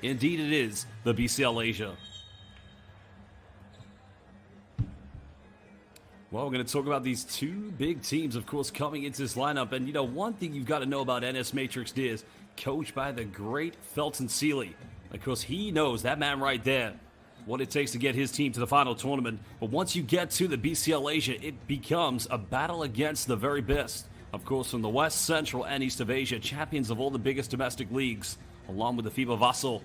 Indeed it is the BCL Asia. Well, we're going to talk about these two big teams, of course, coming into this lineup. And, one thing you've got to know about NS Matrix is coached by the great Felton Seeley. Of course, he knows, that man right there, what it takes to get his team to the final tournament. But once you get to the BCL Asia, it becomes a battle against the very best. Of course, from the West, Central, and East of Asia, champions of all the biggest domestic leagues, along with the FIBA vassal.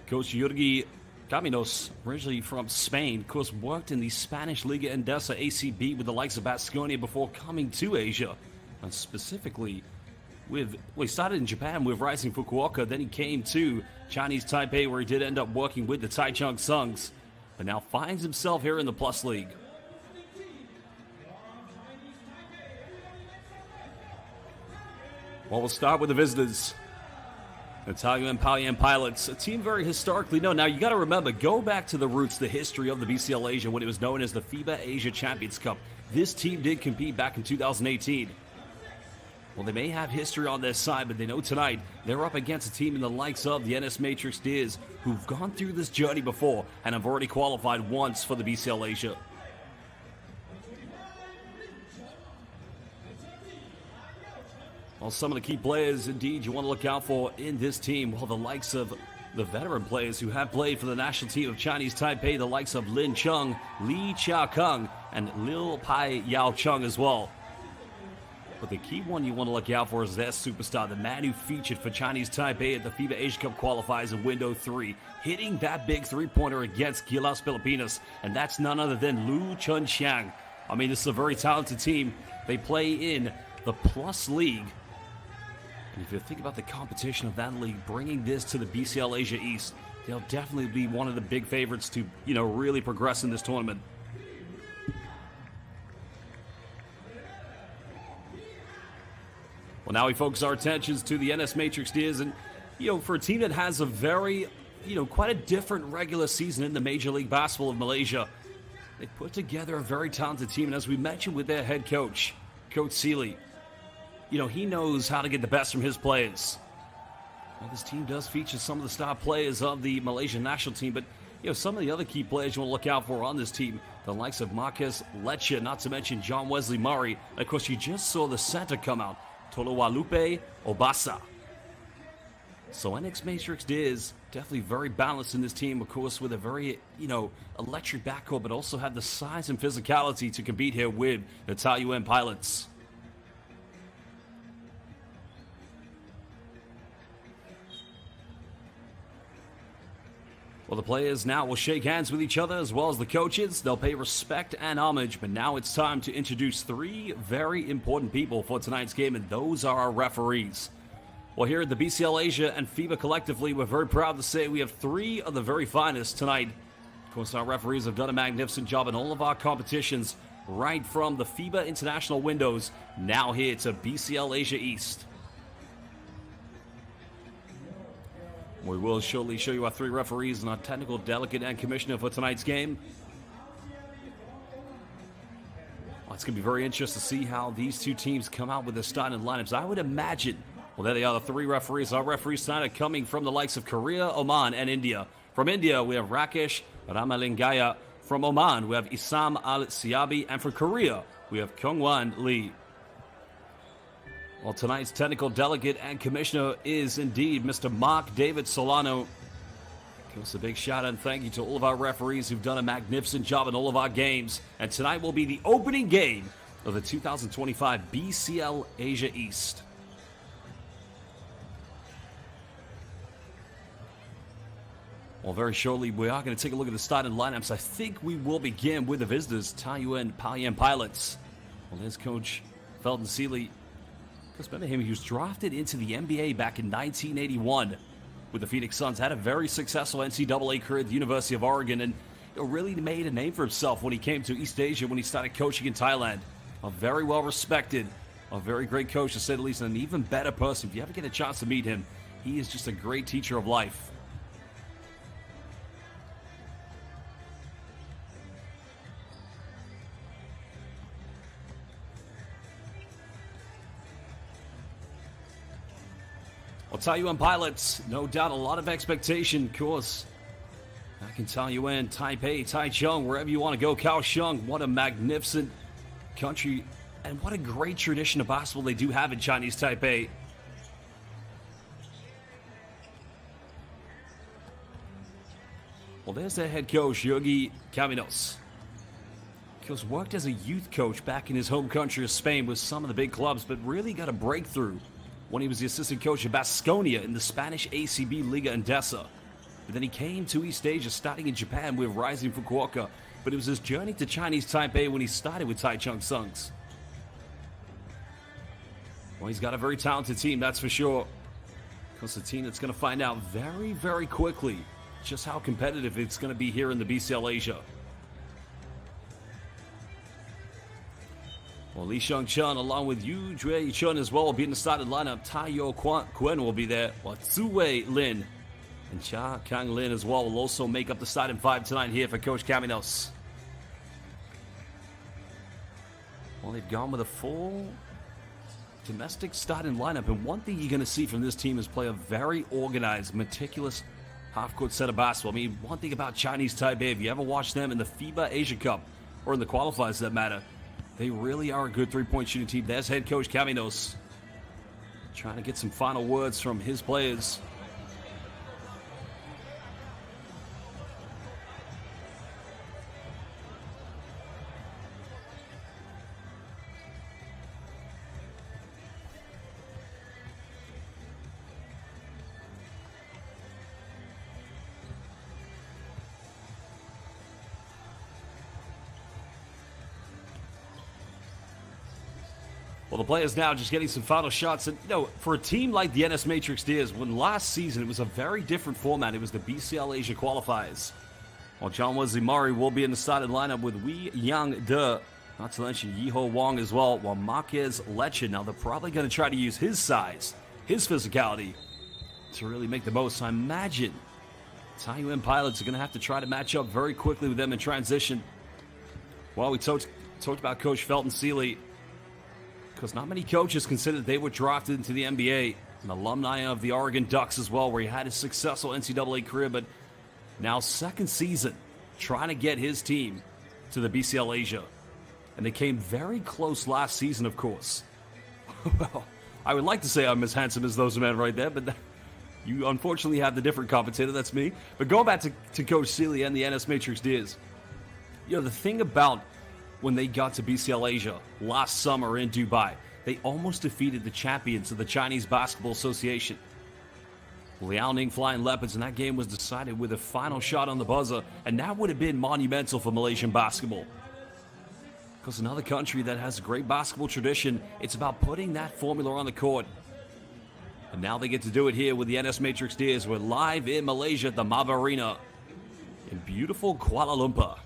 Coach Jurgi Caminos, originally from Spain, of course, worked in the Spanish Liga Endesa ACB with the likes of Baskonia before coming to Asia. And specifically, he started in Japan with Rising Fukuoka, then he came to Chinese Taipei, where he did end up working with the Taichung Sungs, but now finds himself here in the Plus League. Well, we'll start with the visitors. The Taoyuan Pauian Pilots, a team very historically known. Now, you got to remember, go back to the roots, the history of the BCL Asia, when it was known as the FIBA Asia Champions Cup. This team did compete back in 2018. Well, they may have history on their side, but they know tonight they're up against a team in the likes of the NS Matrix Deers, who've gone through this journey before and have already qualified once for the BCL Asia. Well, some of the key players, indeed, you want to look out for in this team. Well, the likes of the veteran players who have played for the national team of Chinese Taipei, the likes of Lin Chung, Li Chia-kung, and Lil Pai Yao Chung as well. But the key one you want to look out for is their superstar, the man who featured for Chinese Taipei at the FIBA Asia Cup qualifiers in Window 3, hitting that big three-pointer against Gilas Filipinas, and that's none other than Lu Chunxiang. I mean, this is a very talented team. They play in the Plus League. And if you think about the competition of that league, bringing this to the BCL Asia East, they'll definitely be one of the big favorites to, really progress in this tournament. Well, now we focus our attentions to the NS Matrix Deers, and, for a team that has a very, quite a different regular season in the Major League Basketball of Malaysia, they put together a very talented team, and as we mentioned with their head coach, Coach Seeley, he knows how to get the best from his players. Well, this team does feature some of the star players of the Malaysian national team, but, some of the other key players you want to look out for on this team, the likes of Marcus Lecce, not to mention John Wesley Murray. And of course, you just saw the center come out, Tolowalupe Obasa. So NX Matrix is definitely very balanced in this team, of course, with a very, electric backcourt, but also have the size and physicality to compete here with the Taoyuan Pilots. Well, the players now will shake hands with each other as well as the coaches. They'll pay respect and homage, but now it's time to introduce three very important people for tonight's game, and those are our referees. Well, here at the BCL Asia and FIBA collectively, we're very proud to say we have three of the very finest tonight. Of course, our referees have done a magnificent job in all of our competitions, right from the FIBA International windows, now here to BCL Asia East. We will shortly show you our three referees and our technical delegate and commissioner for tonight's game. Well, it's going to be very interesting to see how these two teams come out with their starting lineups. I would imagine, well, there they are, the three referees. Our referees tonight are coming from the likes of Korea, Oman, and India. From India, we have Rakesh Ramalingaya. From Oman, we have Isam Al-Siabi. And from Korea, we have Kyungwan Lee. Well, tonight's technical delegate and commissioner is indeed Mr. Mark David Solano. Give us a big shout out and thank you to all of our referees who've done a magnificent job in all of our games. And tonight will be the opening game of the 2025 BCL Asia East. Well, very shortly, we are going to take a look at the starting lineups. I think we will begin with the visitors, Taoyuan Pauian Pilots. Well, there's Coach Felton Seeley. Remember him, he was drafted into the NBA back in 1981 with the Phoenix Suns. Had a very successful NCAA career at the University of Oregon, and really made a name for himself when he came to East Asia, when he started coaching in Thailand. A very well respected, a very great coach to say the least, and an even better person. If you ever get a chance to meet him, he is just a great teacher of life. Well, Taoyuan pilots, no doubt a lot of expectation, of course. Back in Taoyuan, Taipei, Taichung, wherever you want to go, Kaohsiung, what a magnificent country, and what a great tradition of basketball they do have in Chinese Taipei. Well, there's their head coach, Yogi Caminos. He was worked as a youth coach back in his home country of Spain with some of the big clubs, but really got a breakthrough when he was the assistant coach of Baskonia in the Spanish ACB Liga Endesa. But then he came to East Asia, starting in Japan with Rising Fukuoka. But it was his journey to Chinese Taipei when he started with Taichung Sungs. Well, he's got a very talented team, that's for sure. Because the team that's going to find out very, very quickly just how competitive it's going to be here in the BCL Asia. Well, Li Shengchun, along with Yu Jue Chun as well, will be in the starting lineup. Tayo Quen will be there, while Zhu Wei Lin and Cha Kang Lin as well will also make up the starting five tonight here for Coach Caminos. Well, they've gone with a full domestic starting lineup, and one thing you're going to see from this team is play a very organized, meticulous half-court set of basketball. I mean, one thing about Chinese Taipei, if you ever watch them in the FIBA Asia Cup, or in the qualifiers that matter, they really are a good three-point shooting team. There's head coach Caminos trying to get some final words from his players. Well, the players now just getting some final shots. And, for a team like the NS Matrix Deers, when last season it was a very different format. It was the BCL Asia qualifiers. Well, John Wesley Murray will be in the starting lineup with Wei Yang De, not to mention Yiho Wong as well, while Marquez Leche. Now, they're probably going to try to use his size, his physicality, to really make the most. So I imagine Taoyuan pilots are going to have to try to match up very quickly with them in transition. Well, we talked about Coach Felton Seeley, because not many coaches considered they were drafted into the NBA. An alumni of the Oregon Ducks as well, where he had a successful NCAA career, but now second season trying to get his team to the BCL Asia. And they came very close last season, of course. Well, I would like to say I'm as handsome as those men right there, but you unfortunately have the different commentator, that's me. But going back to Coach Seeley and the NS Matrix Deers, the thing about when they got to BCL Asia last summer in Dubai, they almost defeated the champions of the Chinese Basketball Association, Liaoning Flying Leopards, and that game was decided with a final shot on the buzzer, and that would have been monumental for Malaysian basketball. Because another country that has a great basketball tradition, it's about putting that formula on the court. And now they get to do it here with the NS Matrix Deers. We're live in Malaysia at the Mava Arena in beautiful Kuala Lumpur.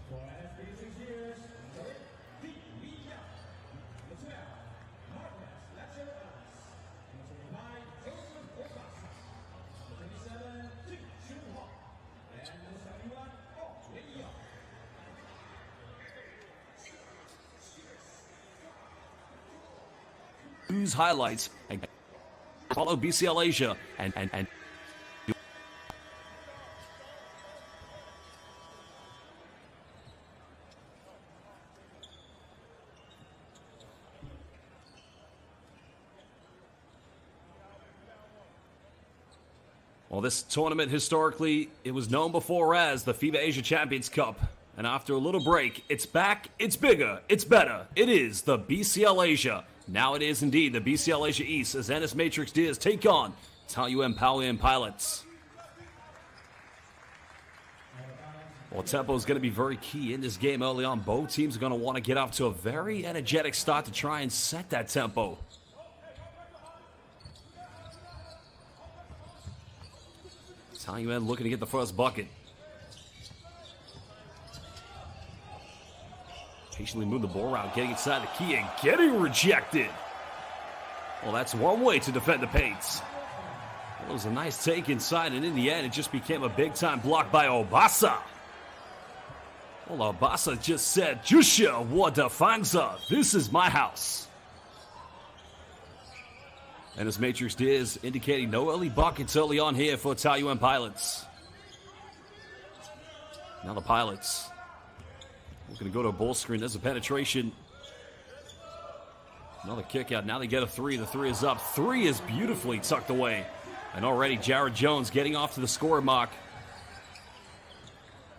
News highlights and follow BCL Asia and well, this tournament historically, it was known before as the FIBA Asia Champions Cup. And after a little break, it's back, it's bigger, it's better. It is the BCL Asia. Now it is indeed the BCL Asia East as NS Matrix Deers take on Taoyuan Pauian pilots. Well, tempo is going to be very key in this game early on. Both teams are going to want to get off to a very energetic start to try and set that tempo. Taoyuan looking to get the first bucket. Patiently move the ball around, getting inside the key and getting rejected. Well, that's one way to defend the paints. Well, it was a nice take inside, and in the end, it just became a big-time block by Obasa. Well, Obasa just said, "Jusha wada fangza. This is my house." And as Matrix Deers indicating no early buckets early on here for Taoyuan Pilots. Now the Pilots looking to go to a ball screen. There's a penetration. Another kick out. Now they get a three. The three is up. Three is beautifully tucked away. And already Jared Jones getting off to the score mark.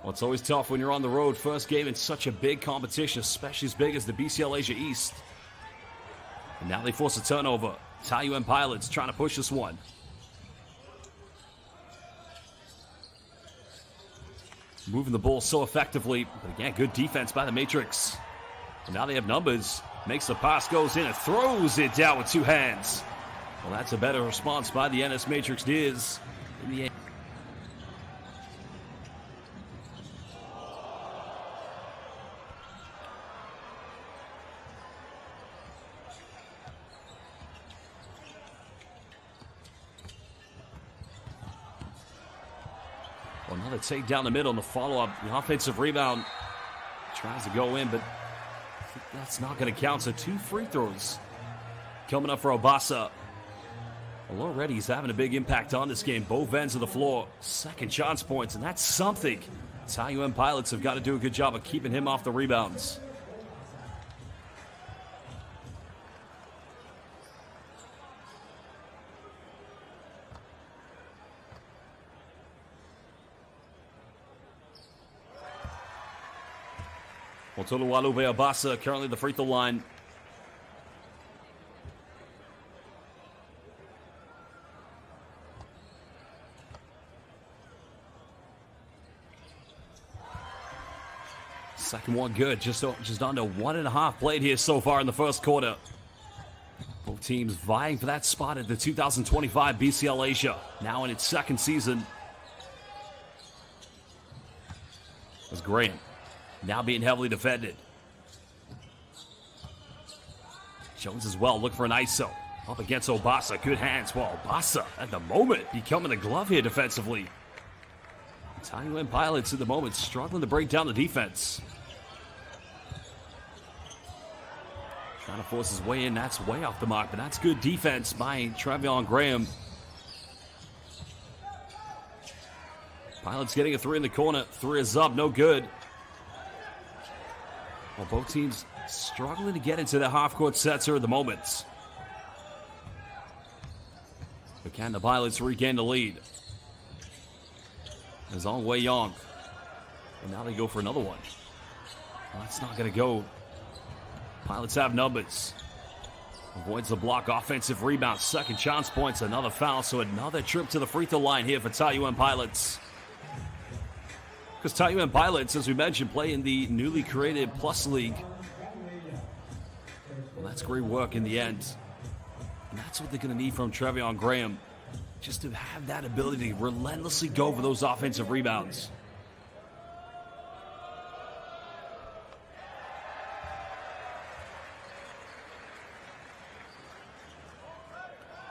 Well, it's always tough when you're on the road. First game in such a big competition, especially as big as the BCL Asia East. And now they force a turnover. Taoyuan Pilots trying to push this one. Moving the ball so effectively. But again, good defense by the Matrix. And now they have numbers. Makes the pass, goes in and throws it down with two hands. Well, that's a better response by the NS Matrix Deers in the end. Well, another take down the middle in the follow-up. The offensive rebound tries to go in, but I think that's not going to count. So 2 free throws coming up for Obasa. Well, already he's having a big impact on this game. Both ends of the floor. Second chance points, and that's something. Taoyuan Pilots have got to do a good job of keeping him off the rebounds. Well, Toluwalube Obasa currently the free throw line. Second one good, just under 1.5 played here so far in the first quarter. Both teams vying for that spot at the 2025 BCL Asia, now in its second season. As Graham now being heavily defended. Jones as well, looking for an ISO. Up against Obasa, good hands. Well, Obasa at the moment becoming the glove here defensively. Taoyuan Pilots at the moment struggling to break down the defense. Trying to force his way in, that's way off the mark, but that's good defense by Trevion Graham. Pilots getting a 3 in the corner. 3 is up, no good. Well, both teams struggling to get into the half-court sets here at the moment. But can the Pilots regain the lead? As Ong Wei Yong. And now they go for another one. Well, that's not going to go. Pilots have numbers. Avoids the block. Offensive rebound. Second chance points. Another foul. So another trip to the free throw line here for Taoyuan Pilots. Because Taoyuan Pilots, as we mentioned, play in the newly created Plus League. Well, that's great work in the end. And that's what they're going to need from Trevion Graham. Just to have that ability to relentlessly go for those offensive rebounds.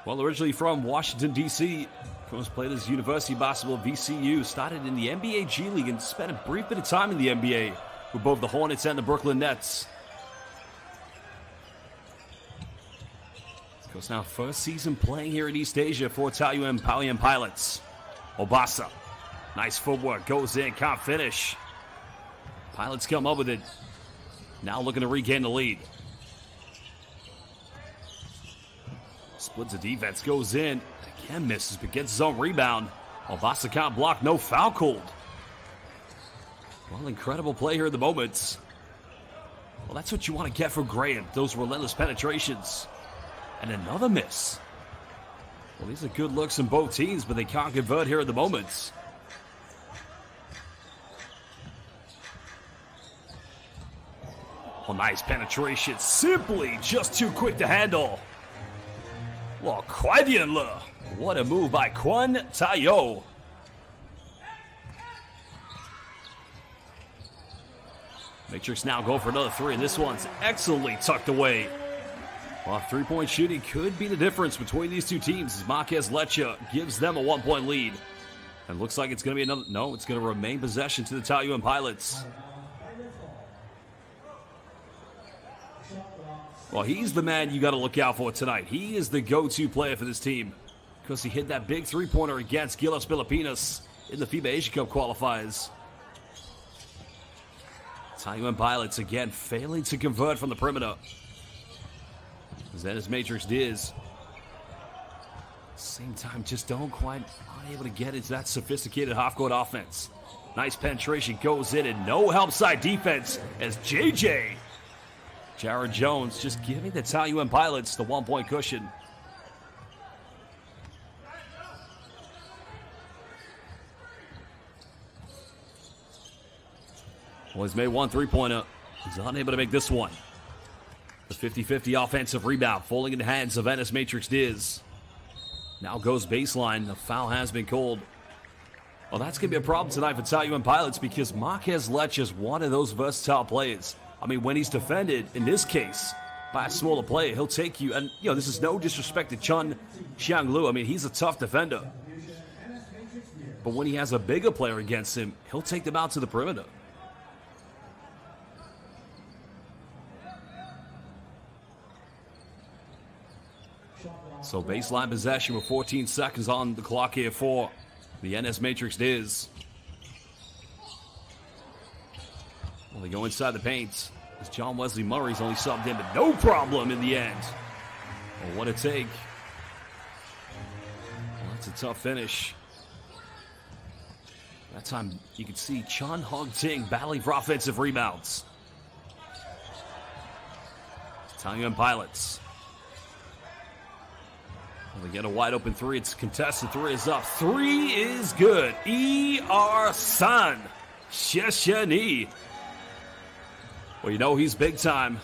Well, originally from Washington, D.C., Combs played his university basketball at VCU, started in the NBA G League, and spent a brief bit of time in the NBA with both the Hornets and the Brooklyn Nets. Goes now first season playing here in East Asia for Taoyuan Pauian Pilots. Obasa, nice footwork, goes in, can't finish. Pilots come up with it. Now looking to regain the lead. Splits the defense, goes in. Again misses, but gets his own rebound. Obasa can't block, no foul called. Well, incredible play here at the moment. Well, that's what you want to get from Graham, those relentless penetrations. And another miss. Well, these are good looks in both teams, but they can't convert here at the moment. Well, nice penetration. Simply just too quick to handle. Well, Kwadianle. What a move by Kwan Tayo. Matrix now go for another 3, and this one's excellently tucked away. Well, three-point shooting could be the difference between these two teams as Marquez Lecha gives them a 1-point lead. And looks like it's going to be another... No, it's going to remain possession to the Taoyuan Pilots. Well, he's the man you got to look out for tonight. He is the go-to player for this team because he hit that big three-pointer against Gilas Pilipinas in the FIBA Asia Cup qualifiers. Taoyuan Pilots again failing to convert from the perimeter. Zenith Matrix Diz. Same time, just don't quite unable to get into that sophisticated half-court offense. Nice penetration goes in and no help side defense as JJ. Jared Jones just giving the Taoyuan Pilots the 1-point cushion. Well, he's made one three-pointer. He's unable to make this one. The 50-50 offensive rebound falling in the hands of NS Matrix Diz. Now goes baseline. The foul has been called. Well, that's going to be a problem tonight for Taoyuan Pilots because Marquez Lech is one of those versatile players. I mean, when he's defended, in this case, by a smaller player, he'll take you. And, you know, this is no disrespect to Chun Xianglu. I mean, he's a tough defender. But when he has a bigger player against him, he'll take them out to the perimeter. So baseline possession with 14 seconds on the clock here for the NS Matrix Diz. Well, they go inside the paint. As John Wesley Murray's only subbed in, but no problem in the end. Well, what a take. Well, that's a tough finish. That time you can see Chun Hog Ting battling for offensive rebounds. Taoyuan Pilots. Well, they get a wide open three. It's contested. Three is up. Three is good. E.R. San. Sheshani. Well, you know he's big time.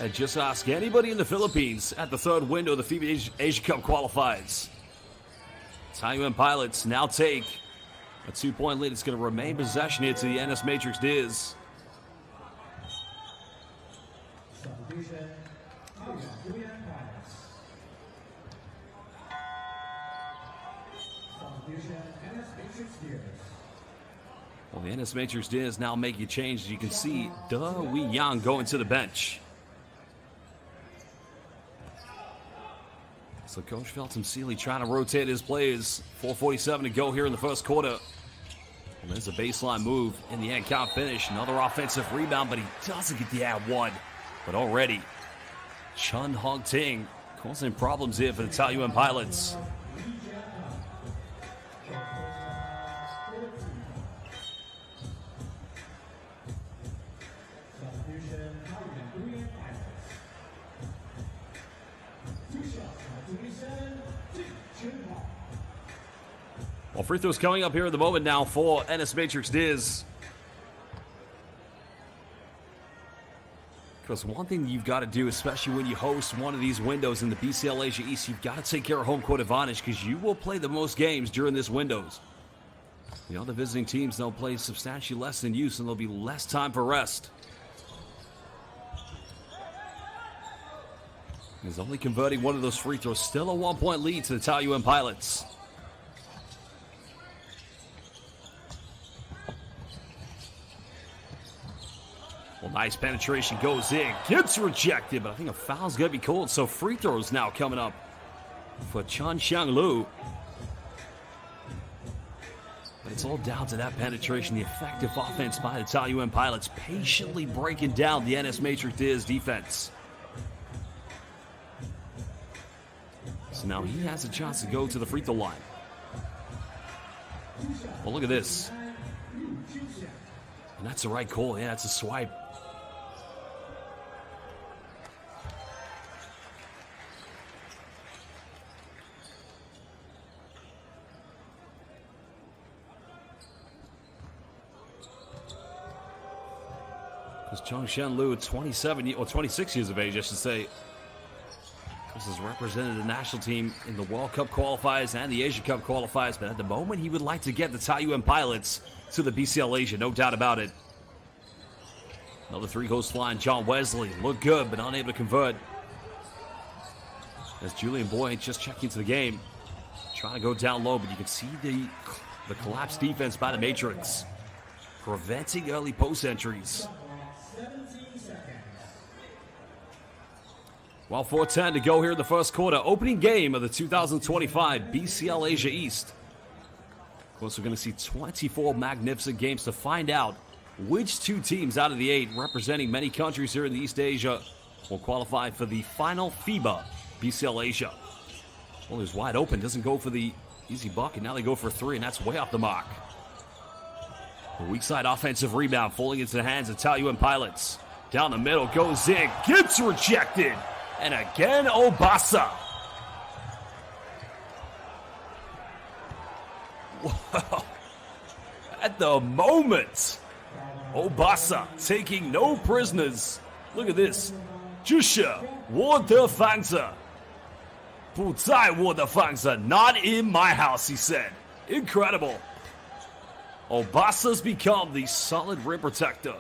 And just ask anybody in the Philippines at the third window of the FIBA Asia Cup qualifiers. Taoyuan Pilots now take a 2-point lead. It's going to remain possession here to the NS Matrix Diz. Well, the NS Matrix Diz now making a change. As you can see, Da Wei Yang going to the bench. So Coach Felton Seeley trying to rotate his players. 4:47 to go here in the first quarter. And there's a baseline move. In the end, count finish. Another offensive rebound, but he doesn't get the ad one. But already, Chun Hog Ting causing problems here for the Taoyuan Pilots. Well, free throws coming up here at the moment now for NS Matrix Diz. Because one thing you've got to do, especially when you host one of these windows in the BCL Asia East, you've got to take care of home court advantage because you will play the most games during this windows. The other visiting teams, they'll play substantially less than you, so there'll be less time for rest. He's only converting one of those free throws. Still a 1-point lead to the Taoyuan Pilots. Well, nice penetration goes in. Gets rejected, but I think a foul's going to be called. So free throws now coming up for Chun Xianglu. But it's all down to that penetration, the effective offense by the Taoyuan Pilots, patiently breaking down the NS Matrix Diz defense. So now he has a chance to go to the free throw line. Well, look at this. And that's the right call. Yeah, that's a swipe. Because Chong Shen Lu, 26 years of age, I should say, has represented the national team in the World Cup qualifiers and the Asia Cup qualifiers, but at the moment he would like to get the Taoyuan Pilots to the BCL Asia, no doubt about it. Another three goes flying. John Wesley looked good, but unable to convert. As Julian Boyd just checking into the game, trying to go down low, but you can see the collapsed defense by the Matrix, preventing early post entries. Well, 4:10 to go here in the first quarter. Opening game of the 2025 BCL Asia East. Of course, we're going to see 24 magnificent games to find out which two teams out of the 8 representing many countries here in the East Asia will qualify for the final FIBA BCL Asia. Well, it's wide open. Doesn't go for the easy bucket. Now they go for 3, and that's way off the mark. The weak side offensive rebound falling into the hands of Taoyuan Pilots. Down the middle goes in. Gets rejected. And again, Obasa. Wow. At the moment, Obasa taking no prisoners. Look at this. 这是我的房子，不在我的房子, not in my house, he said. Incredible. Obasa's become the solid rim protector.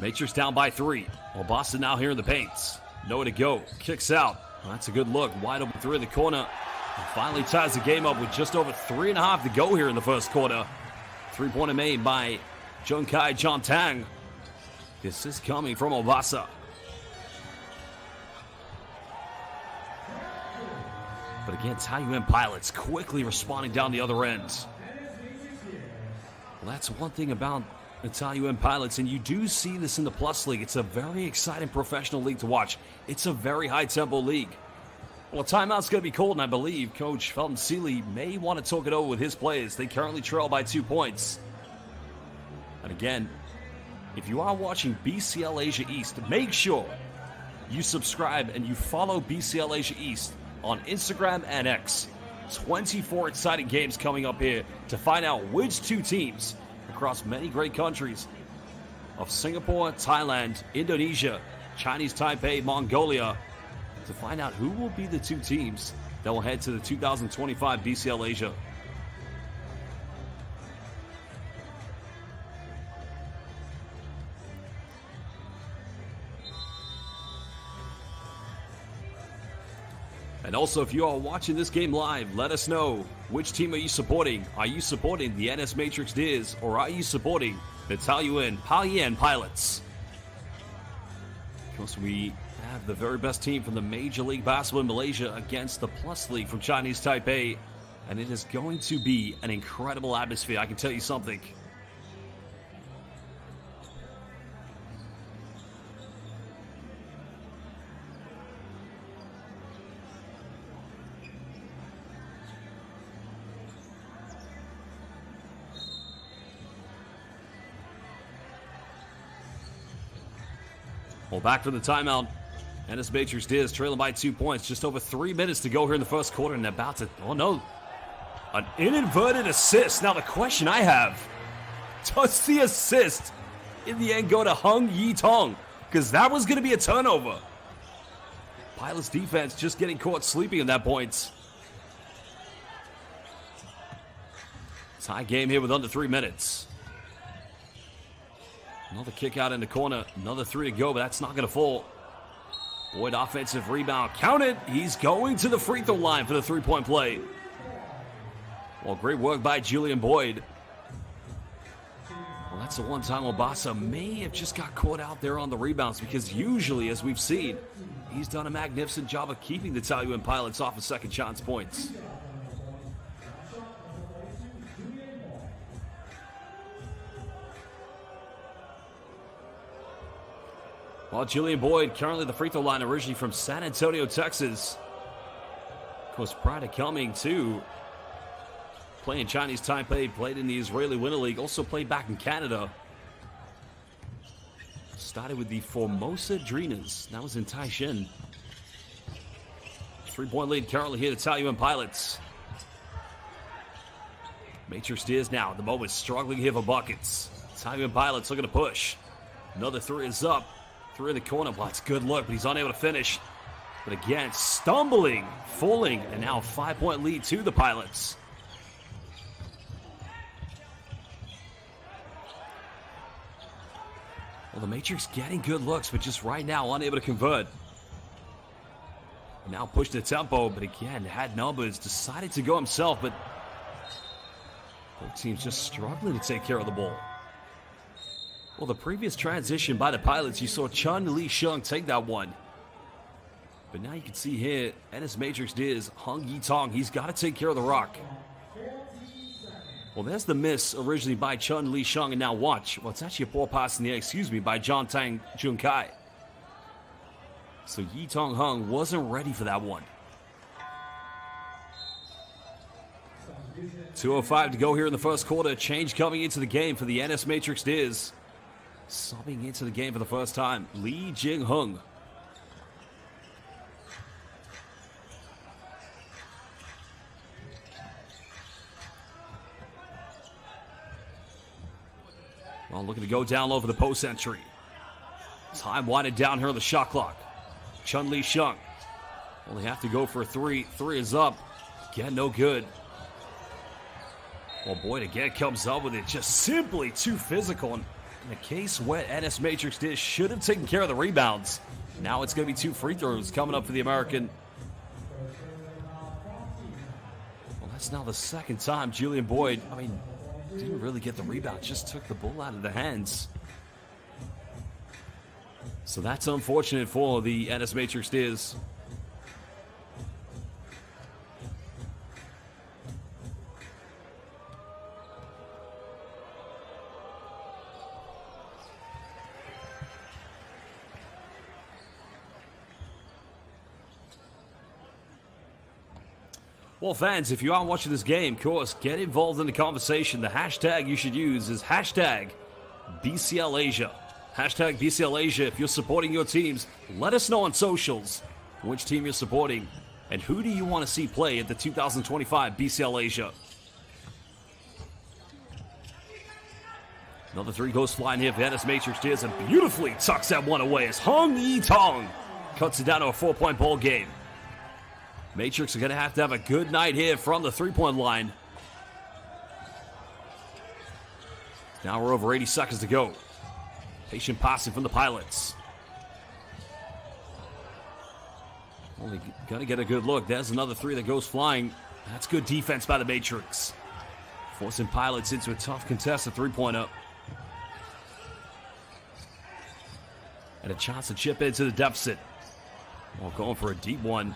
Matrix down by 3. Obasa now here in the paints. Nowhere to go. Kicks out. Well, that's a good look. Wide open 3 in the corner. And finally ties the game up with just over 3.5 to go here in the first quarter. 3-pointer made by Junkai Jontang. This is coming from Obasa. But again, Taoyuan Pilots quickly responding down the other end. Well, that's one thing about the Taoyuan Pilots, and you do see this in the Plus League. It's a very exciting professional league to watch. It's a very high-tempo league. Well, a timeout's going to be called, and I believe Coach Felton Seeley may want to talk it over with his players. They currently trail by 2 points. And again, if you are watching BCL Asia East, make sure you subscribe and you follow BCL Asia East on Instagram and X. 24 exciting games coming up here to find out which 2 teams across many great countries of Singapore, Thailand, Indonesia, Chinese Taipei, Mongolia, to find out who will be the 2 teams that will head to the 2025 BCL Asia. And also, if you are watching this game live, let us know, which team are you supporting? Are you supporting the NS Matrix Diz, or are you supporting the Taoyuan Pauian Pilots? Of course, we have the very best team from the Major League Basketball in Malaysia against the Plus League from Chinese Taipei, and it is going to be an incredible atmosphere, I can tell you something. Well, back from the timeout. NS Matrix Diz trailing by 2 points. Just over 3 minutes to go here in the first quarter, and about to, oh no, an inadvertent assist. Now the question I have, does the assist in the end go to Hung Yi Tong? Because that was going to be a turnover. Pilots defense just getting caught sleeping at that point. Tie game here with under 3 minutes. Another kick out in the corner. Another 3 to go, but that's not going to fall. Boyd offensive rebound. Count it. He's going to the free throw line for the 3-point play. Well, great work by Julian Boyd. Well, that's the one time Obasa may have just got caught out there on the rebounds, because usually, as we've seen, he's done a magnificent job of keeping the Taoyuan Pilots off of second chance points. Well, Julian Boyd, currently the free throw line, originally from San Antonio, Texas. Of course, prior to coming to playing Chinese Taipei, played in the Israeli Winter League, also played back in Canada. Started with the Formosa Dreamers. That was in Taishin. 3-point lead currently here, the Taoyuan Pilots. Matrix Diz now at the moment struggling here for buckets. Taoyuan Pilots looking to push. Another 3 is up. 3 in the corner. Well, it's a good look, but he's unable to finish. But again, stumbling, falling, and now a 5-point lead to the Pilots. Well, the Matrix getting good looks, but just right now unable to convert. Now pushed the tempo, but again, had numbers. Decided to go himself, but both teams just struggling to take care of the ball. Well, the previous transition by the Pilots, you saw Chun Li Sheng take that one. But now you can see here, NS Matrix Diz, Hung Yi Tong, he's got to take care of the rock. Well, there's the miss originally by Chun Li Sheng, and now watch. Well, it's actually a poor pass in the air, by John Tang Jun Kai. So Yi Tong Hung wasn't ready for that one. 2:05 to go here in the first quarter. Change coming into the game for the NS Matrix Diz. Subbing into the game for the first time, Lee Jing Hung. Well, looking to go down low for the post entry. Time winding down here on the shot clock. Chun Li Sheng. Only have to go for a three. Three is up. Again, no good. Well, Boyd again comes up with it. Just simply too physical. And in a case where NS Matrix Diz should have taken care of the rebounds. Now it's going to be 2 free throws coming up for the American. Well, that's now the second time Julian Boyd, didn't really get the rebound. Just took the ball out of the hands. So that's unfortunate for the NS Matrix Diz. Well, fans, if you are watching this game, of course, get involved in the conversation. The hashtag you should use is hashtag BCLAsia. Hashtag BCLAsia. If you're supporting your teams, let us know on socials which team you're supporting and who do you want to see play at the 2025 BCLAsia. Another three goes flying here for NS Matrix Diz and beautifully tucks that one away as Hung Yi Tong cuts it down to a 4-point ball game. Matrix are going to have a good night here from the three-point line. Now we're over 80 seconds to go. Patient passing from the Pilots. Only going to get a good look. There's another three that goes flying. That's good defense by the Matrix. Forcing Pilots into a tough contested three-pointer. And a chance to chip into the deficit. Well, going for a deep one.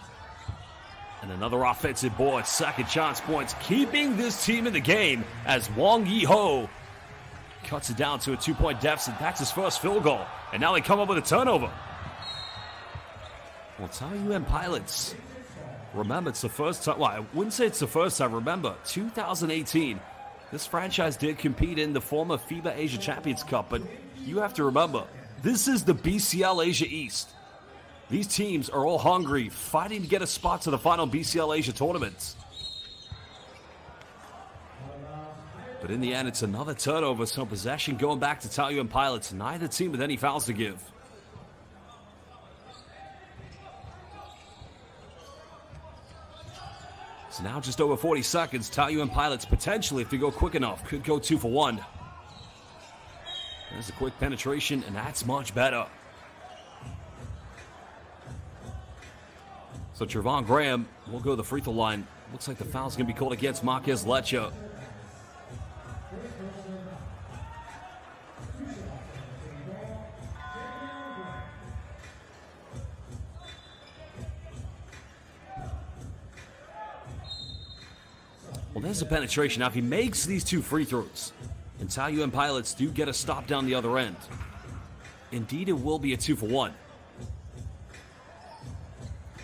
And another offensive board, second chance points, keeping this team in the game as Wang Yi-ho cuts it down to a 2-point deficit. That's his first field goal. And now they come up with a turnover. Well, Taoyuan Pilots, remember, it's the first time, well, I wouldn't say it's the first time, remember, 2018, this franchise did compete in the former FIBA Asia Champions Cup, but you have to remember, this is the BCL Asia East. These teams are all hungry, fighting to get a spot to the final BCL Asia tournaments. But in the end, it's another turnover, so possession going back to Taoyuan Pilots. Neither team with any fouls to give. So now just over 40 seconds. Taoyuan Pilots potentially, if they go quick enough, could go 2 for 1. There's a quick penetration, and that's much better. So Trevon Graham will go to the free throw line. Looks like the foul's going to be called against Marquez Lecha. Well, there's a penetration. Now, if he makes these 2 free throws, and Taoyuan Pilots do get a stop down the other end, indeed it will be a 2 for 1.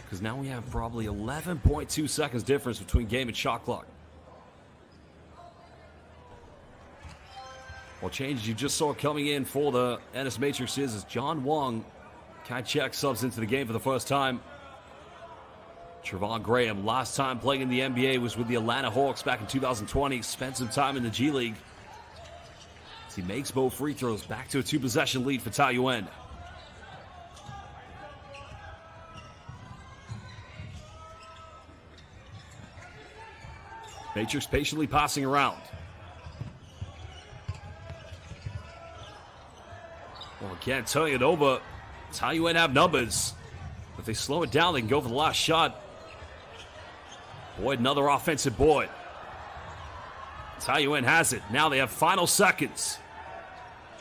Because now we have probably 11.2 seconds difference between game and shot clock. Well, changes you just saw coming in for the NS Matrix is John Wong. Kai-Chek subs into the game for the first time. Trevon Graham, last time playing in the NBA was with the Atlanta Hawks back in 2020. Spent some time in the G League. As he makes both free throws, back to a 2-possession lead for Taoyuan. Matrix patiently passing around. Well, again, turning it over. Taoyuan have numbers. The they slow it down, they can go for the last shot. Boyd, another offensive board. Taoyuan has it. Now they have final seconds.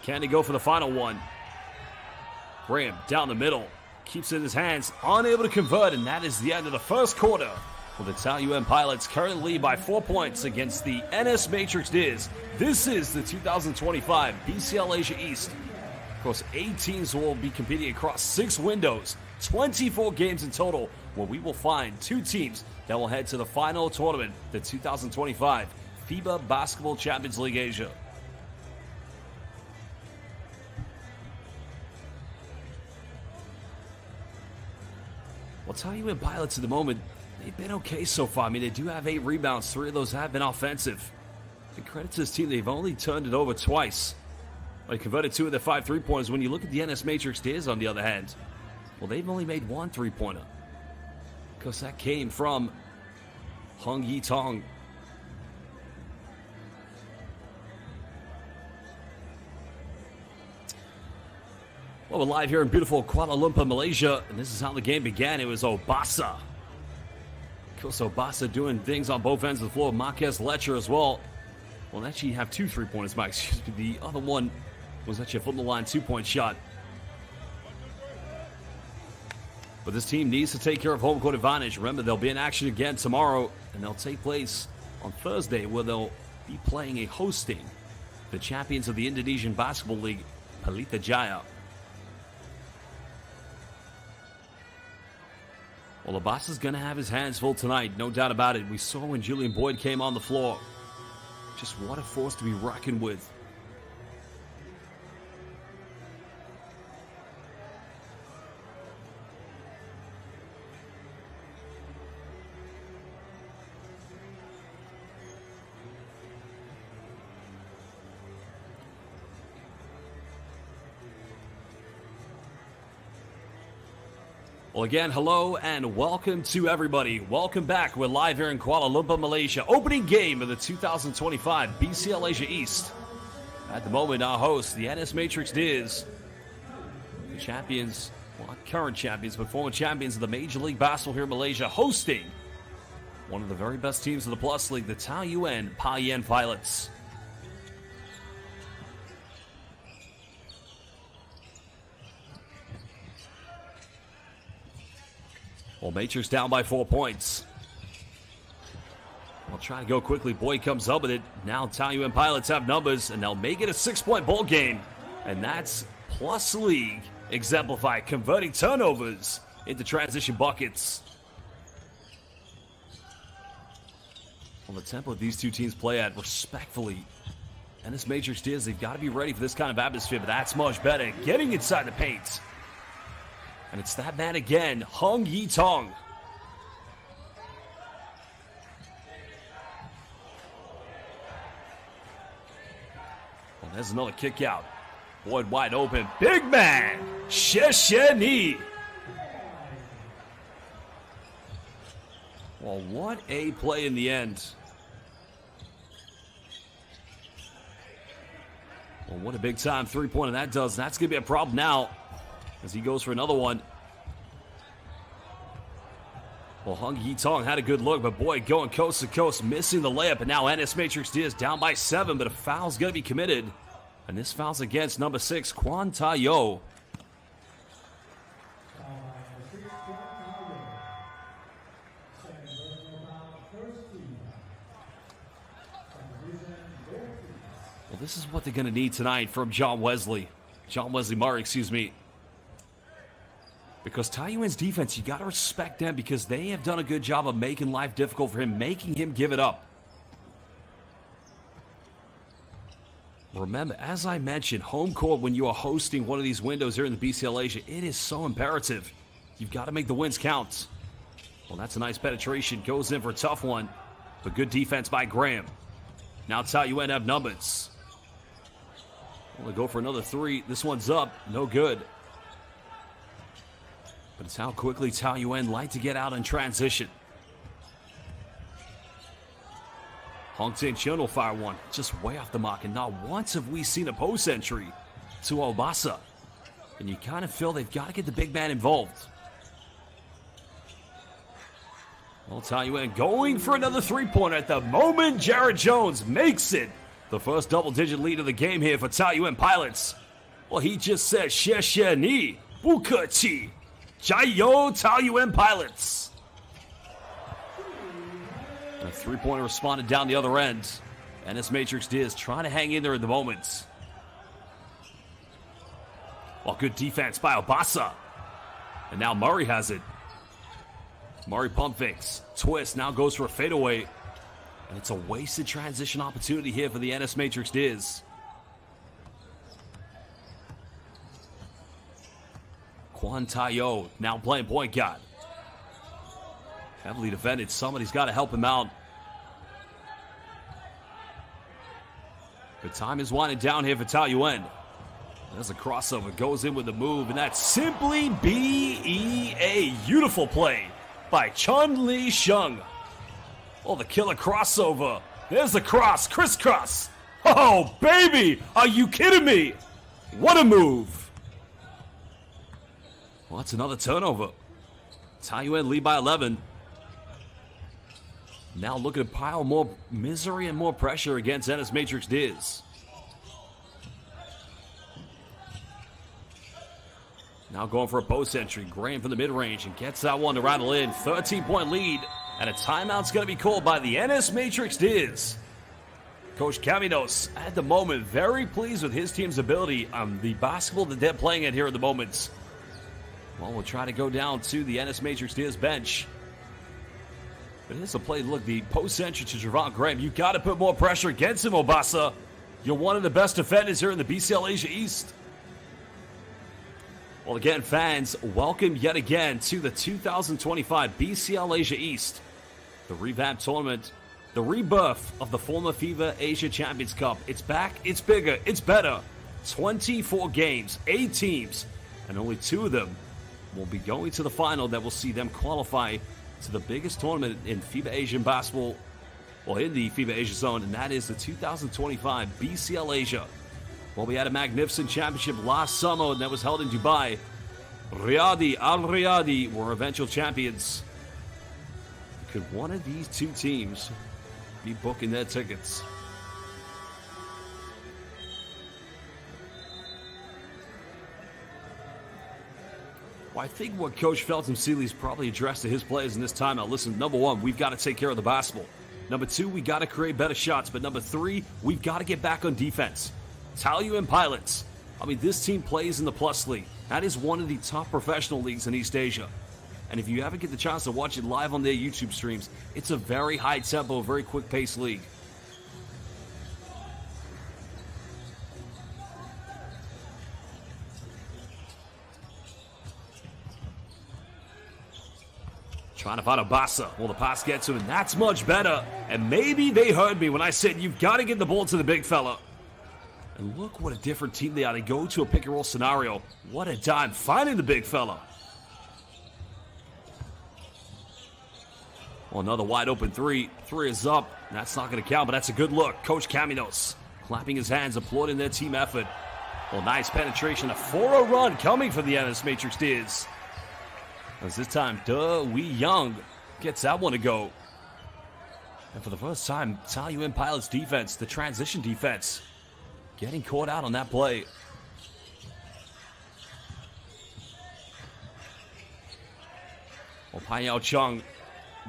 Can they go for the final one? Graham down the middle. Keeps it in his hands. Unable to convert, and that is the end of the first quarter. Well, the Taoyuan Pilots currently lead by 4 points against the NS Matrix Diz. This is the 2025 BCL Asia East. Of course, 8 teams will be competing across 6 windows, 24 games in total, where we will find 2 teams that will head to the final tournament, the 2025 FIBA Basketball Champions League Asia. Well, Taoyuan Pilots at the moment, they've been okay so far. I mean, they do have 8 rebounds. 3 of those have been offensive. And credit to this team, they've only turned it over twice. They converted 2 of their 5 3-pointers. When you look at the NS Matrix Diz, on the other hand, well, they've only made 1 3-pointer. Because that came from Hung Yi Tong. Well, we're live here in beautiful Kuala Lumpur, Malaysia, and this is how the game began. It was Obasa. Of course, Obasa doing things on both ends of the floor. Marquez Letcher as well. Well, actually, you have 2 3-pointers, Mike. Excuse me. The other one was actually a foot in the line 2-point shot. But this team needs to take care of home court advantage. Remember, they'll be in action again tomorrow, and they'll take place on Thursday, where they'll be playing and hosting the champions of the Indonesian Basketball League, Pelita Jaya. Well, Obasa's going to have his hands full tonight, no doubt about it. We saw when Julian Boyd came on the floor. Just what a force to be reckoned with. Well, again, hello and welcome to everybody. Welcome back. We're live here in Kuala Lumpur, Malaysia. Opening game of the 2025 BCL Asia East. At the moment, our host, the NS Matrix Diz, the champions, well, not current champions, but former champions of the Major League Basketball here in Malaysia, hosting one of the very best teams of the Plus League, the Taoyuan Pauian Pilots. Well, Matrix down by 4 points. I'll try to go quickly. Boyd comes up with it. Now Taoyuan Pilots have numbers, and they'll make it a 6-point ball game. And that's Plus League exemplified, converting turnovers into transition buckets. Well, the tempo these two teams play at, respectfully, and this Matrix Diz, they've got to be ready for this kind of atmosphere, but that's much better. Getting inside the paint. And it's that man again, Hung Yi Tong. Well, there's another kick out. Boyd wide open. Big man, Shesheni. Well, what a play in the end. Well, what a big time 3-pointer that does. That's going to be a problem now as he goes for another one. Well, Hung Yi Tong had a good look, but Boyd going coast to coast, missing the layup, and now NS Matrix Diz down by 7, but a foul's going to be committed. And this foul's against number 6, Kwan Ta-Yo. Well, this is what they're going to need tonight from John Wesley Murray, excuse me. Because Taoyuan's defense, you got to respect them because they have done a good job of making life difficult for him, making him give it up. Remember, as I mentioned, home court when you are hosting one of these windows here in the BCL Asia, it is so imperative. You've got to make the wins count. Well, that's a nice penetration. Goes in for a tough one, but good defense by Graham. Now Taoyuan have numbers. Well, they go for another 3. This one's up. No good. But it's how quickly Taoyuan like to get out in transition. Hong Tin-Chun will fire one. Just way off the mark. And not once have we seen a post entry to Obasa. And you kind of feel they've got to get the big man involved. Well, Taoyuan going for another three-pointer at the moment. Jared Jones makes it. The first double-digit lead of the game here for Taoyuan Pilots. Well, he just said, 谢谢你,不客气,加油 Taoyuan Pilots. A three-pointer responded down the other end. NS Matrix Diz trying to hang in there at the moment. Well, good defense by Obasa. And now Murray has it. Murray pump fakes. Twist now goes for a fadeaway. And it's a wasted transition opportunity here for the NS Matrix Diz. Kwan Tayo now playing point guard. Heavily defended. Somebody's got to help him out. The time is winding down here for Taoyuan. There's a crossover. Goes in with the move. And that's simply BEA. Beautiful play by Chun Li Sheng. Oh, the killer crossover. There's the cross. Crisscross. Oh, baby. Are you kidding me? What a move. Well, that's another turnover. Taoyuan lead by 11. Now looking to pile more misery and more pressure against NS Matrix Diz. Now going for a post entry. Graham from the mid-range and gets that one to rattle in. 13-point lead. And a timeout's going to be called by the NS Matrix Diz. Coach Caminos, at the moment, very pleased with his team's ability on the basketball that they're playing at here at the moment. Well, we'll try to go down to the NS Matrix Diz bench. But here's a play. Look, the post entry to Javon Graham. You got to put more pressure against him, Obasa. You're one of the best defenders here in the BCL Asia East. Well, again, fans, welcome yet again to the 2025 BCL Asia East. The revamped tournament, the rebirth of the former FIBA Asia Champions Cup. It's back, it's bigger, it's better. 24 games, 8 teams, and only 2 of them will be going to the final that will see them qualify to the biggest tournament in FIBA Asian basketball, well, in the FIBA Asia zone, and that is the 2025 BCL Asia. Well, we had a magnificent championship last summer, and that was held in Dubai. Riyadi Al Riyadi were eventual champions. Could one of these 2 teams be booking their tickets? Well, I think what Coach Felton Seeley's probably addressed to his players in this timeout. Listen, number 1, we've got to take care of the basketball. Number 2, we got to create better shots. But number 3, we've got to get back on defense. Taoyuan Pilots. I mean, this team plays in the Plus League. That is one of the top professional leagues in East Asia. And if you ever get the chance to watch it live on their YouTube streams, it's a very high tempo, very quick paced league. Trying to find Obasa. Well, the pass gets to him, and that's much better. And maybe they heard me when I said you've got to get the ball to the big fella. And look what a different team they are. They go to a pick-and-roll scenario. What a dime finding the big fella. Well, another wide-open 3. 3 is up. That's not going to count, but that's a good look. Coach Caminos clapping his hands, applauding their team effort. Well, nice penetration. A 4-0 run coming for the NS Matrix Diz. As this time, Wee Young gets that one to go. And for the first time, Taoyuan Pilots defense, the transition defense, getting caught out on that play. Well, Payao Chung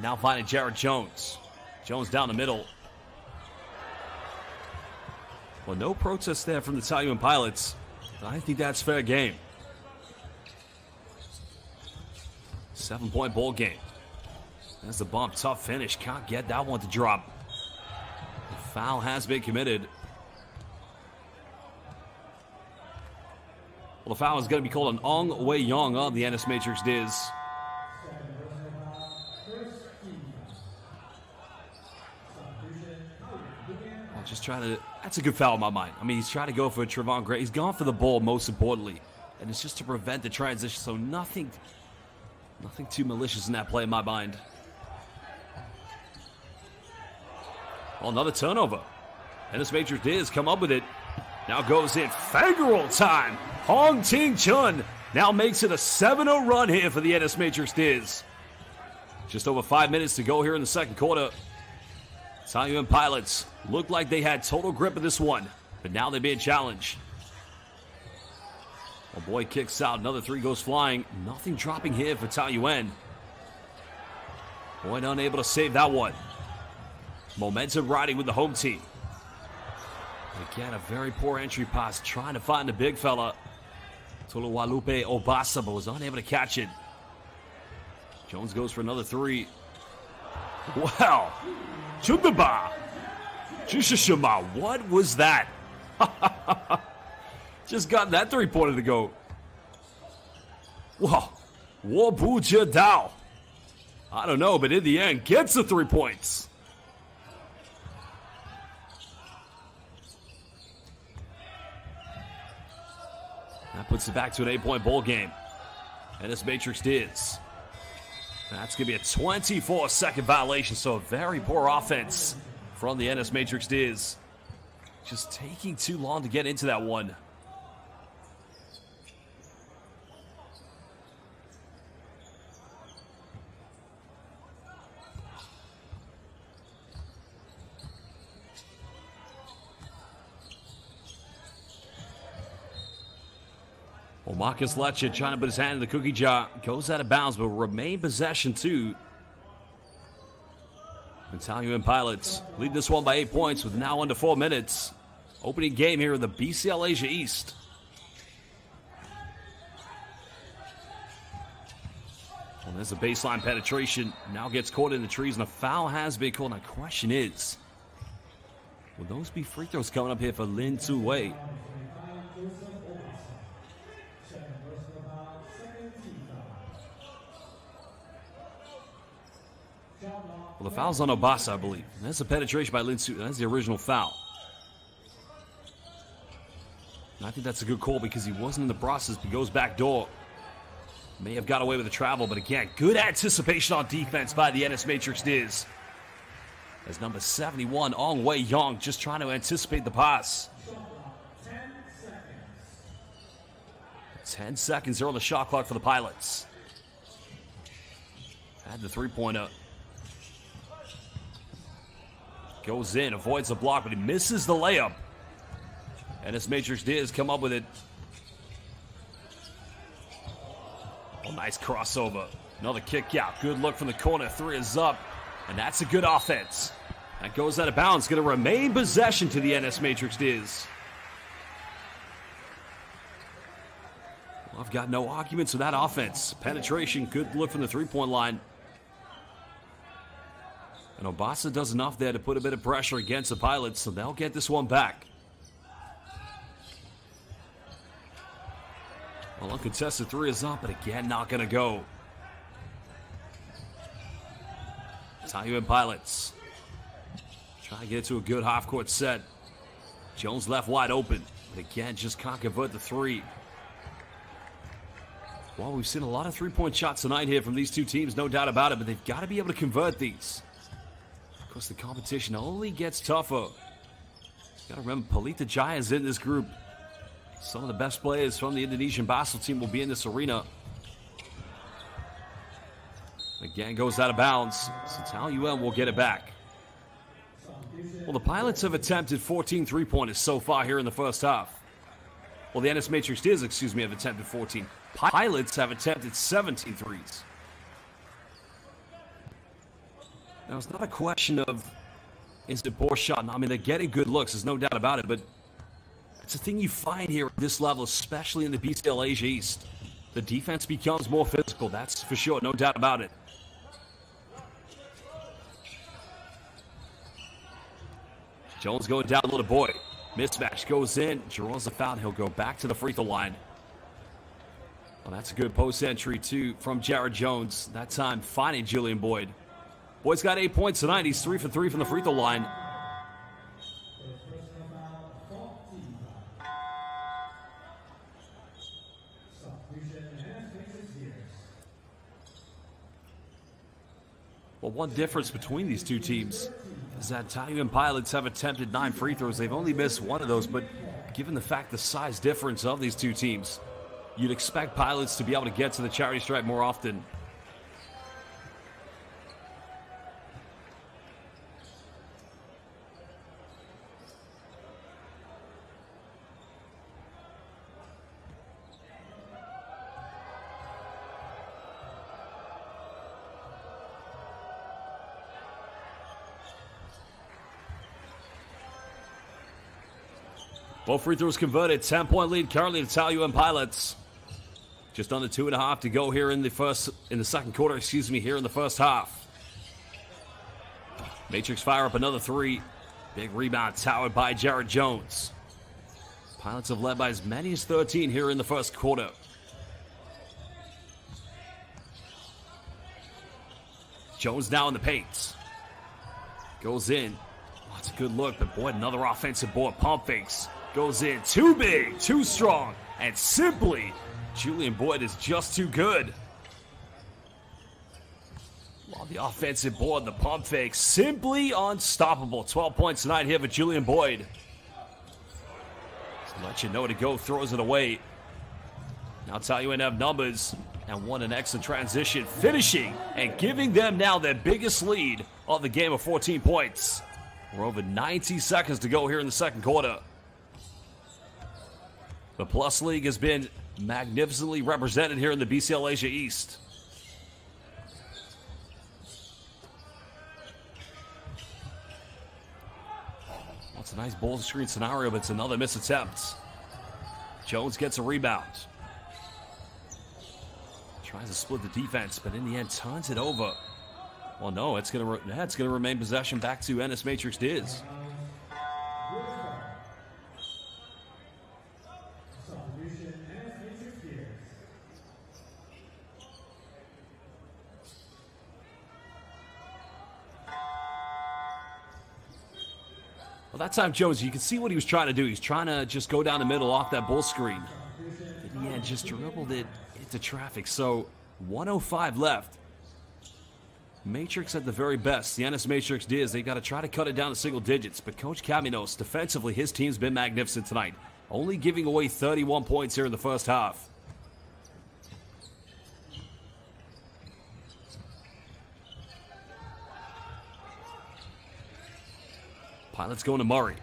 now finding Jared Jones. Jones down the middle. Well, no protest there from the Taoyuan Pilots. I think that's fair game. 7-point ball game. There's the bump. Tough finish. Can't get that one to drop. The foul has been committed. Well, the foul is going to be called on Ong Wei Yong of the NS Matrix Diz. Just trying to, that's a good foul in my mind. I mean, he's trying to go for Trevon Gray. He's gone for the ball, most importantly. And it's just to prevent the transition. So nothing too malicious in that play in my mind. Well, another turnover. And this Matrix Diz come up with it. Now goes in. Fangirl time. Hong Ting Chun now makes it a 7-0 run here for the NS Matrix Diz. Just over 5 minutes to go here in the second quarter. Taoyuan Pilots looked like they had total grip of this one, but now they're being challenged. Oh boy, kicks out. Another three goes flying. Nothing dropping here for Taoyuan. Boyd unable to save that one. Momentum riding with the home team. Again, a very poor entry pass, trying to find the big fella. Toluwalupe Obasa, but was unable to catch it. Jones goes for another three. Wow. Chundaba. Chishishima. What was that? Just got that three-pointer to go. Wow. Wabu Dao. I don't know, but in the end, gets the 3 points. That puts it back to an 8-point bowl game. And this Matrix Diz. That's going to be a 24-second violation, so a very poor offense from the NS Matrix Diz. Just taking too long to get into that one. Well, Marcus Letcher trying to put his hand in the cookie jar. Goes out of bounds, but remain possession too. Taoyuan Pilots lead this one by 8 points with now under 4 minutes. Opening game here in the BCL Asia East. Well, there's a baseline penetration. Now gets caught in the trees, and a foul has been called. The question is, will those be free throws coming up here for Lin Tu Wei? Well, the foul's on Obasa, I believe. That's a penetration by Lin Tu. That's the original foul. And I think that's a good call because he wasn't in the process, but goes back door. May have got away with the travel, but again, good anticipation on defense by the NS Matrix Diz. As number 71, Ong Wei Yong, just trying to anticipate the pass. 10 seconds there on the shot clock for the Pilots. Had the three-pointer. Goes in, avoids the block, but he misses the layup. And this Matrix Diz come up with it. Oh, nice crossover. Another kick out. Good look from the corner. Three is up. And that's a good offense. That goes out of bounds. Going to remain possession to the NS Matrix Diz. Well, I've got no arguments with that offense. Penetration. Good look from the three-point line. And Obasa does enough there to put a bit of pressure against the Pilots, so they'll get this one back. Well, uncontested three is up, but again, not going to go. Taoyuan Pilots trying to get to a good half-court set. Jones left wide open, but again, just can't convert the three. Well, we've seen a lot of three-point shots tonight here from these two teams, no doubt about it, but they've got to be able to convert these. Of course, the competition only gets tougher. Got to remember, Pelita Jaya is in this group. Some of the best players from the Indonesian basketball team will be in this arena. Again, goes out of bounds, so Taoyuan will get it back. Well, the Pilots have attempted 14 three-pointers so far here in the first half. Well, the NS Matrix Diz, have attempted 14. Pilots have attempted 17 threes. Now, it's not a question of, is it poor shot? No, I mean, they're getting good looks. There's no doubt about it, but it's a thing you find here at this level, especially in the BCL Asia East. The defense becomes more physical, that's for sure, no doubt about it. Jones going down, little boy. Mismatch goes in, draws the foul, he'll go back to the free throw line. Well, that's a good post entry, too, from Jared Jones. That time, finding Julian Boyd. Boyd's got 8 points tonight. He's 3 for 3 from the free throw line. Well, one difference between these two teams is that Taoyuan Pilots have attempted 9 free throws. They've only missed one of those, but given the fact the size difference of these two teams, you'd expect Pilots to be able to get to the charity stripe more often. Both free throws converted. 10-point lead currently to Taoyuan Pilots. Just under 2.5 to go here in the second quarter, here in the first half. Matrix fire up another three. Big rebound towered by Jared Jones. Pilots have led by as many as 13 here in the first quarter. Jones now in the paint. Goes in. Oh, it's a good look, but boy, another offensive board. Pump fakes. Goes in. Too big, too strong, and simply, Julian Boyd is just too good. While the offensive board, the pump fake, simply unstoppable. 12 points tonight here for Julian Boyd. Just let you know to go, throws it away. Now Taoyuan have numbers and won an excellent transition, finishing and giving them now their biggest lead of the game of 14 points. We're over 90 seconds to go here in the second quarter. The Plus League has been magnificently represented here in the BCL Asia East. Well, it's a nice ball screen scenario, but it's another missed attempt. Jones gets a rebound. Tries to split the defense, but in the end turns it over. Well, no, it's gonna remain possession back to NS Matrix Diz. Well, that time Jones, you can see what he was trying to do. He's trying to just go down the middle off that bull screen. In the end, just dribbled it into traffic. So 1:05 left. Matrix at the very best. The NS Matrix Diz, they got to try to cut it down to single digits. But Coach Caminos, defensively, his team's been magnificent tonight. Only giving away 31 points here in the first half. Pilots going to Murray.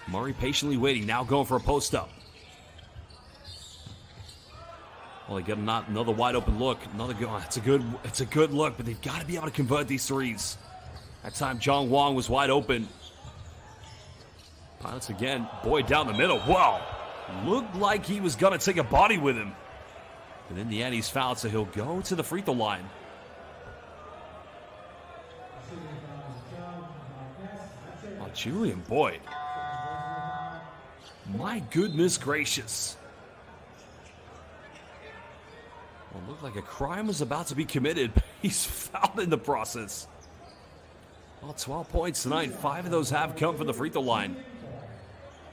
Murray patiently waiting, now going for a post-up. Well, they get another wide open look. Another good. It's a good look, but they've got to be able to convert these threes. That time, Jong Wong was wide open. Pilots again. Boyd down the middle. Wow, looked like he was gonna take a body with him, but in the end, he's fouled, so he'll go to the free throw line. Oh, Julian Boyd. My goodness gracious. Well, it looked like a crime was about to be committed, but he's fouled in the process. Well, 12 points tonight. 5 of those have come from the free throw line.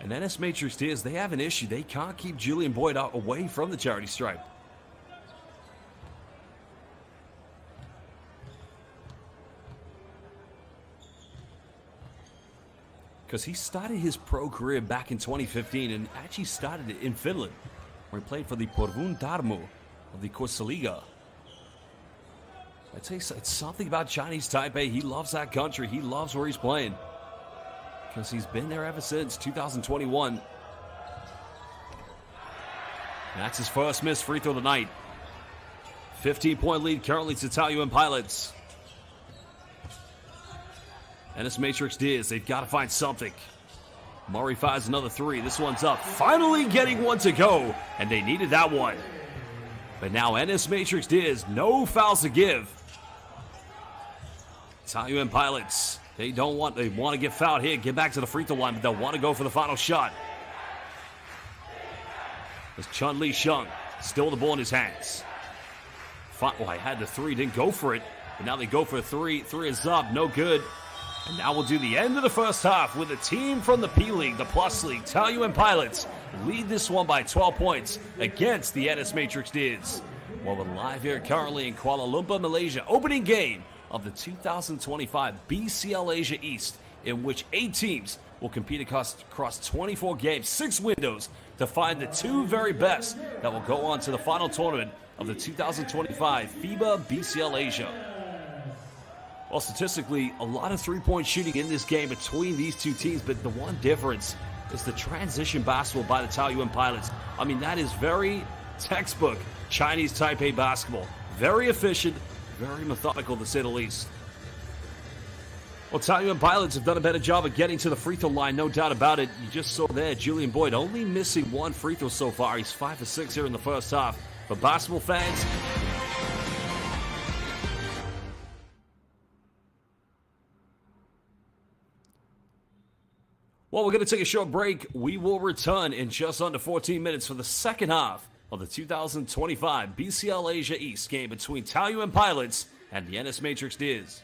And NS Matrix Diz, they have an issue. They can't keep Julian Boyd out away from the charity stripe. Because he started his pro career back in 2015 and actually started it in Finland, where he played for the Porvun Tarmo of the Korsaliga. I'd say it's something about Chinese Taipei. He loves that country. He loves where he's playing, because he's been there ever since 2021. And that's his first missed free throw of the night. 15-point lead currently to Taoyuan Pilots. NS Matrix Diz, they've got to find something. Murray fires another three. This one's up. Finally getting one to go, and they needed that one. But now NS Matrix Diz, no fouls to give. Taoyuan Pilots, they want to get fouled here, get back to the free throw line, but they'll want to go for the final shot. As Chun Li Sheng, still the ball in his hands. Well, I had the three, didn't go for it, but now they go for a three. Three is up, no good. And now we'll do the end of the first half with a team from the P League, the Plus League, Taoyuan Pilots, lead this one by 12 points against the NS Matrix Diz. Well, we're live here currently in Kuala Lumpur, Malaysia. Opening game of the 2025 BCL Asia East, in which 8 teams will compete across 24 games, 6 windows, to find the 2 very best that will go on to the final tournament of the 2025 FIBA BCL Asia. Well, statistically, a lot of three-point shooting in this game between these two teams, but the one difference is the transition basketball by the Taoyuan Pilots. I mean, that is very textbook Chinese Taipei basketball. Very efficient, very methodical, to say the least. Well, Taoyuan Pilots have done a better job of getting to the free throw line, no doubt about it. You just saw there, Julian Boyd only missing one free throw so far. He's 5 for 6 here in the first half. For basketball fans, well, we're going to take a short break. We will return in just under 14 minutes for the second half of the 2025 BCL Asia East game between Taoyuan Pilots and the NS Matrix Diz.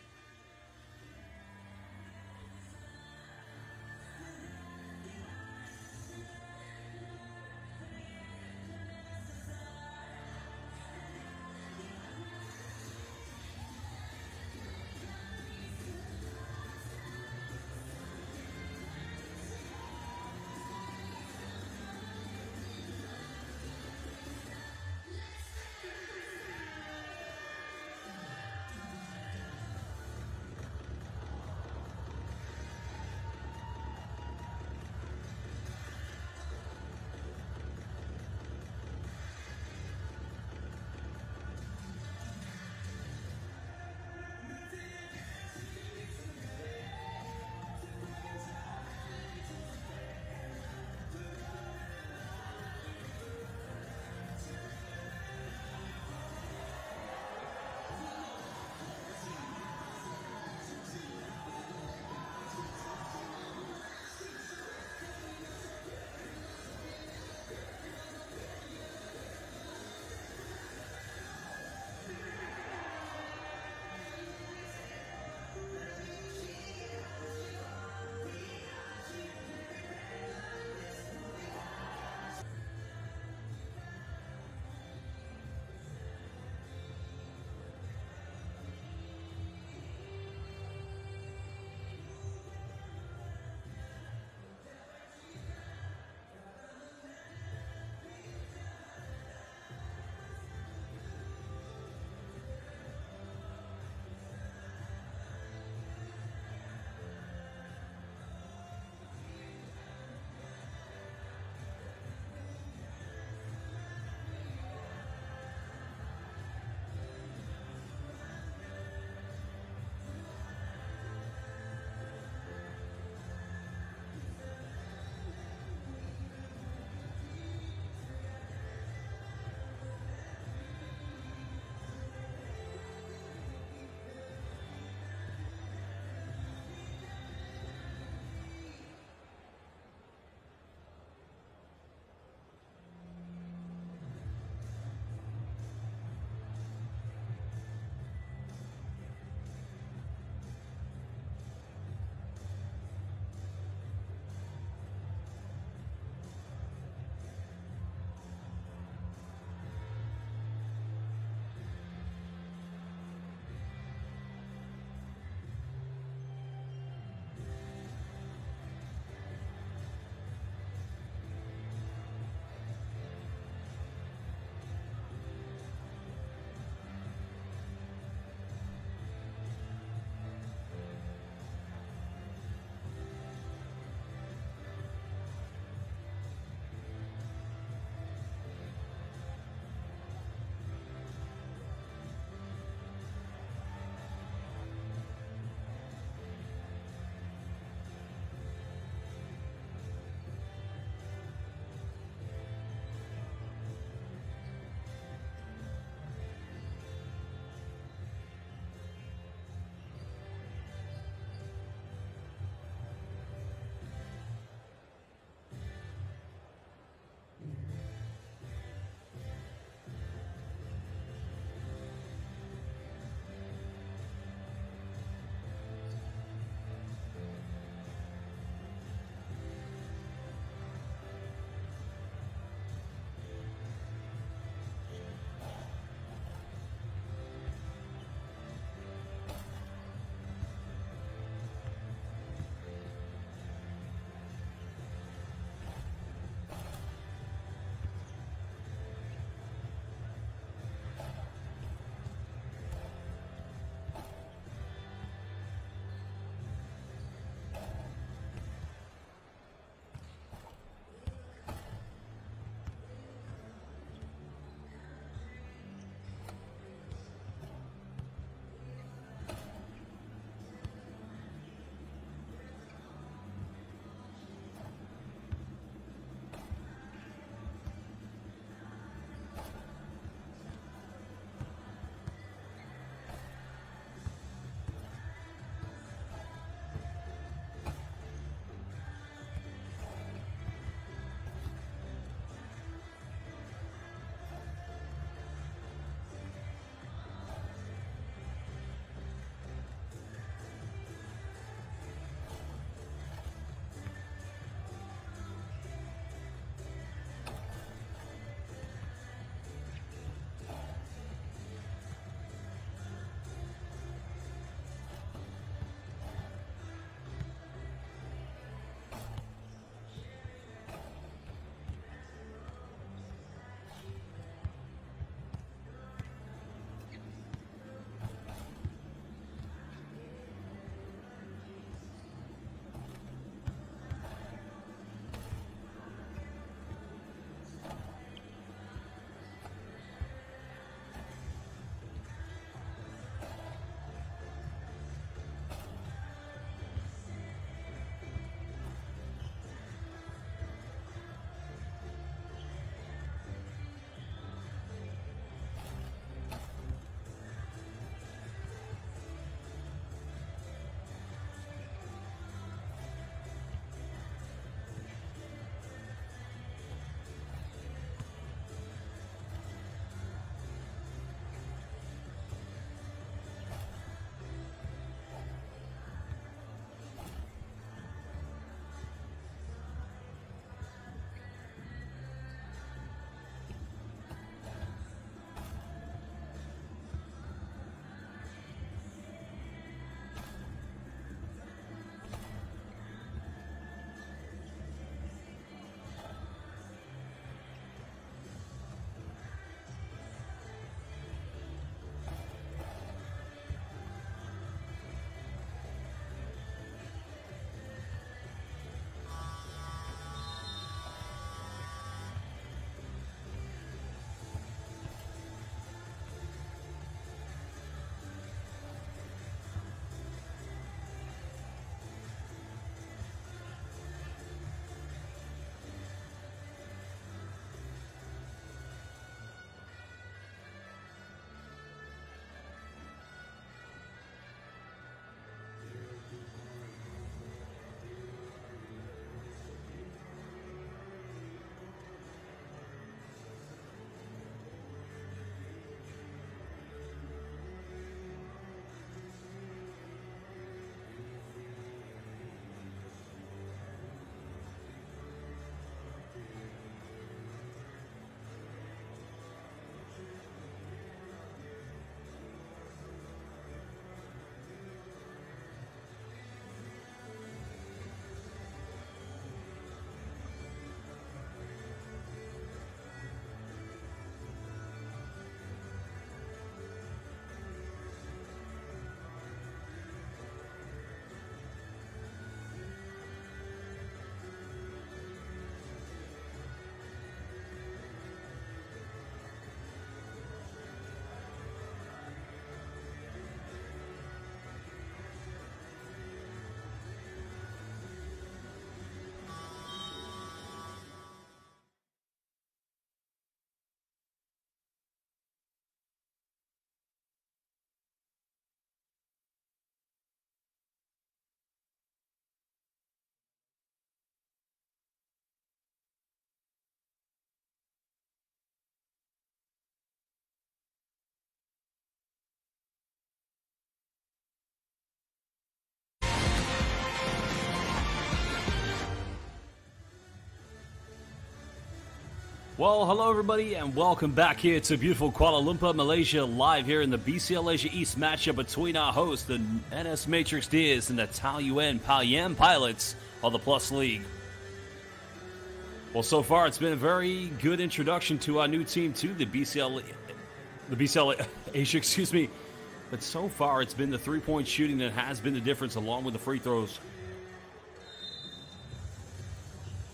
Well, hello everybody, and welcome back here to beautiful Kuala Lumpur, Malaysia, live here in the BCL Asia East matchup between our hosts, the NS Matrix Deers and the Taoyuan Pauian Pilots of the Plus League. Well, so far it's been a very good introduction to our new team to the BCL Asia, excuse me. But so far it's been the three-point shooting that has been the difference, along with the free throws.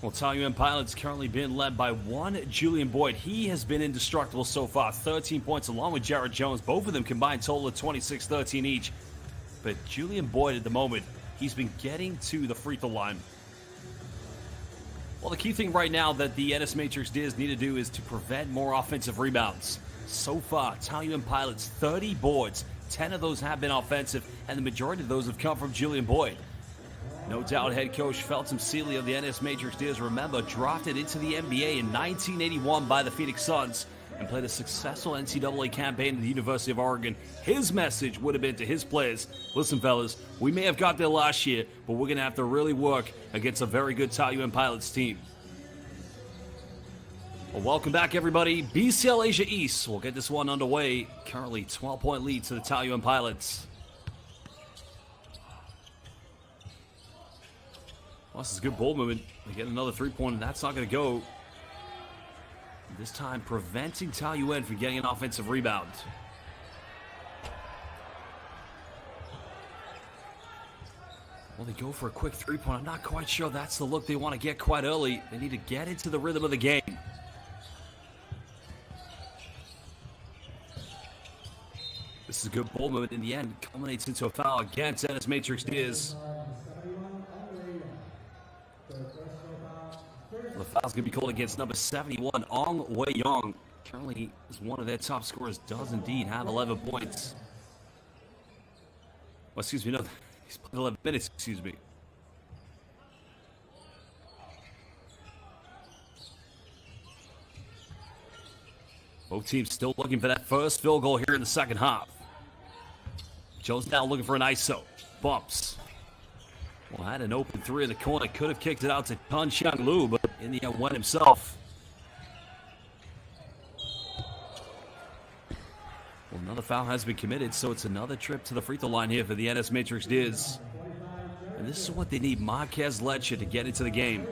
Well, Taoyuan Pilots currently being led by one Julian Boyd. He has been indestructible so far. 13 points along with Jared Jones. Both of them combined total of 26-13 each. But Julian Boyd at the moment, he's been getting to the free throw line. Well, the key thing right now that the NS Matrix Deers need to do is to prevent more offensive rebounds. So far, Taoyuan Pilots, 30 boards. 10 of those have been offensive, and the majority of those have come from Julian Boyd. No doubt head coach Felton Seeley of the NS Matrix Deers, remember, drafted into the NBA in 1981 by the Phoenix Suns and played a successful NCAA campaign at the University of Oregon. His message would have been to his players, listen fellas, we may have got there last year, but we're going to have to really work against a very good Taoyuan Pilots team. Well, welcome back everybody. BCL Asia East, we'll get this one underway. Currently 12-point lead to the Taoyuan Pilots. Well, this is a good ball movement. They get another three-pointer, and that's not going to go. This time, preventing Taoyuan from getting an offensive rebound. Well, they go for a quick three-pointer. I'm not quite sure that's the look they want to get quite early. They need to get into the rhythm of the game. This is a good ball movement. In the end, culminates into a foul against NS Matrix Deers. The foul's going to be called against number 71, Ong Wei Yong. Currently, is one of their top scorers, does indeed have 11 points. Well, excuse me, no, he's played 11 minutes, excuse me. Both teams still looking for that first field goal here in the second half. Jones now looking for an ISO. Bumps. Well, had an open three in the corner. Could have kicked it out to Tan Xiang Lu, but in the end went himself. Well, another foul has been committed, so it's another trip to the free throw line here for the NS Matrix Deers. And this is what they need, Marquez Leche, to get into the game.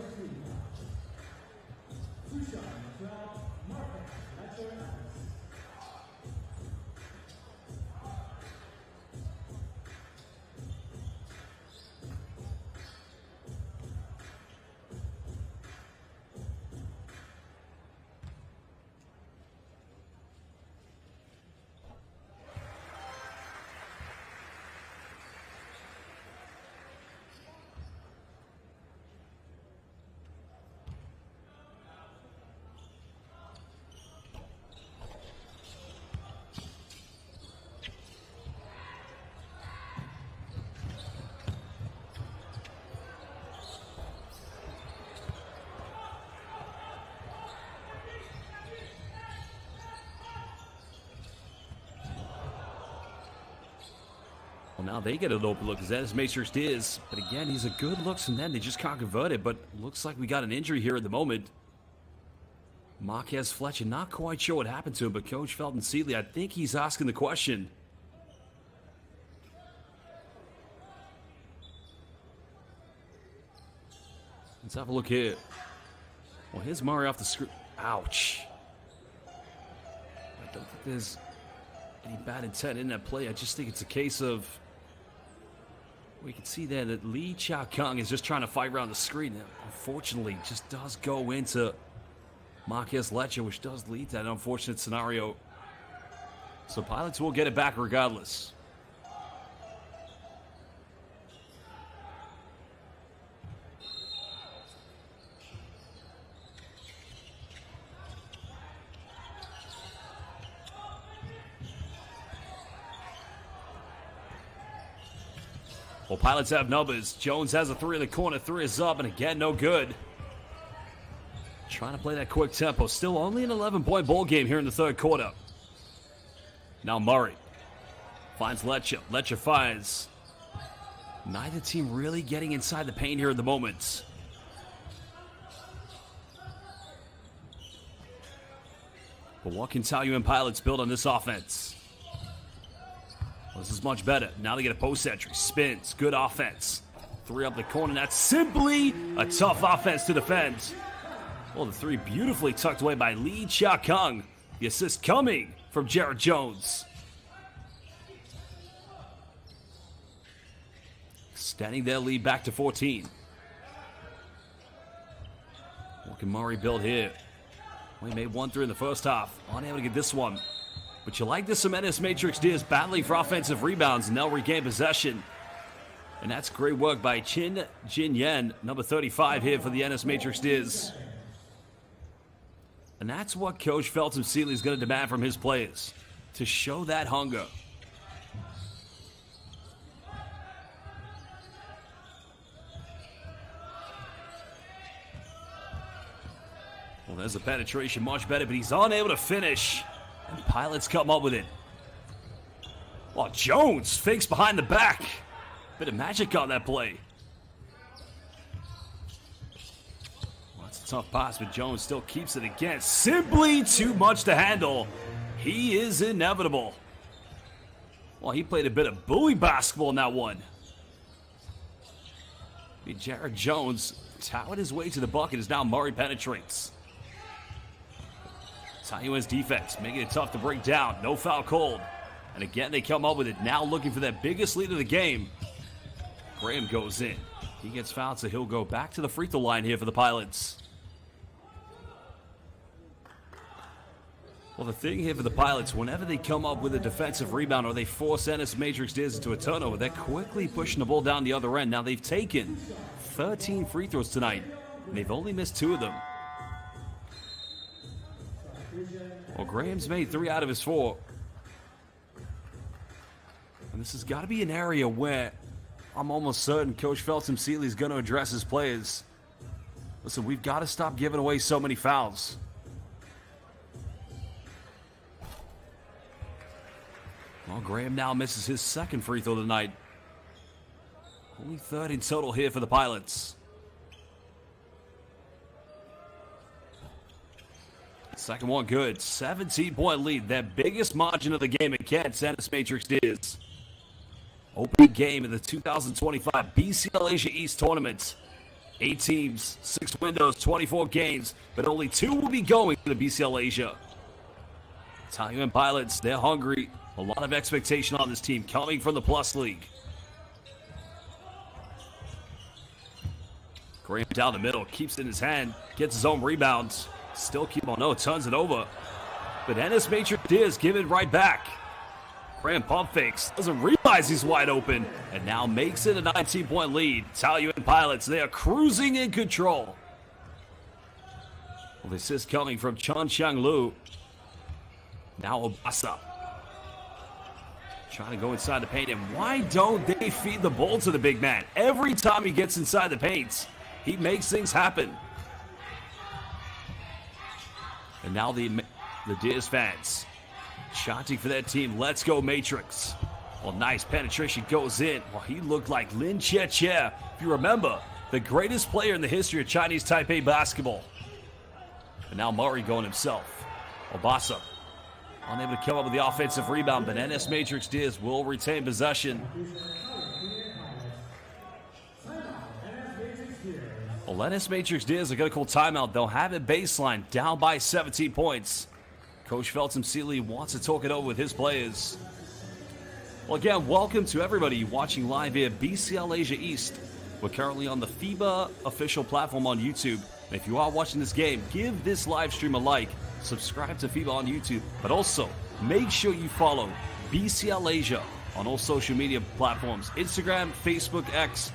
Well, now they get an open look, as NS Matrix Deers. But again, he's a good looks, and then they just can't convert it. But looks like we got an injury here at the moment. Marquez Fletcher, not quite sure what happened to him, but Coach Felton Seeley, I think he's asking the question. Let's have a look here. Well, here's Murray off the screen. Ouch. I don't think there's any bad intent in that play. I just think it's a case of, we can see there that Lee Chow Kung is just trying to fight around the screen. That unfortunately just does go into Marquez Leche, which does lead to that unfortunate scenario. So Pilots will get it back regardless. Well, Pilots have numbers. Jones has a three in the corner. Three is up, and again, no good. Trying to play that quick tempo. Still only an 11-point ball game here in the third quarter. Now Murray finds Leche. Leche finds. Neither team really getting inside the paint here at the moment. But what can Taoyuan Pilots build on this offense? Well, this is much better. Now they get a post entry. Spins. Good offense. 3 up the corner. That's simply a tough offense to defend. Well, the 3 beautifully tucked away by Lee Chia-Kung. The assist coming from Jared Jones. Extending their lead back to 14. What can Murray build here? We made 1 through in the first half. Unable to get this one. But you like this from NS Matrix Deers battling for offensive rebounds, and they'll regain possession. And that's great work by Chin Jin Yen, number 35 here for the NS Matrix Deers. And that's what Coach Felton Seeley is going to demand from his players, to show that hunger. Well, there's a penetration, much better, but he's unable to finish. And Pilots come up with it. Well, Jones fakes behind the back. Bit of magic on that play. Well, that's a tough pass, but Jones still keeps it again. Simply too much to handle. He is inevitable. Well, he played a bit of bully basketball in that one. Jared Jones towered his way to the bucket as now Murray penetrates. Taoyuan's defense making it tough to break down. No foul called. And again, they come up with it. Now looking for that biggest lead of the game. Graham goes in. He gets fouled, so he'll go back to the free throw line here for the Pilots. Well, the thing here for the Pilots, whenever they come up with a defensive rebound or they force NS Matrix Deers into a turnover, they're quickly pushing the ball down the other end. Now, they've taken 13 free throws tonight, and they've only missed 2 of them. Well, Graham's made 3 out of his 4. And this has got to be an area where I'm almost certain Coach Felton Seeley is going to address his players. Listen, we've got to stop giving away so many fouls. Well, Graham now misses his 2nd free throw of the night. Only 3rd in total here for the Pilots. Second one good. 17-point lead. Their biggest margin of the game against NS Matrix Deers. Opening game in the 2025 BCL Asia East Tournament. 8 teams, 6 windows, 24 games, but only 2 will be going to the BCL Asia. Taoyuan Pilots, they're hungry. A lot of expectation on this team coming from the Plus League. Graham down the middle, keeps it in his hand, gets his own rebounds. Still keep on, no, turns it over. But NS Matrix Deers give it right back. Graham pump fakes, doesn't realize he's wide open, and now makes it a 19-point lead. Taoyuan Pilots, they are cruising in control. Well, this is coming from Chun Xiang Lu. Now Obasa. Trying to go inside the paint, and why don't they feed the ball to the big man? Every time he gets inside the paint, he makes things happen. And now the Deers fans chanting for their team. Let's go, Matrix. Well, nice penetration goes in. Well, he looked like Lin Che Che. If you remember, the greatest player in the history of Chinese Taipei basketball. And now Murray going himself. Obasa unable to come up with the offensive rebound, but NS Matrix Deers will retain possession. Well, NS Matrix Deers are going to call timeout. They'll have it baseline, down by 17 points. Coach Felton Seeley wants to talk it over with his players. Well, again, welcome to everybody watching live via BCL Asia East. We're currently on the FIBA official platform on YouTube. And if you are watching this game, give this live stream a like. Subscribe to FIBA on YouTube. But also, make sure you follow BCL Asia on all social media platforms. Instagram, Facebook, X.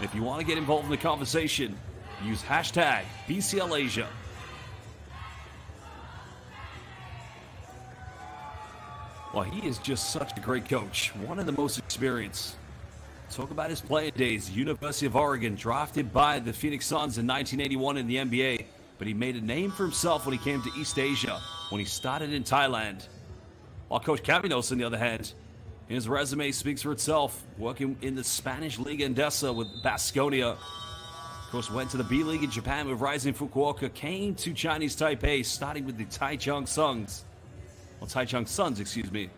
If you want to get involved in the conversation, use hashtag BCL Asia. Well, he is just such a great coach. One of the most experienced. Talk about his playing days. University of Oregon, drafted by the Phoenix Suns in 1981 in the NBA. But he made a name for himself when he came to East Asia, when he started in Thailand. While Coach Caminos, on the other hand, his resume speaks for itself, working in the Spanish Liga Endesa with Baskonia. Of course, went to the B League in Japan with Rising Fukuoka, came to Chinese Taipei, starting with the Taichung Suns. Well, Taichung Suns, excuse me.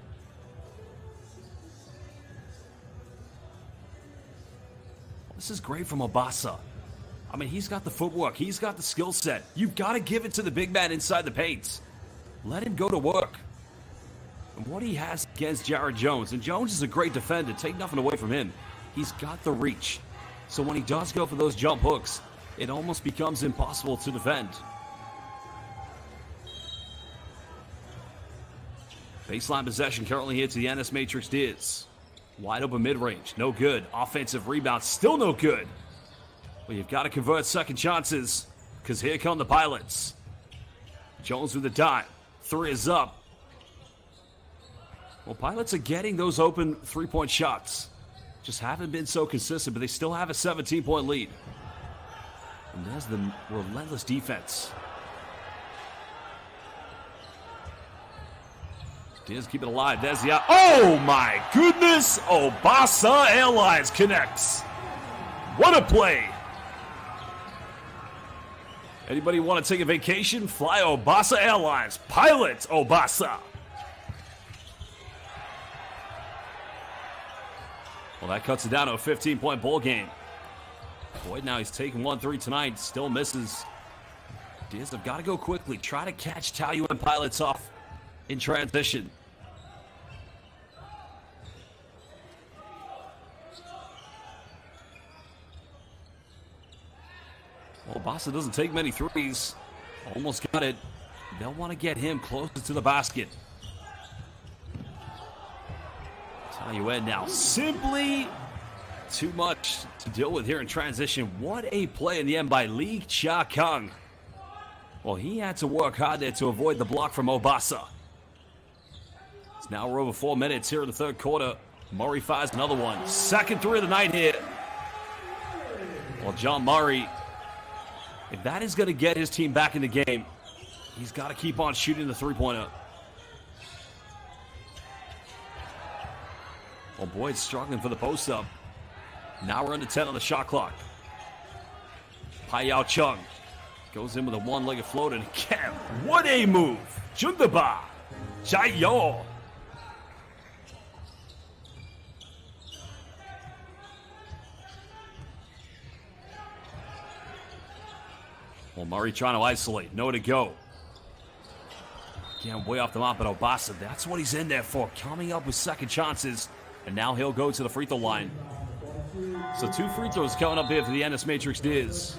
This is great from Obasa. I mean, he's got the footwork. He's got the skill set. You've got to give it to the big man inside the paint. Let him go to work. And what he has against Jared Jones, and Jones is a great defender. Take nothing away from him. He's got the reach. So when he does go for those jump hooks, it almost becomes impossible to defend. Baseline possession currently here to the NS Matrix Diz. Wide open mid-range, no good. Offensive rebound, still no good. Well, you've got to convert second chances, because here come the Pilots. Jones with the dime. 3 is up. Well, Pilots are getting those open three-point shots. Just haven't been so consistent, but they still have a 17-point lead. And there's the relentless defense. Diaz keep it alive. There's the... Oh, my goodness! Obasa Airlines connects. What a play! Anybody want to take a vacation? Fly Obasa Airlines. Pilot Obasa. Well, that cuts it down to a 15-point ball game. Boyd now he's taking 1-3 tonight. Still misses. Diaz have got to go quickly. Try to catch Taoyuan Pilots off in transition. Well, Obasa doesn't take many threes. Almost got it. They'll want to get him closer to the basket. Taoyuan now simply too much to deal with here in transition. What a play in the end by Lee Cha-Kung. Well, he had to work hard there to avoid the block from Obasa. It's now we're over 4 minutes here in the third quarter. Murray fires another one. Second three of the night here. Well, John Murray, if that is going to get his team back in the game, he's got to keep on shooting the three-pointer. Well, Boyd's struggling for the post-up. Now we're under 10 on the shot clock. Paiyao Chung goes in with a one-legged floater. And again, what a move! Jundaba, Jaiyo. Well, Murray trying to isolate. Nowhere to go. Again, way off the mark, but Obasa, that's what he's in there for. Coming up with second chances. And now he'll go to the free throw line. So 2 free throws coming up here for the NS Matrix Diz.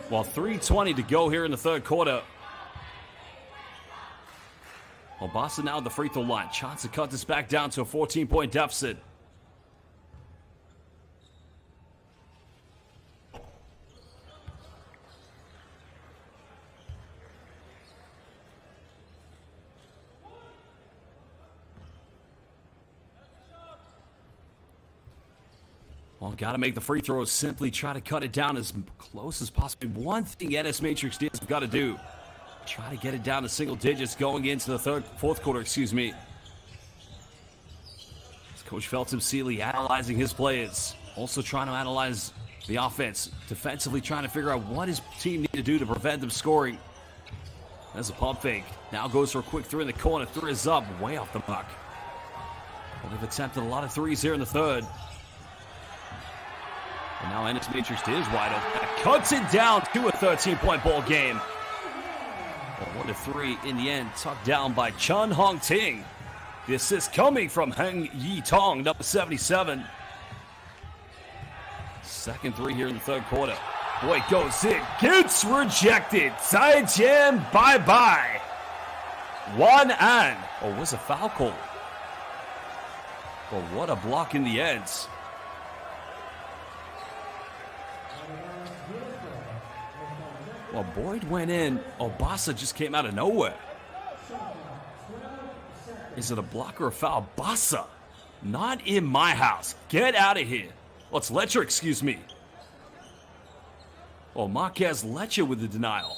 Well, 3:20 to go here in the third quarter. Obasa now at the free throw line. Chance to cut this back down to a 14-point deficit. Well, got to make the free throws. Simply try to cut it down as close as possible. One thing NS Matrix Diz have got to do, try to get it down to single digits going into the fourth quarter, excuse me. As Coach Felton Seeley analyzing his plays. Also trying to analyze the offense. Defensively trying to figure out what his team need to do to prevent them scoring. There's a pump fake. Now goes for a quick three in the corner. 3 is up. Way off the mark. Well, they've attempted a lot of threes here in the third. And now NS Matrix is wide open. Cuts it down to a 13-point ball game. Well, 1-3 in the end, tucked down by Chun Hong Ting. The assist coming from Heng Yi Tong, number 77. Second three here in the third quarter. Boy, goes in. Gets rejected. Zaijian, bye-bye. Wan An. Oh, was a foul call. But what a block in the end. Well, Boyd went in. Obasa just came out of nowhere. Is it a block or a foul? Obasa, not in my house. Get out of here. Well, it's Letcher, excuse me. Oh, Marquez Lecha with the denial.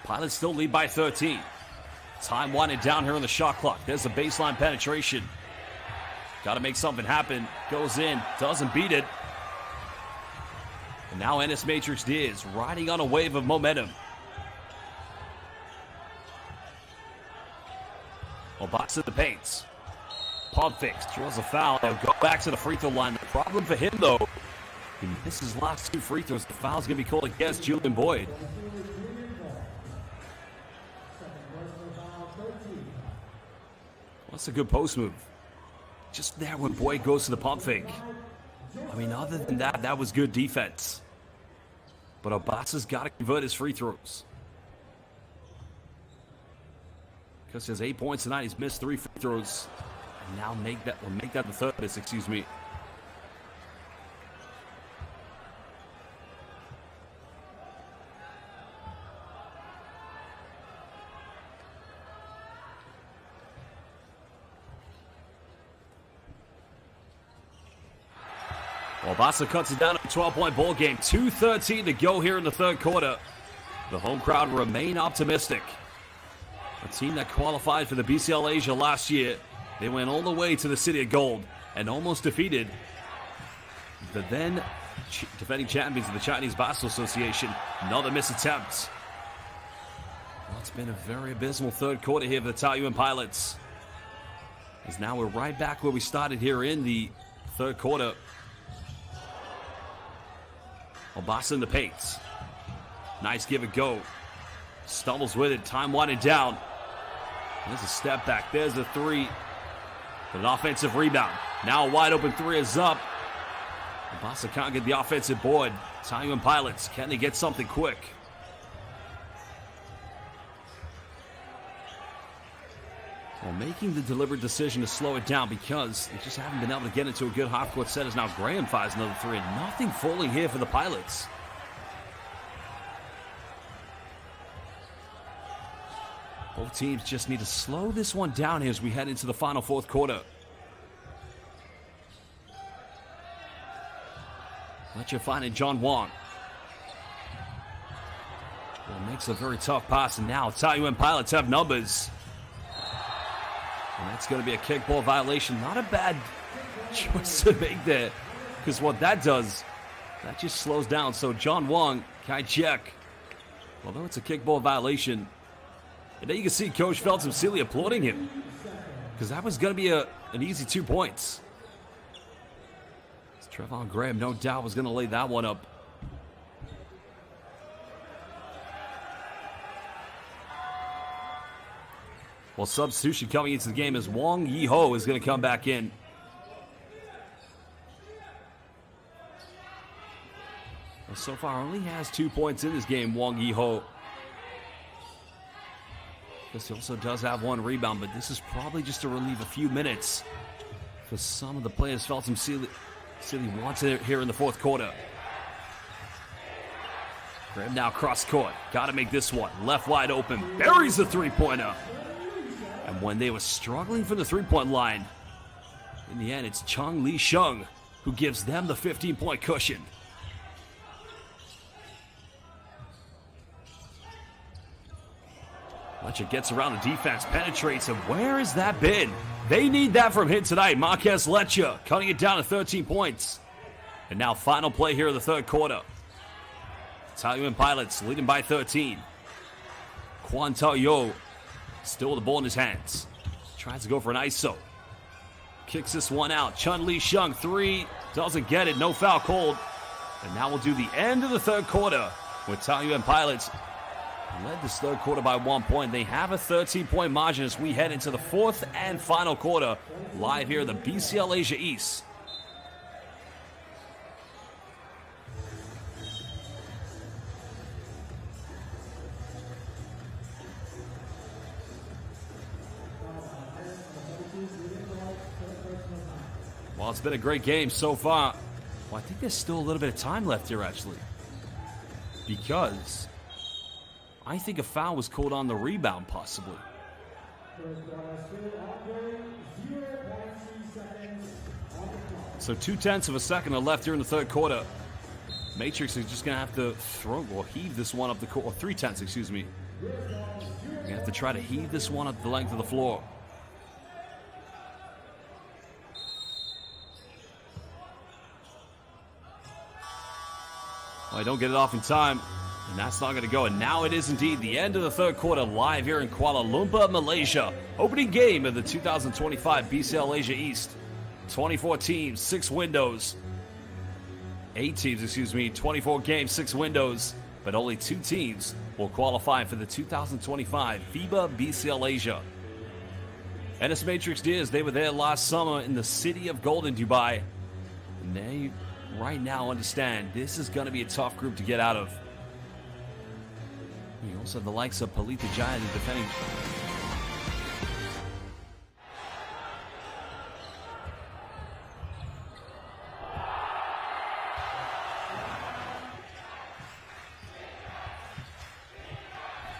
Pilots still lead by 13. Time winding down here on the shot clock. There's the baseline penetration. Got to make something happen. Goes in. Doesn't beat it. And now NS Matrix Diaz riding on a wave of momentum. Obasa in the paints. Pump fakes. Draws a foul. They'll go back to the free throw line. The problem for him, though, he missed his last 2 free throws. The foul's going to be called against Julian Boyd. That's a good post move. Just there when Boyd goes to the pump fake. I mean, other than that, that was good defense. But Obasa's got to convert his free throws. Because he has 8 points tonight. He's missed 3 free throws. And now make that the third miss, excuse me. Obasa cuts it down to a 12-point ball game. 2:13 to go here in the third quarter. The home crowd remain optimistic. A team that qualified for the BCL Asia last year. They went all the way to the City of Gold and almost defeated the then defending champions of the Chinese Basketball Association. Another missed attempt. Well, it's been a very abysmal third quarter here for the Taoyuan Pilots. As now we're right back where we started here in the third quarter. Obasa in the paints. Nice give and go. Stumbles with it. Time winding down. There's a step back. There's the three. But an offensive rebound. Now a wide open 3 is up. Obasa can't get the offensive board. Taoyuan Pilots, can they get something quick? Well, making the deliberate decision to slow it down because they just haven't been able to get into a good half-court set as now Graham fires another 3, and nothing falling here for the Pilots. Both teams just need to slow this one down here as we head into the final fourth quarter. Let you find it, John Wong. Well, makes a very tough pass, and now Taoyuan Pilots have numbers. And that's going to be a kickball violation. Not a bad choice to make there. Because what that does, that just slows down. So John Wong, can check. Although it's a kickball violation. And then you can see Coach Felton Sealy applauding him. Because that was going to be an easy 2 points. Trevon Graham, no doubt, was going to lay that one up. Well, substitution coming into the game as Wong Yi-ho is going to come back in. Well, so far only has 2 points in this game, Wong Yi-ho. Guess he also does have 1 rebound, but this is probably just to relieve a few minutes for some of the players Felton Sealy wants it here in the fourth quarter. Graham now cross court. Got to make this one. Left wide open. Buries the three-pointer. And when they were struggling for the three-point line, in the end, it's Chung Lee Shung who gives them the 15-point cushion. Lecha gets around the defense, penetrates, and where has that been? They need that from him tonight. Marquez Lecha cutting it down to 13 points. And now final play here in the third quarter. Taoyuan Pilots leading by 13. Kwan Tao-yo still with the ball in his hands. Tries to go for an ISO. Kicks this one out. Chun Lee Shung, 3. Doesn't get it. No foul called. And now we'll do the end of the third quarter with Taoyuan Pilots led this third quarter by 1 point. They have a 13-point margin as we head into the fourth and final quarter live here in the BCL Asia East. Well, it's been a great game so far. Well, I think there's still a little bit of time left here, actually. Because I think a foul was called on the rebound, possibly. So 0.2 of a second left here in the third quarter. Matrix is just going to have to throw or heave this one up the court, or 0.3, excuse me. You're going to have to try to heave this one up the length of the floor. Well, I don't get it off in time, and that's not going to go. And now it is indeed the end of the third quarter, live here in Kuala Lumpur, Malaysia. Opening game of the 2025 BCL Asia East. 24 teams, 6 windows. 8 teams, excuse me, 24 games, 6 windows. But only 2 teams will qualify for the 2025 FIBA BCL Asia. NS Matrix Diaz, they were there last summer in the city of Gold in Dubai. And they right now understand this is going to be a tough group to get out of. You also have the likes of Pelita Jaya, the defending.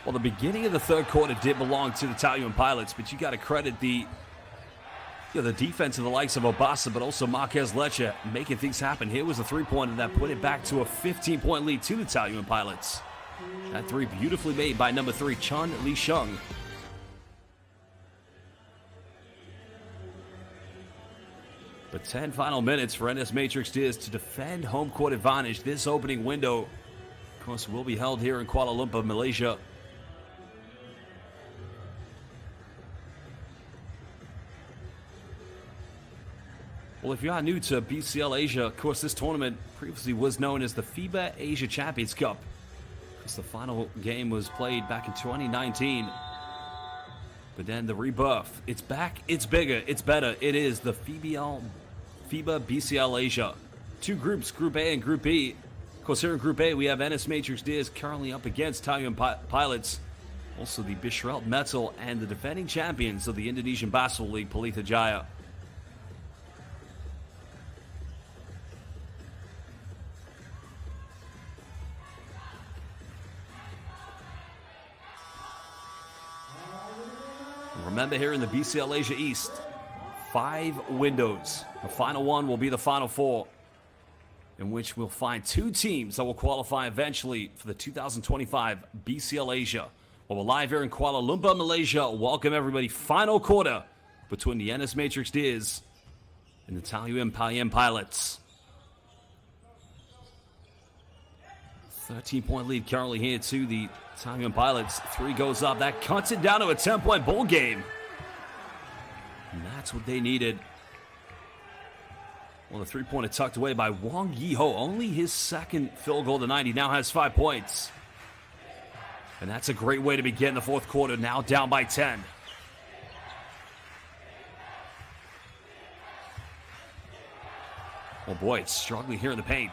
Well, the beginning of the third quarter did belong to the Taoyuan Pilots, but you got to credit the defense of the likes of Obasa, but also Marquez Leche making things happen. Here was a three-pointer that put it back to a 15-point lead to the Taoyuan Pilots. That three beautifully made by number 3, Chun Li Sheng. But 10 final minutes for NS Matrix Diaz to defend home court advantage. This opening window, of course, will be held here in Kuala Lumpur, Malaysia. Well, if you are new to BCL Asia, of course, this tournament previously was known as the FIBA Asia Champions Cup. Because the final game was played back in 2019. But then the rebirth. It's back, it's bigger, it's better. It is the FIBA BCL Asia. 2 groups, Group A and Group B. Of course, here in Group A, we have NS Matrix Diaz currently up against Taoyuan Pilots. Also the Bishrelt Metal and the defending champions of the Indonesian Basketball League, Pelita Jaya. Remember, here in the BCL Asia East, 5 windows. The final one will be the Final Four, in which we'll find 2 teams that will qualify eventually for the 2025 BCL Asia. Well, we're live here in Kuala Lumpur, Malaysia. Welcome, everybody. Final quarter between the NS Matrix Diaz and the Taoyuan Pauian Pilots. 13-point lead currently here to the Taoyuan Pilots. 3 goes up. That cuts it down to a 10-point ball game. And that's what they needed. Well, the 3-pointer tucked away by Wang Yiho. Only his second field goal tonight. He now has 5 points. And that's a great way to begin the fourth quarter. Now down by 10. Oh boy, it's struggling here in the paint.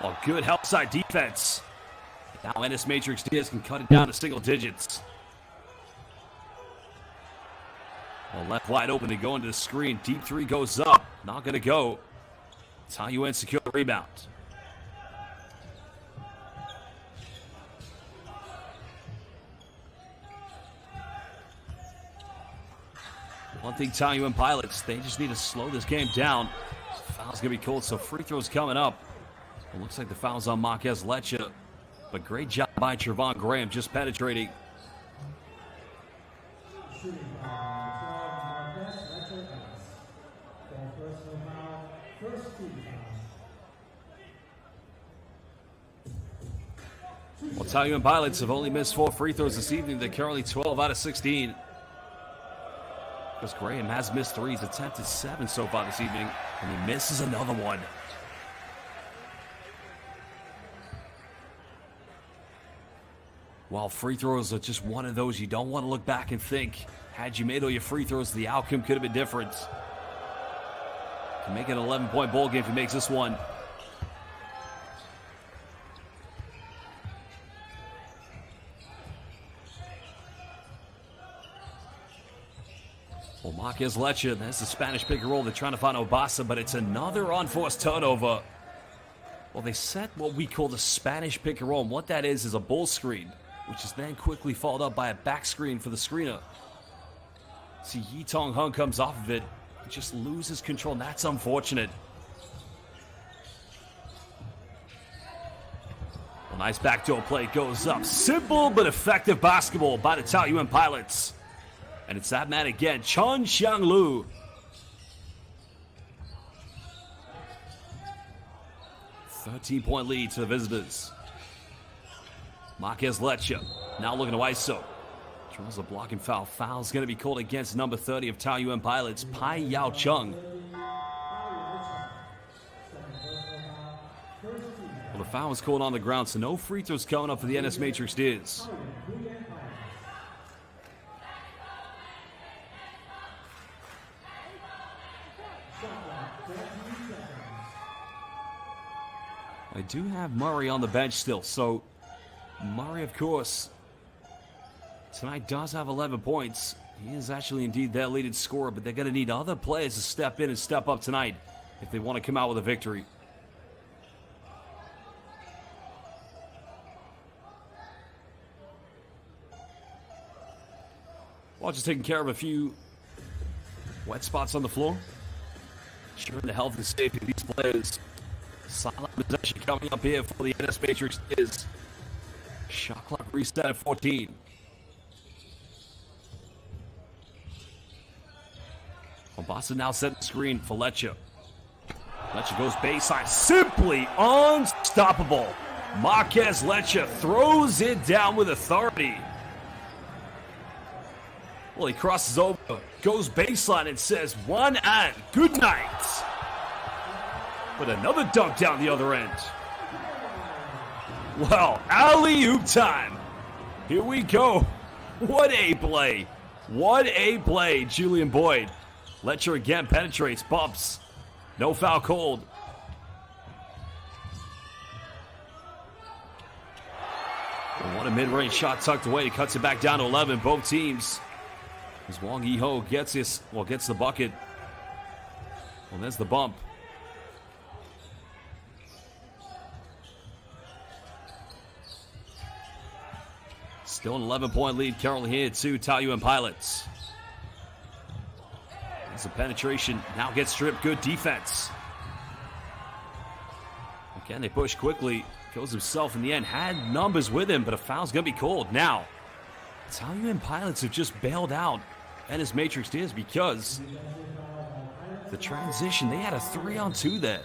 Well, good help side defense. Now NS Matrix Diaz can cut it down to single digits. Well, left wide open to go into the screen. Deep 3 goes up. Not going to go. Taoyuan secure the rebound. One thing, Taoyuan Pilots, they just need to slow this game down. Foul's going to be called, so free throws coming up. It looks like the foul's on Marquez Leche, but great job by Trevon Graham just penetrating. Well, Taoyuan Pilots have only missed 4 free throws this evening. They're currently 12 out of 16. Because Graham has missed 3. He's attempted 7 so far this evening, and he misses another one. While free throws are just one of those you don't want to look back and think, had you made all your free throws, the outcome could have been different. Can make it an 11-point ball game if he makes this one. Well, Marquez Leche, that's the Spanish pick and roll. They're trying to find Obasa, but it's another unforced turnover. Well, they set what we call the Spanish pick and roll, and what that is a bull screen, which is then quickly followed up by a back screen for the screener. See, Yi Tong Hung comes off of it. He just loses control, and that's unfortunate. A nice backdoor play goes up. Simple but effective basketball by the Taoyuan Pilots. And it's that man again, Chun Xianglu. 13-point lead to the visitors. Marquez Lecha now looking to ISO. Draws a blocking foul. Foul's going to be called against number 30 of Taoyuan Pilots, Pai Yao Chung. Well, the foul was called on the ground, so no free throws coming up for the NS Matrix Steers. I do have Murray on the bench still, so Murray, of course, tonight does have 11 points. He is actually indeed their leading scorer, but they're going to need other players to step in and step up tonight if they want to come out with a victory. Well, just taking care of a few wet spots on the floor. Ensuring the health and safety of these players. Silent possession coming up here for the NS Matrix is shot clock reset at 14. Mombasa now set the screen for Lecha. Lecha goes baseline, simply unstoppable. Marquez Lecha throws it down with authority. Well, he crosses over, goes baseline and says one and good night. But another dunk down the other end. Well, alley-oop time. Here we go. What a play. What a play, Julian Boyd. Lecha again penetrates, bumps. No foul called. Well, what a mid-range shot tucked away. He cuts it back down to 11. Both teams. As Wang Yiho gets the bucket. Well, there's the bump. Still an 11-point lead currently here to Taoyuan Pilots. As the penetration now gets stripped. Good defense. Again, they push quickly. Goes himself in the end. Had numbers with him, but a foul's going to be called. Now, Taoyuan Pilots have just bailed out NS Matrix Steers because the transition, they had a 3-on-2 there.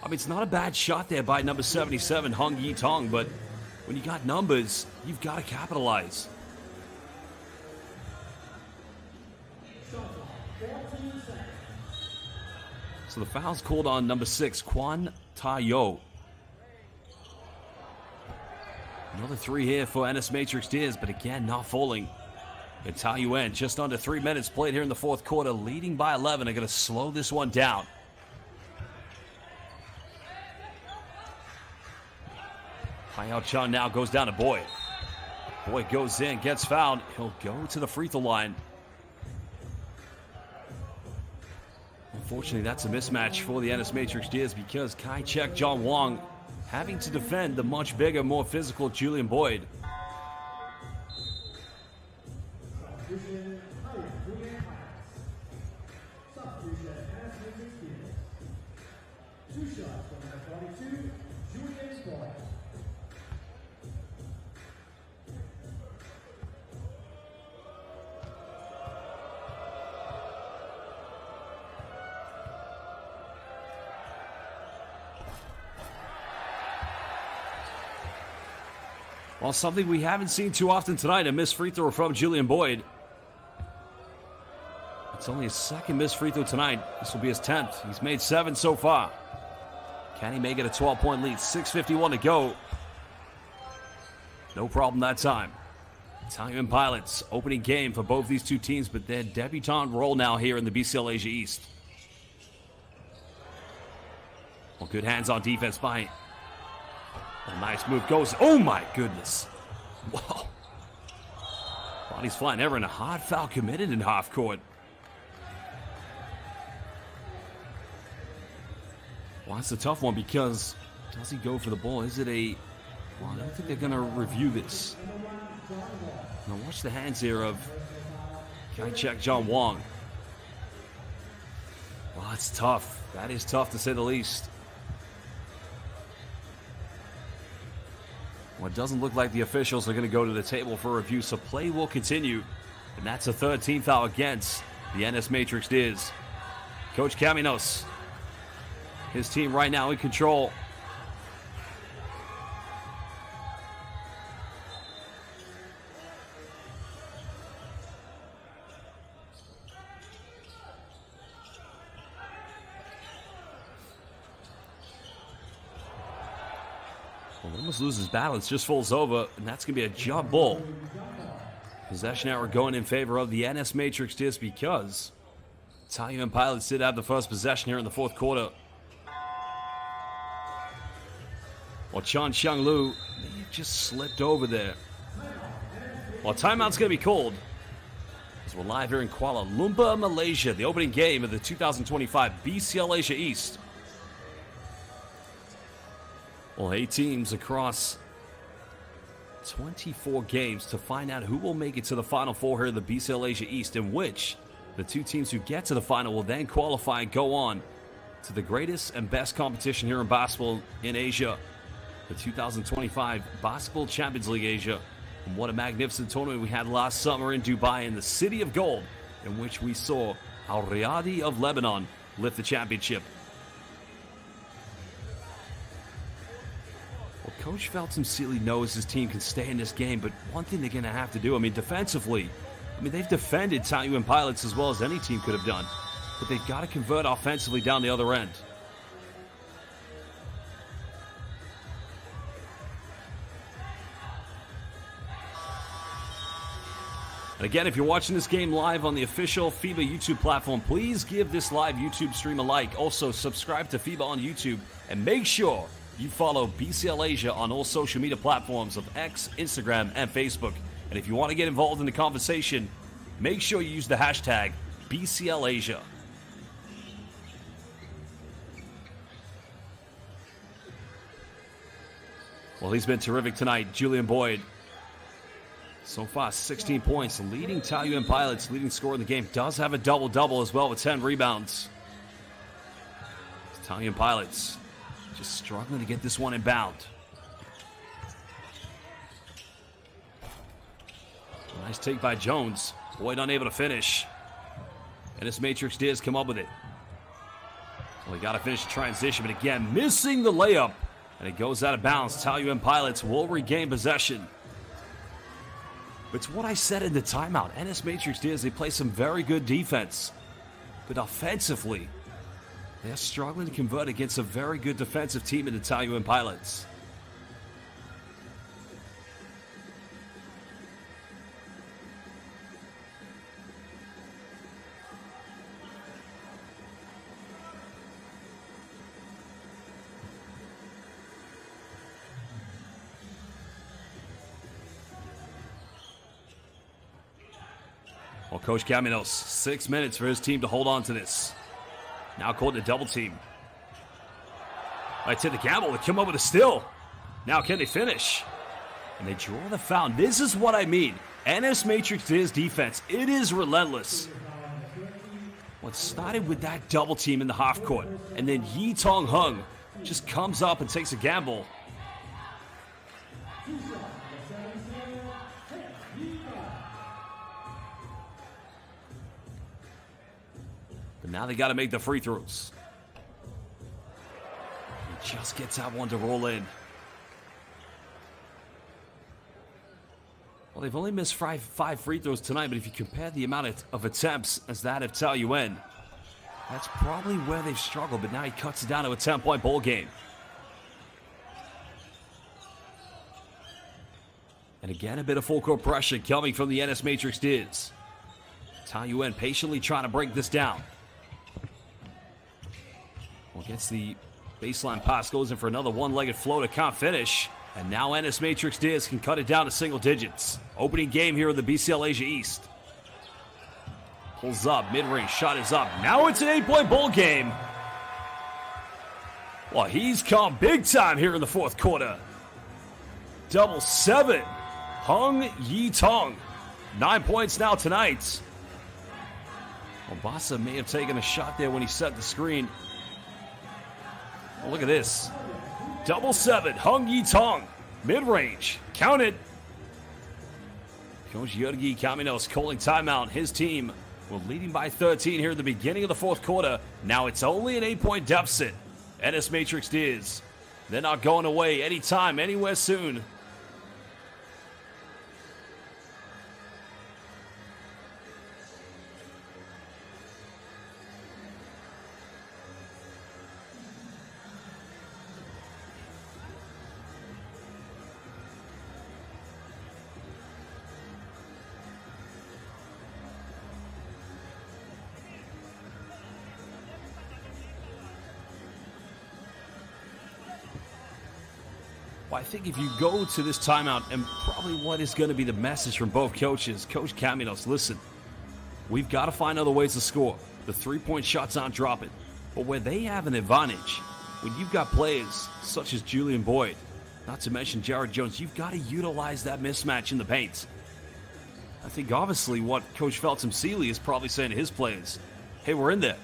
I mean, it's not a bad shot there by number 77, Hung Yi Tong, but when you got numbers, you've got to capitalize. So the foul's called on number 6, Kwan Ta-Yo. Another 3 here for NS Matrix Steers, but again, not falling. And Taoyuan, just under 3 minutes played here in the fourth quarter, leading by 11. They're going to slow this one down. Pai Chan now goes down to Boyd. Boyd goes in, gets fouled. He'll go to the free throw line. Unfortunately, that's a mismatch for the NS Matrix Steers because Kai Chek John Wong having to defend the much bigger, more physical Julian Boyd. Well, something we haven't seen too often tonight, a missed free throw from Julian Boyd. It's only his second missed free throw tonight. This will be his 10th. He's made 7 so far. Can he make it a 12-point lead? 6:51 to go. No problem that time. Taoyuan Pilots, opening game for both these two teams, but their debutante role now here in the BCL Asia East. Well, good hands on defense by... A nice move goes. Oh my goodness. Wow. Body's flying ever, and a hard foul committed in half court. Well, that's a tough one because does he go for the ball? Is it a... Well, I don't think they're going to review this. Now watch the hands here of Kai-Chek John Wong. Well, that's tough. That is tough to say the least. Well, it doesn't look like the officials are going to go to the table for review, so play will continue. And that's a third team foul against the NS Matrix Diz. Coach Caminos, his team right now in control. Almost loses balance, just falls over, and that's going to be a jump ball. Possession error going in favor of the NS Matrix Diz because Taoyuan Pilots did have the first possession here in the fourth quarter. Well, Chan Xiang Lu just slipped over there. Well, timeout's going to be called as we're live here in Kuala Lumpur, Malaysia, the opening game of the 2025 BCL Asia East. Well, 8 teams across 24 games to find out who will make it to the Final Four here in the BCL Asia East, in which the 2 teams who get to the final will then qualify and go on to the greatest and best competition here in basketball in Asia, the 2025 Basketball Champions League Asia. And what a magnificent tournament we had last summer in Dubai in the City of Gold, in which we saw Al Riyadi of Lebanon lift the championship. Coach Felton Seeley knows his team can stay in this game, but one thing they're going to have to do, defensively, they've defended Taoyuan Pilots as well as any team could have done, but they've got to convert offensively down the other end. And again, if you're watching this game live on the official FIBA YouTube platform, please give this live YouTube stream a like. Also, subscribe to FIBA on YouTube, and make sure you follow BCL Asia on all social media platforms of X, Instagram, and Facebook. And if you want to get involved in the conversation, make sure you use the hashtag BCL Asia. Well, he's been terrific tonight, Julian Boyd. So far, 16 points, leading Taoyuan Pilots, leading scorer in the game. Does have a double-double as well with 10 rebounds. Taoyuan Pilots just struggling to get this one inbound. Nice take by Jones. Boyd unable to finish. And this Matrix Diz come up with it. Well, he got to finish the transition, but again, missing the layup. And it goes out of bounds. Taoyuan Pilots will regain possession. It's what I said in the timeout. NS Matrix Diz, they play some very good defense. But offensively, they're struggling to convert against a very good defensive team in the Taoyuan Pilots. Well, Coach Caminos, 6 minutes for his team to hold on to this. Now called a double team. Right to the gamble. They come up with a steal. Now can they finish? And they draw the foul. This is what I mean. NS Matrix Diz defense. It is relentless. Well, it started with that double team in the half court. And then Yi Tong Hung just comes up and takes a gamble. Now they got to make the free throws. He just gets that one to roll in. Well, they've only missed five free throws tonight, but if you compare the amount of attempts as that of Taoyuan, that's probably where they've struggled, but now he cuts it down to a 10-point ball game. And again, a bit of full court pressure coming from the NS Matrix Diz. Taoyuan patiently trying to break this down. Well, gets the baseline pass, goes in for another one-legged floater, can't finish. And now NS Matrix Diz can cut it down to single digits. Opening game here in the BCL Asia East. Pulls up, mid-range, shot is up. Now it's an 8-point ball game. Well, he's come big time here in the fourth quarter. Double 7. Hung Yi Tong. 9 points now tonight. Obasa may have taken a shot there when he set the screen. Oh, look at this. Double 7, Hung Yi Tong. Mid-range. Count it. Coach Yorgi Caminos calling timeout. His team were leading by 13 here at the beginning of the fourth quarter. Now it's only an 8-point deficit. NS Matrix Deers. They're not going away anytime, anywhere soon. Well, I think if you go to this timeout, and probably what is going to be the message from both coaches, Coach Caminos, listen, we've got to find other ways to score. The three-point shots aren't dropping. But where they have an advantage, when you've got players such as Julian Boyd, not to mention Jared Jones, you've got to utilize that mismatch in the paint. I think obviously what Coach Feltham-Seeley is probably saying to his players, hey, we're in there.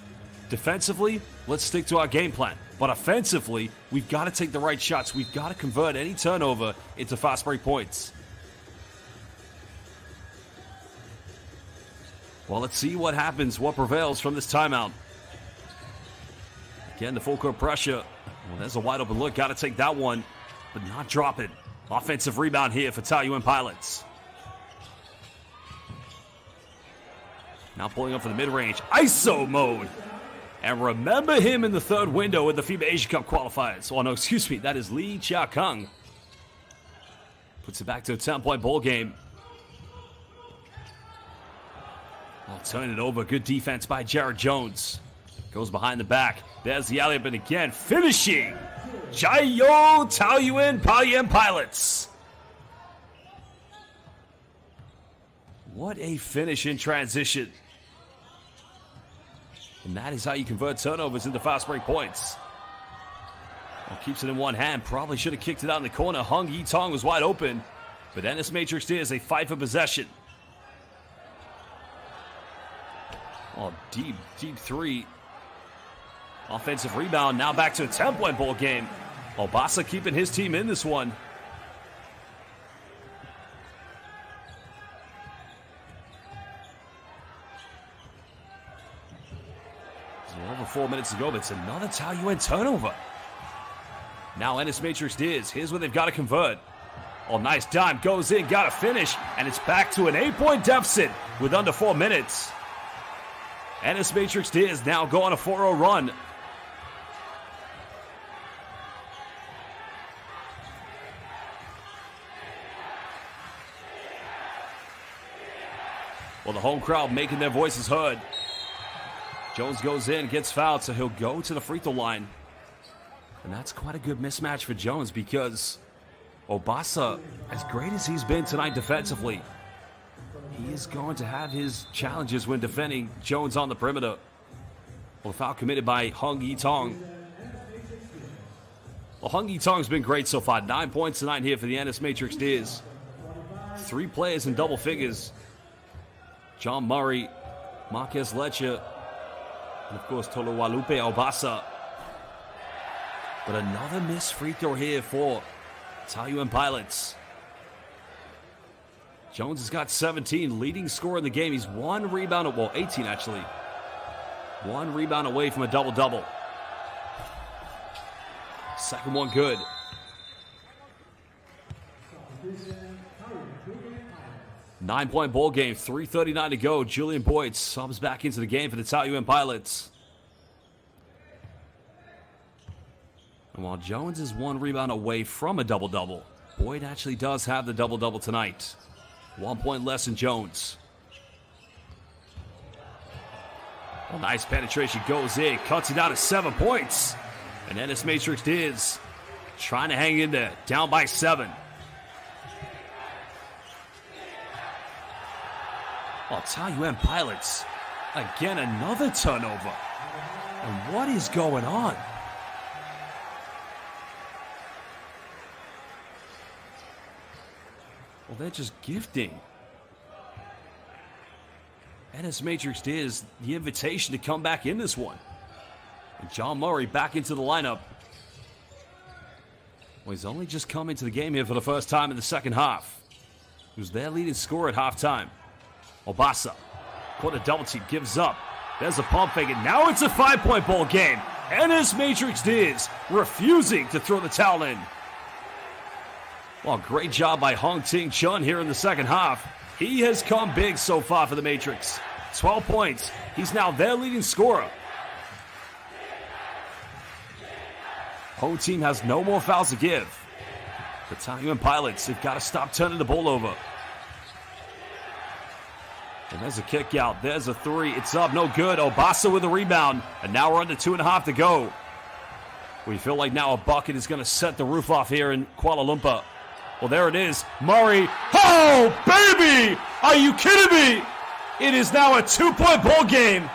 Defensively, let's stick to our game plan. But offensively, we've got to take the right shots. We've got to convert any turnover into fast break points. Well, let's see what happens, what prevails from this timeout. Again, the full court pressure. Well, there's a wide open look. Got to take that one, but not drop it. Offensive rebound here for Taoyuan Pilots. Now pulling up for the mid-range. ISO mode. And remember him in the third window in the FIBA Asia Cup qualifiers. Oh, no, excuse me. That is Lee Chia Kung. Puts it back to a 10-point ball game. I'll turn it over. Good defense by Jared Jones. Goes behind the back. There's the alley-up, and again, finishing. Jayo Taoyuan Pauian Pilots. What a finish in transition. And that is how you convert turnovers into fast break points. Well, keeps it in one hand. Probably should have kicked it out in the corner. Hung Yi Tong was wide open. But NS Matrix is a fight for possession. Oh, deep three. Offensive rebound. Now back to a 10-point ball game. Obasa keeping his team in this one. Over 4 minutes to go, but it's another Taoyuan turnover. Now NS Matrix is. Here's where they've got to convert. Oh, nice dime. Goes in, got to finish, and it's back to an 8-point deficit with under 4 minutes. NS Matrix is now go on a 4-0 run. Well, the home crowd making their voices heard. Jones goes in, gets fouled, so he'll go to the free throw line. And that's quite a good mismatch for Jones because Obasa, as great as he's been tonight defensively, he is going to have his challenges when defending Jones on the perimeter. Well, the foul committed by Hung Yi Tong. Well, Hung Yi Tong's been great so far. 9 points tonight here for the NS Matrix Deers. 3 players in double figures. John Murray, Marquez Lecha, and of course Toluwalupe Obasa. But another missed free throw here for Taoyuan Pilots. Jones has got 17, leading scorer in the game. He's 1 rebound, well 18 actually. 1 rebound away from a double-double. Second one good. Nine-point ball game, 3:39 to go. Julian Boyd subs back into the game for the Taoyuan Pilots. And while Jones is 1 rebound away from a double-double, Boyd actually does have the double-double tonight. 1 point less than Jones. Well, nice penetration, goes in, cuts it out to 7 points. And NS Matrix is trying to hang in there, down by 7. Oh, Taoyuan Pilots, again another turnover. And what is going on? Well, they're just gifting NS Matrix Diaz the invitation to come back in this one. And John Murray back into the lineup. Well, he's only just come into the game here for the first time in the second half. He was their leading scorer at halftime. Obasa caught a double team, gives up. There's a pump fake, and now it's a 5-point ball game. NS Matrix Diaz refusing to throw the towel in. Well, great job by Hong Ting Chun here in the second half. He has come big so far for the Matrix. 12 points. He's now their leading scorer. Home team has no more fouls to give. The Taoyuan Pilots, they've got to stop turning the ball over. And there's a kick out. There's a three. It's up. No good. Obasa with a rebound. And now we're under 2.5 to go. We feel like now a bucket is going to set the roof off here in Kuala Lumpur. Well, there it is. Murray. Oh, baby! Are you kidding me? It is now a 2-point ball game.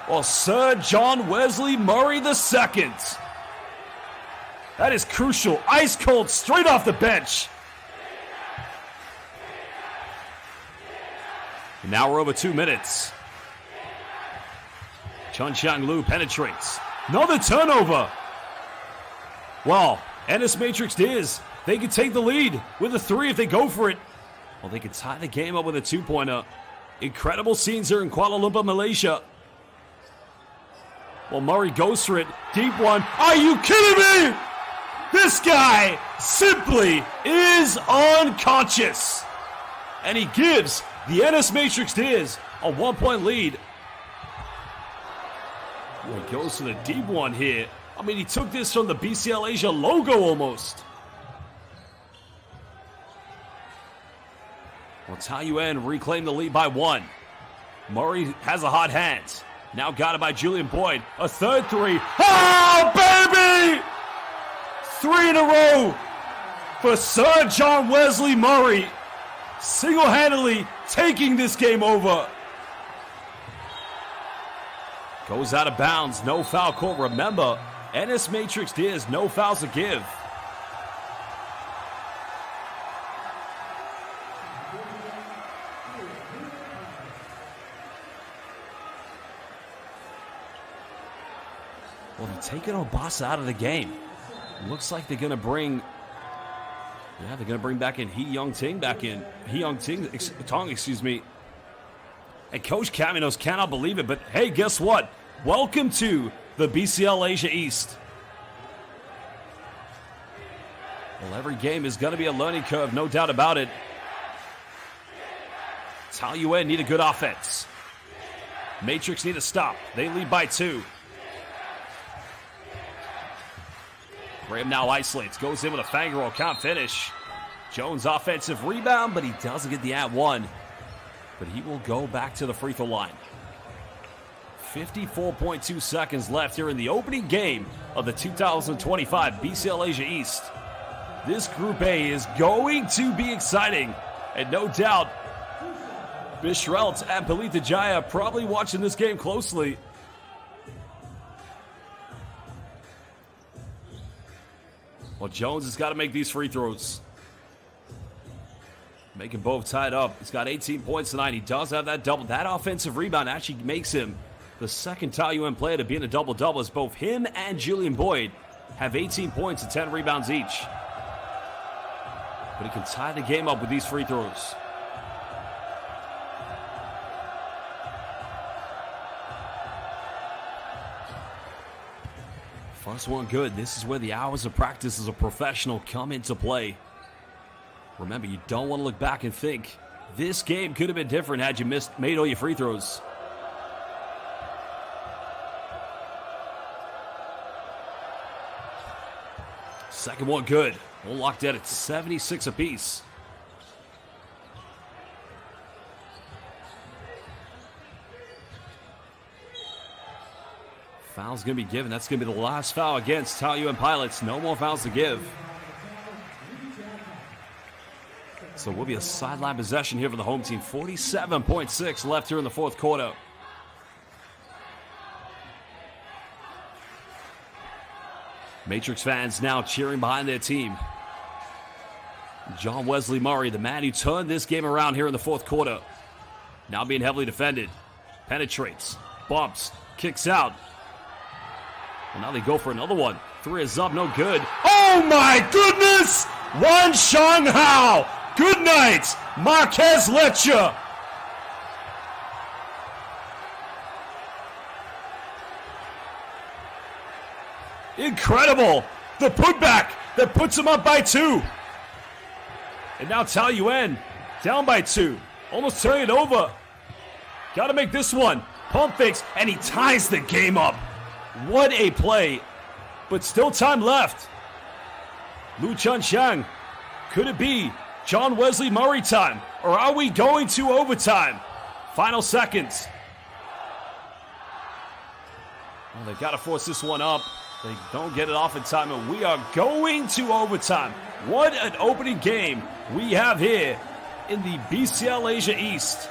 Well, Sir John Wesley Murray II. That is crucial. Ice cold, straight off the bench. And now we're over 2 minutes. Chun Chang Lu penetrates. Another turnover. Well, NS Matrix Diaz, they could take the lead with a 3 if they go for it. Well, they could tie the game up with a 2-pointer. Incredible scenes here in Kuala Lumpur, Malaysia. Well, Murray goes for it. Deep one. Are you kidding me? This guy simply is unconscious. And he gives the NS Matrix Diaz a 1-point lead. Well, he goes for the deep one here. I mean, he took this from the BCL Asia logo almost. Well, Taoyuan reclaimed the lead by 1. Murray has a hot hand. Now got it by Julian Boyd. A third three. Oh, baby! 3 in a row for Sir John Wesley Murray. Single-handedly taking this game over. Goes out of bounds. No foul call. Remember, NS Matrix Diaz, no fouls to give. Well, they're taking Obasa out of the game. Looks like they're going to bring... Yeah, they're going to bring back in Hee Young Tong, excuse me. And Coach Caminos cannot believe it, but hey, guess what? Welcome to the BCL Asia East. Well, every game is going to be a learning curve, no doubt about it. Taoyuan need a good offense. Matrix need a stop. They lead by 2. Graham now isolates, goes in with a fang roll, can't finish. Jones offensive rebound, but he doesn't get the @1. But he will go back to the free throw line. 54.2 seconds left here in the opening game of the 2025 BCL Asia East. This Group A is going to be exciting, and no doubt Bishrelt and Pelita Jaya probably watching this game closely. Well, Jones has got to make these free throws. Making both tied up. He's got 18 points tonight. He does have that double. That offensive rebound actually makes him the second Taoyuan player to be in a double-double, as both him and Julian Boyd have 18 points and 10 rebounds each. But he can tie the game up with these free throws. First one good. This is where the hours of practice as a professional come into play. Remember, you don't want to look back and think, this game could have been different had you made all your free throws. Second one good. All locked in at 76 apiece. Foul's going to be given. That's going to be the last foul against Taoyuan Pilots. No more fouls to give. So it will be a sideline possession here for the home team. 47.6 left here in the fourth quarter. Matrix fans now cheering behind their team. John Wesley Murray, the man who turned this game around here in the fourth quarter. Now being heavily defended. Penetrates, bumps, kicks out. And now they go for another one. Three is up, no good. Oh my goodness! Wan Shanghao! Good night, Marquez Lecha! Incredible! The putback that puts him up by 2. And now Taoyuan down by 2. Almost turning it over. Got to make this one. Pump fakes, and he ties the game up. What a play. But still time left. Lu Chunxiang. Could it be John Wesley Murray time? Or are we going to overtime? Final seconds. Well, they've got to force this one up. They don't get it off in time, and we are going to overtime. What an opening game we have here in the BCL Asia East.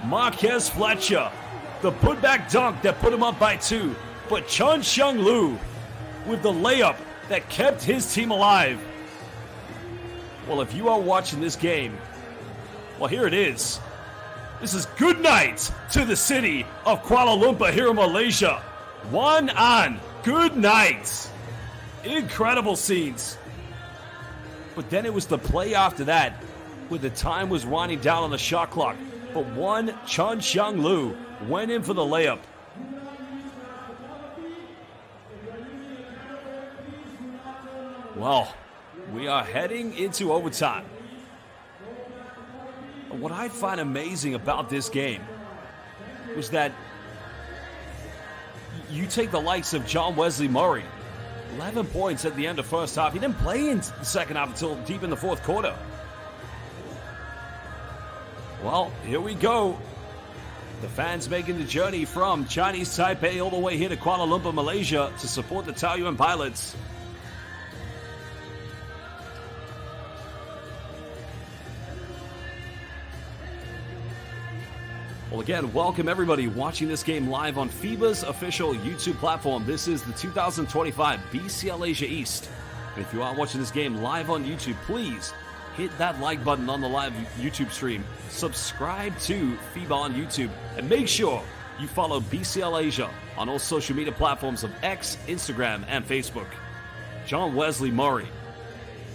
Marquez Fletcher, the putback dunk that put him up by 2, but Chun Xiang Lu with the layup that kept his team alive. Well, if you are watching this game, well, here it is. This is good night to the city of Kuala Lumpur here in Malaysia. Wan An, good night. Incredible scenes. But then it was the play after that, where the time was winding down on the shot clock. But one Chun Xiang Lu went in for the layup. Well, we are heading into overtime. What I find amazing about this game was that you take the likes of John Wesley Murray, 11 points at the end of first half. He didn't play in the second half until deep in the fourth quarter. Well, here we go. The fans making the journey from Chinese Taipei all the way here to Kuala Lumpur, Malaysia to support the Taoyuan pilots. Well, again, welcome everybody watching this game live on FIBA's official YouTube platform. This is the 2025 BCL Asia East. And if you are watching this game live on YouTube, please hit that like button on the live YouTube stream. Subscribe to FIBA on YouTube. And make sure you follow BCL Asia on all social media platforms of X, Instagram, and Facebook. John Wesley Murray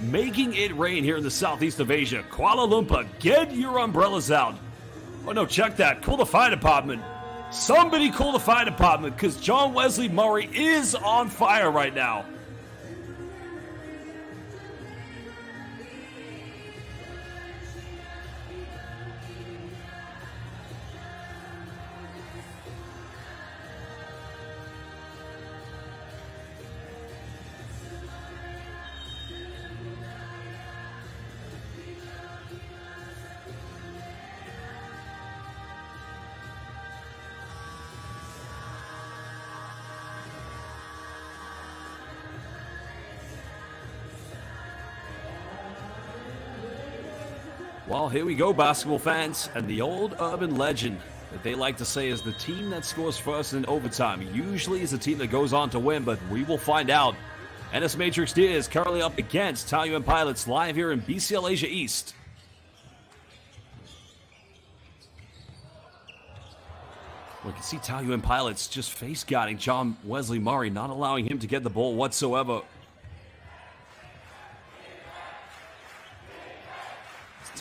making it rain here in the southeast of Asia. Kuala Lumpur, get your umbrellas out. Oh no, check that. Call the fire department. Somebody call the fire department, because John Wesley Murray is on fire right now. Well, here we go, basketball fans, and the old urban legend that they like to say is the team that scores first in overtime usually is the team that goes on to win, but we will find out. NS Matrix D is currently up against Taoyuan Pilots live here in BCL Asia East. We can see Taoyuan Pilots just face guarding John Wesley Murray, not allowing him to get the ball whatsoever.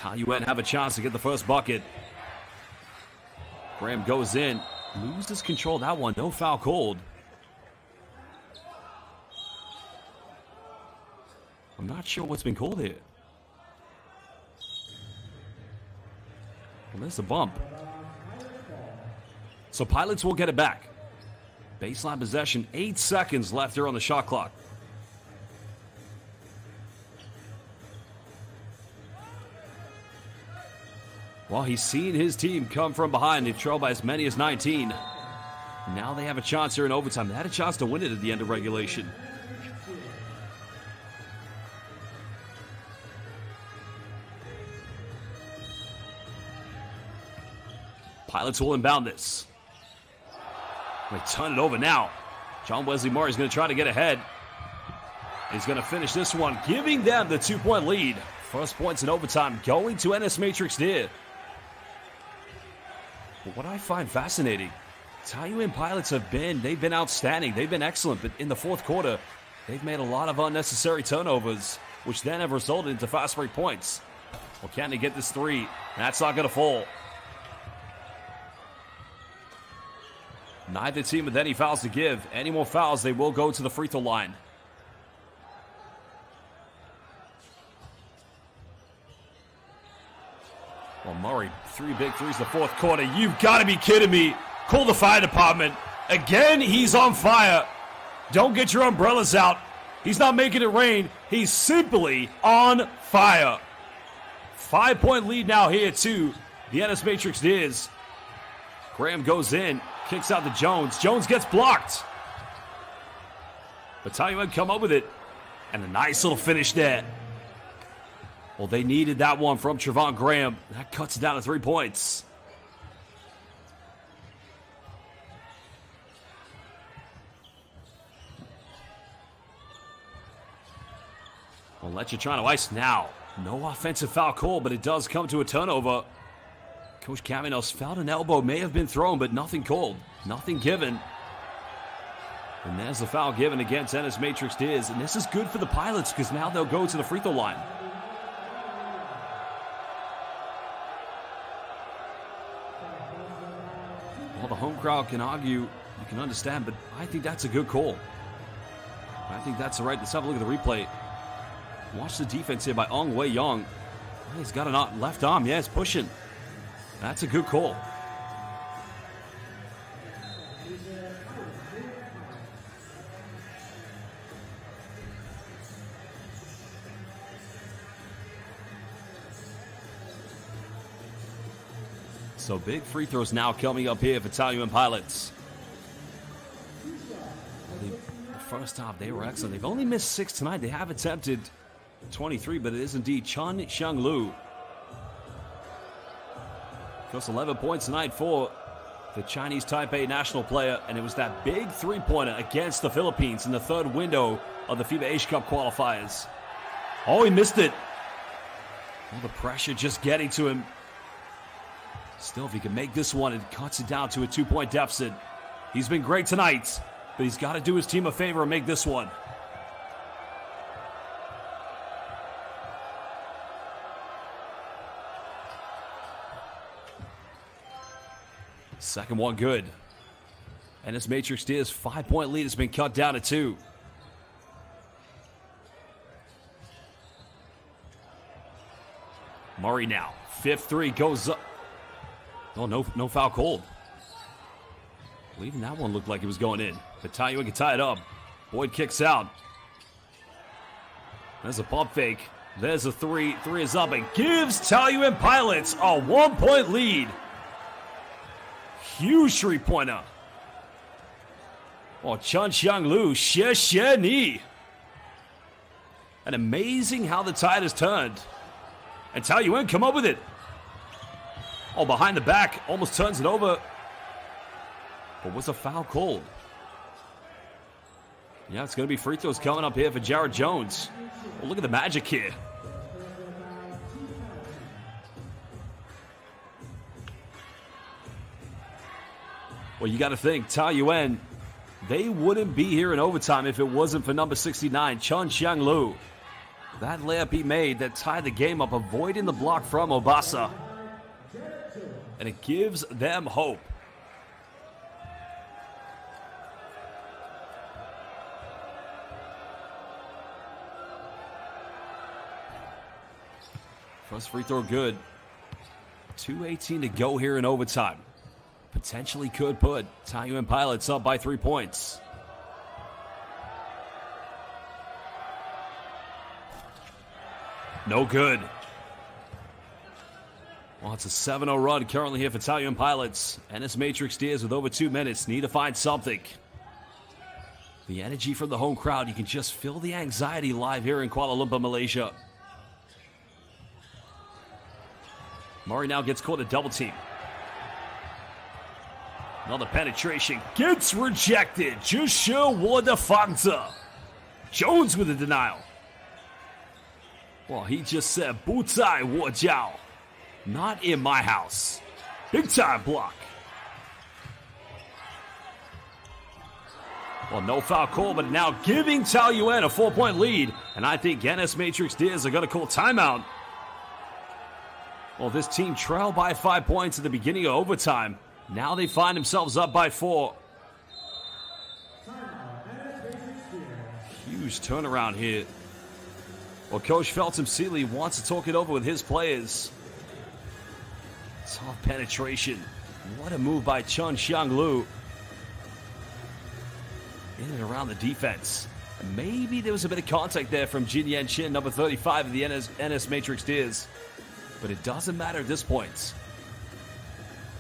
Taoyuan have a chance to get the first bucket. Graham goes in, loses control of that one, no foul called. I'm not sure what's been called here. Well, there's a bump. So Pilots will get it back. Baseline possession, 8 seconds left here on the shot clock. Well, he's seen his team come from behind. They've trailed by as many as 19. Now they have a chance here in overtime. They had a chance to win it at the end of regulation. Pilots will inbound this. They turn it over now. John Wesley Murray is going to try to get ahead. He's going to finish this one, giving them the 2-point lead, First points in overtime going to NS Matrix there. But what I find fascinating, Taoyuan Pilots they've been outstanding. They've been excellent, but in the fourth quarter, they've made a lot of unnecessary turnovers, which then have resulted into fast break points. Well, can they get this three? That's not going to fall. Neither team with any fouls to give. Any more fouls, they will go to the free throw line. Well, Murray, 3 big threes in the fourth quarter. You've got to be kidding me. Call the fire department. Again, he's on fire. Don't get your umbrellas out. He's not making it rain. He's simply on fire. 5-point lead now here to the NS Matrix Diz. Graham goes in, kicks out to Jones. Jones gets blocked. But Taoyuan come up with it. And a nice little finish there. Well, they needed that one from Trevon Graham. That cuts it down to 3 points. Well, let you try to ice now. No offensive foul call, but it does come to a turnover. Coach Caminos felt an elbow may have been thrown, but nothing called. Nothing given. And there's the foul given against NS Matrix Diz. And this is good for the Pilots because now they'll go to the free throw line. Well, the home crowd can argue, you can understand, but I think that's a good call. I think that's the right. Let's have a look at the replay. Watch the defense here by Ong Wei Yong. He's got a left arm. Yeah, it's pushing. That's a good call. So big free throws now coming up here for Taoyuan Pilots. The first half, they were excellent. They've only missed 6 tonight. They have attempted 23, but it is indeed Chun Xiang Lu. Of course, 11 points tonight for the Chinese Taipei national player, and it was that big three-pointer against the Philippines in the third window of the FIBA Asia Cup qualifiers. Oh, he missed it. Well, the pressure just getting to him. Still, if he can make this one, it cuts it down to a 2-point deficit. He's been great tonight, but he's got to do his team a favor and make this one. Second one good. And this Matrix Diz 5-point lead has been cut down to 2. Murray now. 5th three goes up. Oh, no foul called. Well, even that one looked like it was going in. But Taoyuan can tie it up. Boyd kicks out. There's a pump fake. There's a 3. 3 is up and gives Taoyuan Pilots a 1-point lead. Huge three-pointer. Oh, Chun Xiang Lu, xie xie ni. And amazing how the tide has turned. And Taoyuan come up with it. Oh, behind the back, almost turns it over. But was a foul called? Yeah, it's going to be free throws coming up here for Jared Jones. Well, look at the magic here. Well, you got to think, Taoyuan, they wouldn't be here in overtime if it wasn't for number 69, Chun Xiang Lu. That layup he made that tied the game up, avoiding the block from Obasa. And it gives them hope. First free throw good. 2:18 to go here in overtime. Potentially could put Taoyuan Pilots up by 3 points. No good. Well, it's a 7-0 run currently here for Taoyuan Pilots. And this Matrix Diz with over 2 minutes need to find something. The energy from the home crowd, you can just feel the anxiety live here in Kuala Lumpur, Malaysia. Murray now gets caught a double team. Another penetration gets rejected. Jusha Wardafanta. Jones with a denial. Well, he just said, 不在我家. Not in my house. Big time block. Well, no foul call, but now giving Taoyuan a 4-point lead. And I think NS Matrix Diaz are going to call timeout. Well, this team trailed by 5 points at the beginning of overtime. Now they find themselves up by 4. Huge turnaround here. Well, Coach Felton Seeley wants to talk it over with his players. Tough penetration. What a move by Chun Xiang Lu. In and around the defense. And maybe there was a bit of contact there from Jin Yan Chin, number 35 of the NS Matrix Diaz. But it doesn't matter at this point.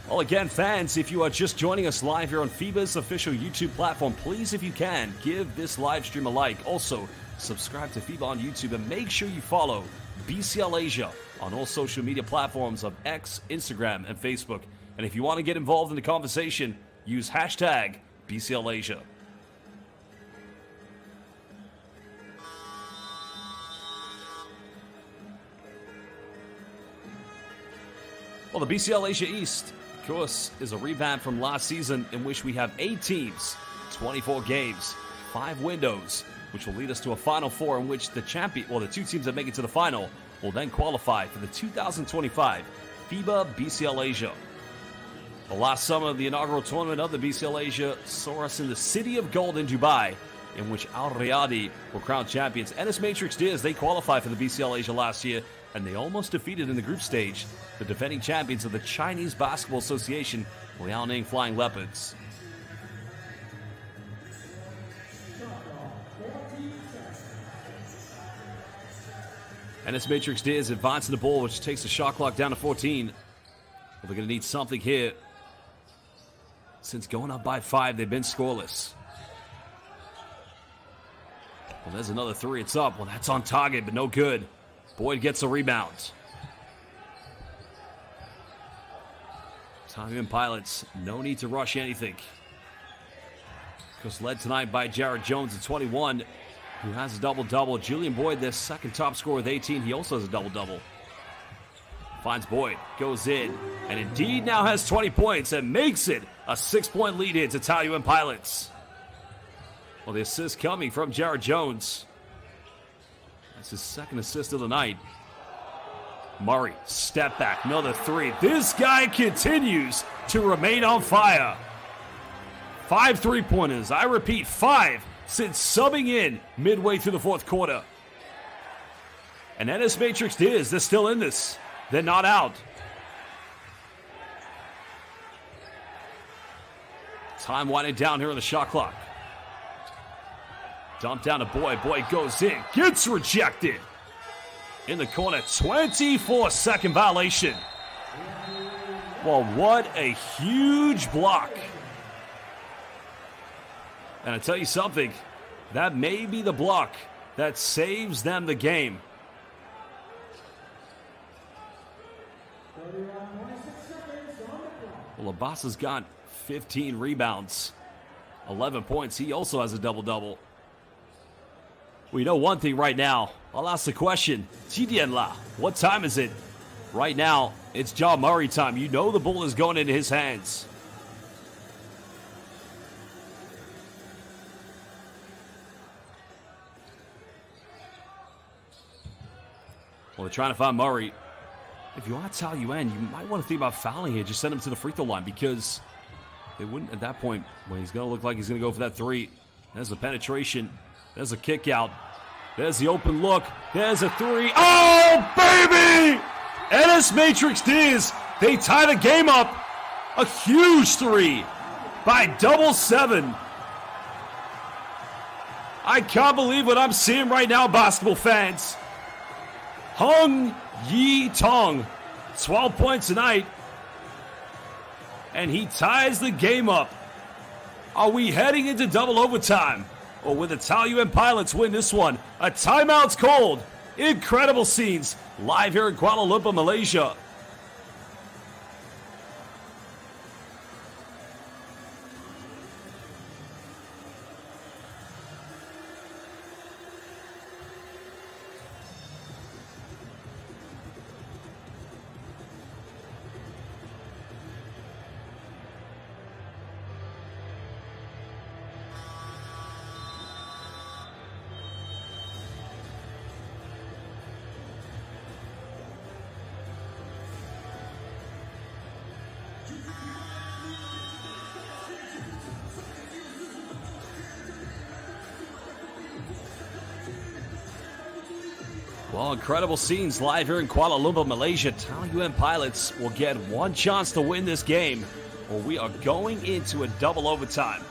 Well, again, fans, if you are just joining us live here on FIBA's official YouTube platform, please, if you can, give this live stream a like. Also, subscribe to FIBA on YouTube and make sure you follow BCL Asia on all social media platforms of X, Instagram, and Facebook. And if you want to get involved in the conversation, use hashtag BCL Asia. Well, the BCL Asia East, of course, is a revamp from last season in which we have 8 teams, 24 games, 5 windows, which will lead us to a Final Four in which the champion, or the 2 teams that make it to the final, will then qualify for the 2025 FIBA BCL Asia. The last summer, the inaugural tournament of the BCL Asia saw us in the City of Gold in Dubai, in which Al Riyadi were crowned champions. NS Matrix Diaz, they qualified for the BCL Asia last year, and they almost defeated in the group stage the defending champions of the Chinese Basketball Association, Liaoning Flying Leopards. NS Matrix Diaz advancing the ball, which takes the shot clock down to 14. Well, they're going to need something here. Since going up by 5, they've been scoreless. Well, there's another 3. It's up. Well, that's on target, but no good. Boyd gets a rebound. Taoyuan Pilots, no need to rush anything. Because led tonight by Jared Jones at 21, who has a double-double. Julian Boyd, their second top scorer with 18. He also has a double-double. Finds Boyd, goes in, and indeed now has 20 points and makes it a 6-point lead here to Taoyuan Pilots. Well, the assist coming from Jared Jones. That's his second assist of the night. Murray, step back, another 3. This guy continues to remain on fire. 5 3-pointers. I repeat, 5 since subbing in midway through the 4th quarter. And NS Matrix Diaz, they're still in this. They're not out. Time winding down here on the shot clock. Dump down to Boyd. Boyd goes in. Gets rejected. In the corner. 24-second violation. Well, what a huge block. And I tell you something. That may be the block that saves them the game. Well, Abbas has got 15 rebounds. 11 points. He also has a double-double. We know one thing right now. I'll ask the question. Jidianla, what time is it? Right now, it's John Murray time. You know the ball is going into his hands. Well, they're trying to find Murray. If you are Taoyuan, you might want to think about fouling here. Just send him to the free throw line because they wouldn't at that point when he's going to look like he's going to go for that 3. There's the penetration. There's a kick out. There's the open look. There's a 3. Oh, baby! NS Matrix Diaz. They tie the game up. A huge 3 by 7-7. I can't believe what I'm seeing right now, basketball fans. Hung Yi Tong, 12 points tonight. And he ties the game up. Are we heading into double overtime? Or will the Taoyuan Pilots win this one? A timeout's called. Incredible scenes live here in Kuala Lumpur, Malaysia. Well, incredible scenes live here in Kuala Lumpur, Malaysia. Taoyuan Pilots will get one chance to win this game, or we are going into a double overtime.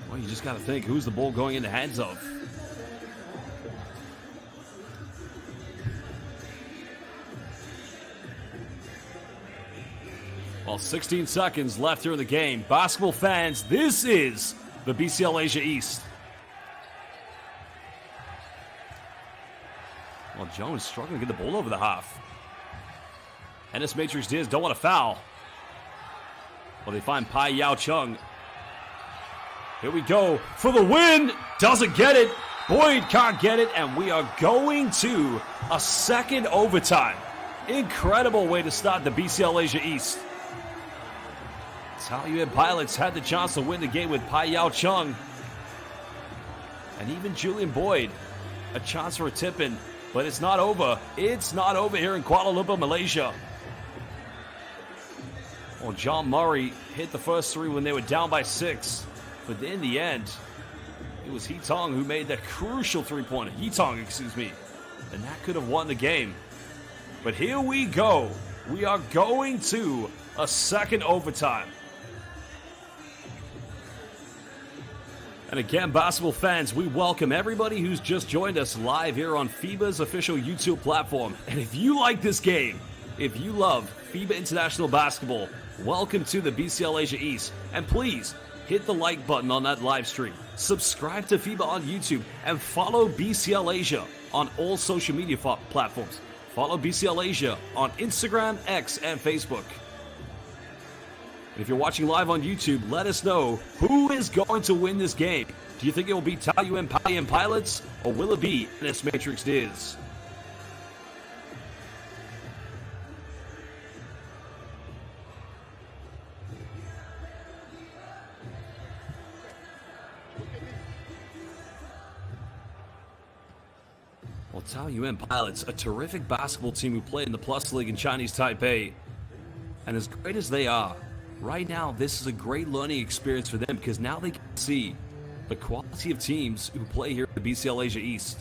Well, you just got to think, who's the ball going in the hands of? Well, 16 seconds left here in the game. Basketball fans, this is the BCL Asia East. Well, Jones struggling to get the ball over the half. NS Matrix Diaz don't want to foul. Well, they find Pai Yao Chung. Here we go for the win. Doesn't get it. Boyd can't get it, and we are going to a second overtime. Incredible way to start the BCL Asia East. Taoyuan Pilots had the chance to win the game with Pai Yao Chung. And even Julian Boyd, a chance for a tip-in. But it's not over. It's not over here in Kuala Lumpur, Malaysia. Well, John Murray hit the first three when they were down by 6. But in the end, it was Hee Tong who made that crucial three-pointer. Hee Tong, excuse me. And that could have won the game. But here we go. We are going to a second overtime. And again, basketball fans, we welcome everybody who's just joined us live here on FIBA's official YouTube platform. And if you like this game, if you love FIBA International Basketball, welcome to the BCL Asia East. And please, hit the like button on that live stream. Subscribe to FIBA on YouTube and follow BCL Asia on all social media platforms. Follow BCL Asia on Instagram, X, and Facebook. If you're watching live on YouTube, let us know who is going to win this game. Do you think it will be Taoyuan Pauian Pilots, or will it be NS Matrix Diz? Well, Taoyuan Pilots, a terrific basketball team who play in the Plus League in Chinese Taipei. And as great as they are, right now, this is a great learning experience for them because now they can see the quality of teams who play here at the BCL Asia East.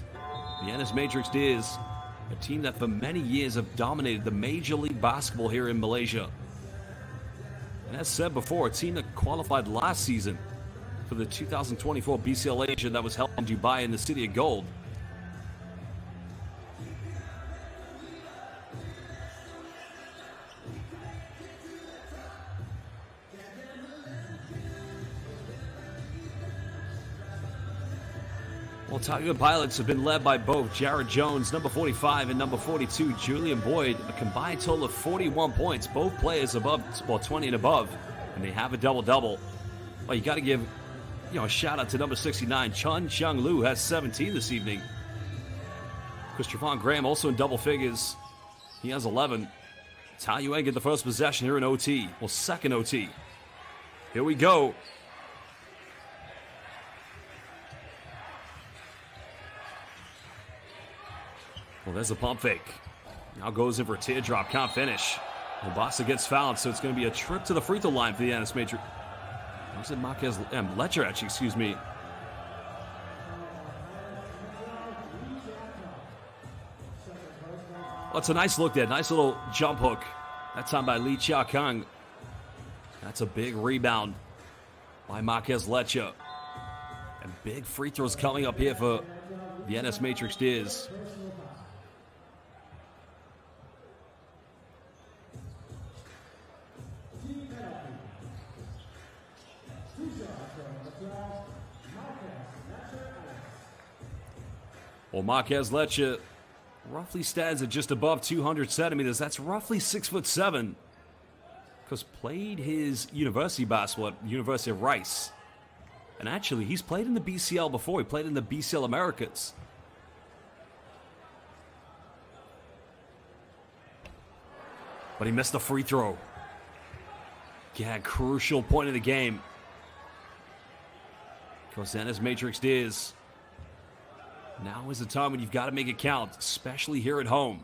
The NS Matrix Diz, a team that for many years have dominated the Major League Basketball here in Malaysia. And as said before, a team that qualified last season for the 2024 BCL Asia that was held in Dubai in the City of Gold. Well, Taoyuan Pilots have been led by both Jared Jones, number 45, and number 42, Julian Boyd, a combined total of 41 points. Both players above, well, 20 and above, and they have a double-double. Well, you got to give, a shout-out to number 69, Chun Chung Lu, has 17 this evening. Christopher Graham also in double figures. He has 11. Taoyuan get the first possession here in OT, well, second OT. Here we go. Well, there's a pump fake. Now goes in for a teardrop. Can't finish. Obasa gets fouled, so it's going to be a trip to the free throw line for the NS Matrix. Was it Marquez Letcher, actually, excuse me. Well, it's a nice look there. Nice little jump hook. That time by Lee Chia Kang. That's a big rebound by Marquez Letcher. And big free throws coming up here for the NS Matrix Diz. Well, Marquez Letcher roughly stands at just above 200 centimeters. That's roughly 6'7". Because played his university basketball at University of Rice. And actually, he's played in the BCL before. He played in the BCL Americas. But he missed the free throw. Yeah, crucial point of the game. Because NS Matrix Diz. Now is the time when you've got to make it count, especially here at home.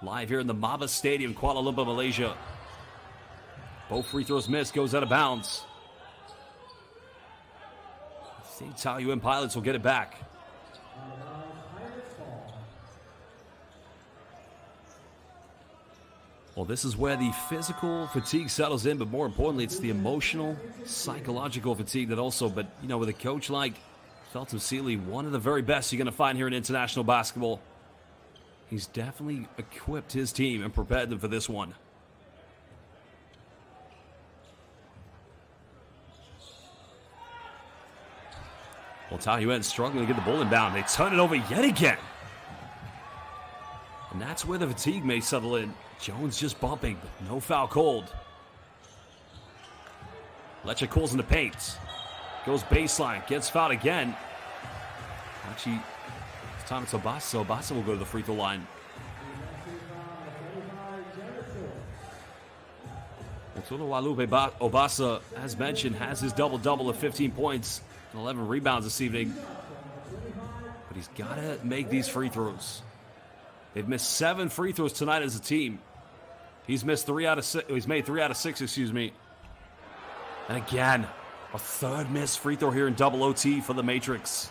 Live here in the Maba Stadium, Kuala Lumpur, Malaysia. Both free throws missed, goes out of bounds. think Taoyuan Pilots will get it back. Well, this is where the physical fatigue settles in, but more importantly, it's the emotional, psychological fatigue that also, but, you know, with a coach like Felton Seeley, one of the very best you're going to find here in international basketball, he's definitely equipped his team and prepared them for this one. Well, Taoyuan struggling to get the ball inbound. They turn it over yet again. And that's where the fatigue may settle in. Jones just bumping, but no foul called. Lecce calls in the paint. Goes baseline, gets fouled again. Actually, it's time it's Obasa. Obasa will go to the free throw line. Walupe Obasa, as mentioned, has his double-double of 15 points and 11 rebounds this evening. But he's got to make these free throws. They've missed 7 free throws tonight as a team. He's missed 3 out of 6. He's made 3 out of 6, excuse me. And again, a third missed free throw here in double OT for the Matrix.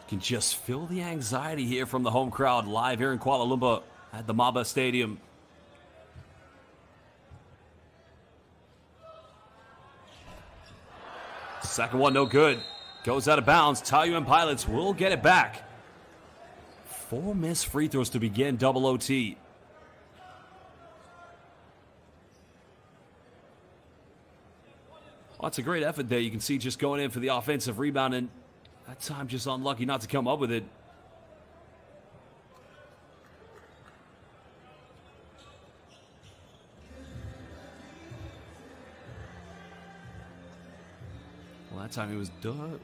You can just feel the anxiety here from the home crowd live here in Kuala Lumpur at the Maba Stadium. Second one, no good. Goes out of bounds. Taoyuan Pilots will get it back. 4 missed free throws to begin double OT. Well, it's a great effort there. You can see just going in for the offensive rebound, and that time just unlucky not to come up with it. Well, that time it was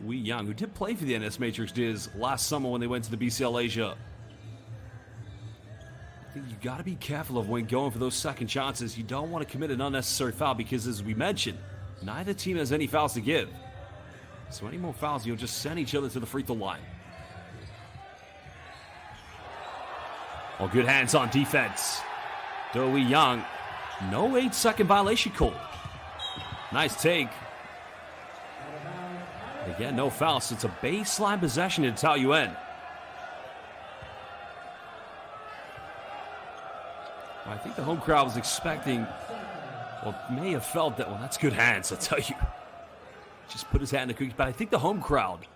Wei Yang, who did play for the NS Matrix Diz last summer when they went to the BCL Asia. I think you got to be careful of when going for those second chances. You don't want to commit an unnecessary foul because, as we mentioned, neither team has any fouls to give. So any more fouls, you'll just send each other to the free throw line. Well, good hands on defense. Wei Yang, no 8-second violation call. Nice take. Again, no foul, so it's a baseline possession to Taoyuan. I think the home crowd was expecting, or may have felt that, well, that's good hands, I tell you. Just put his hat in the cookies, but I think the home crowd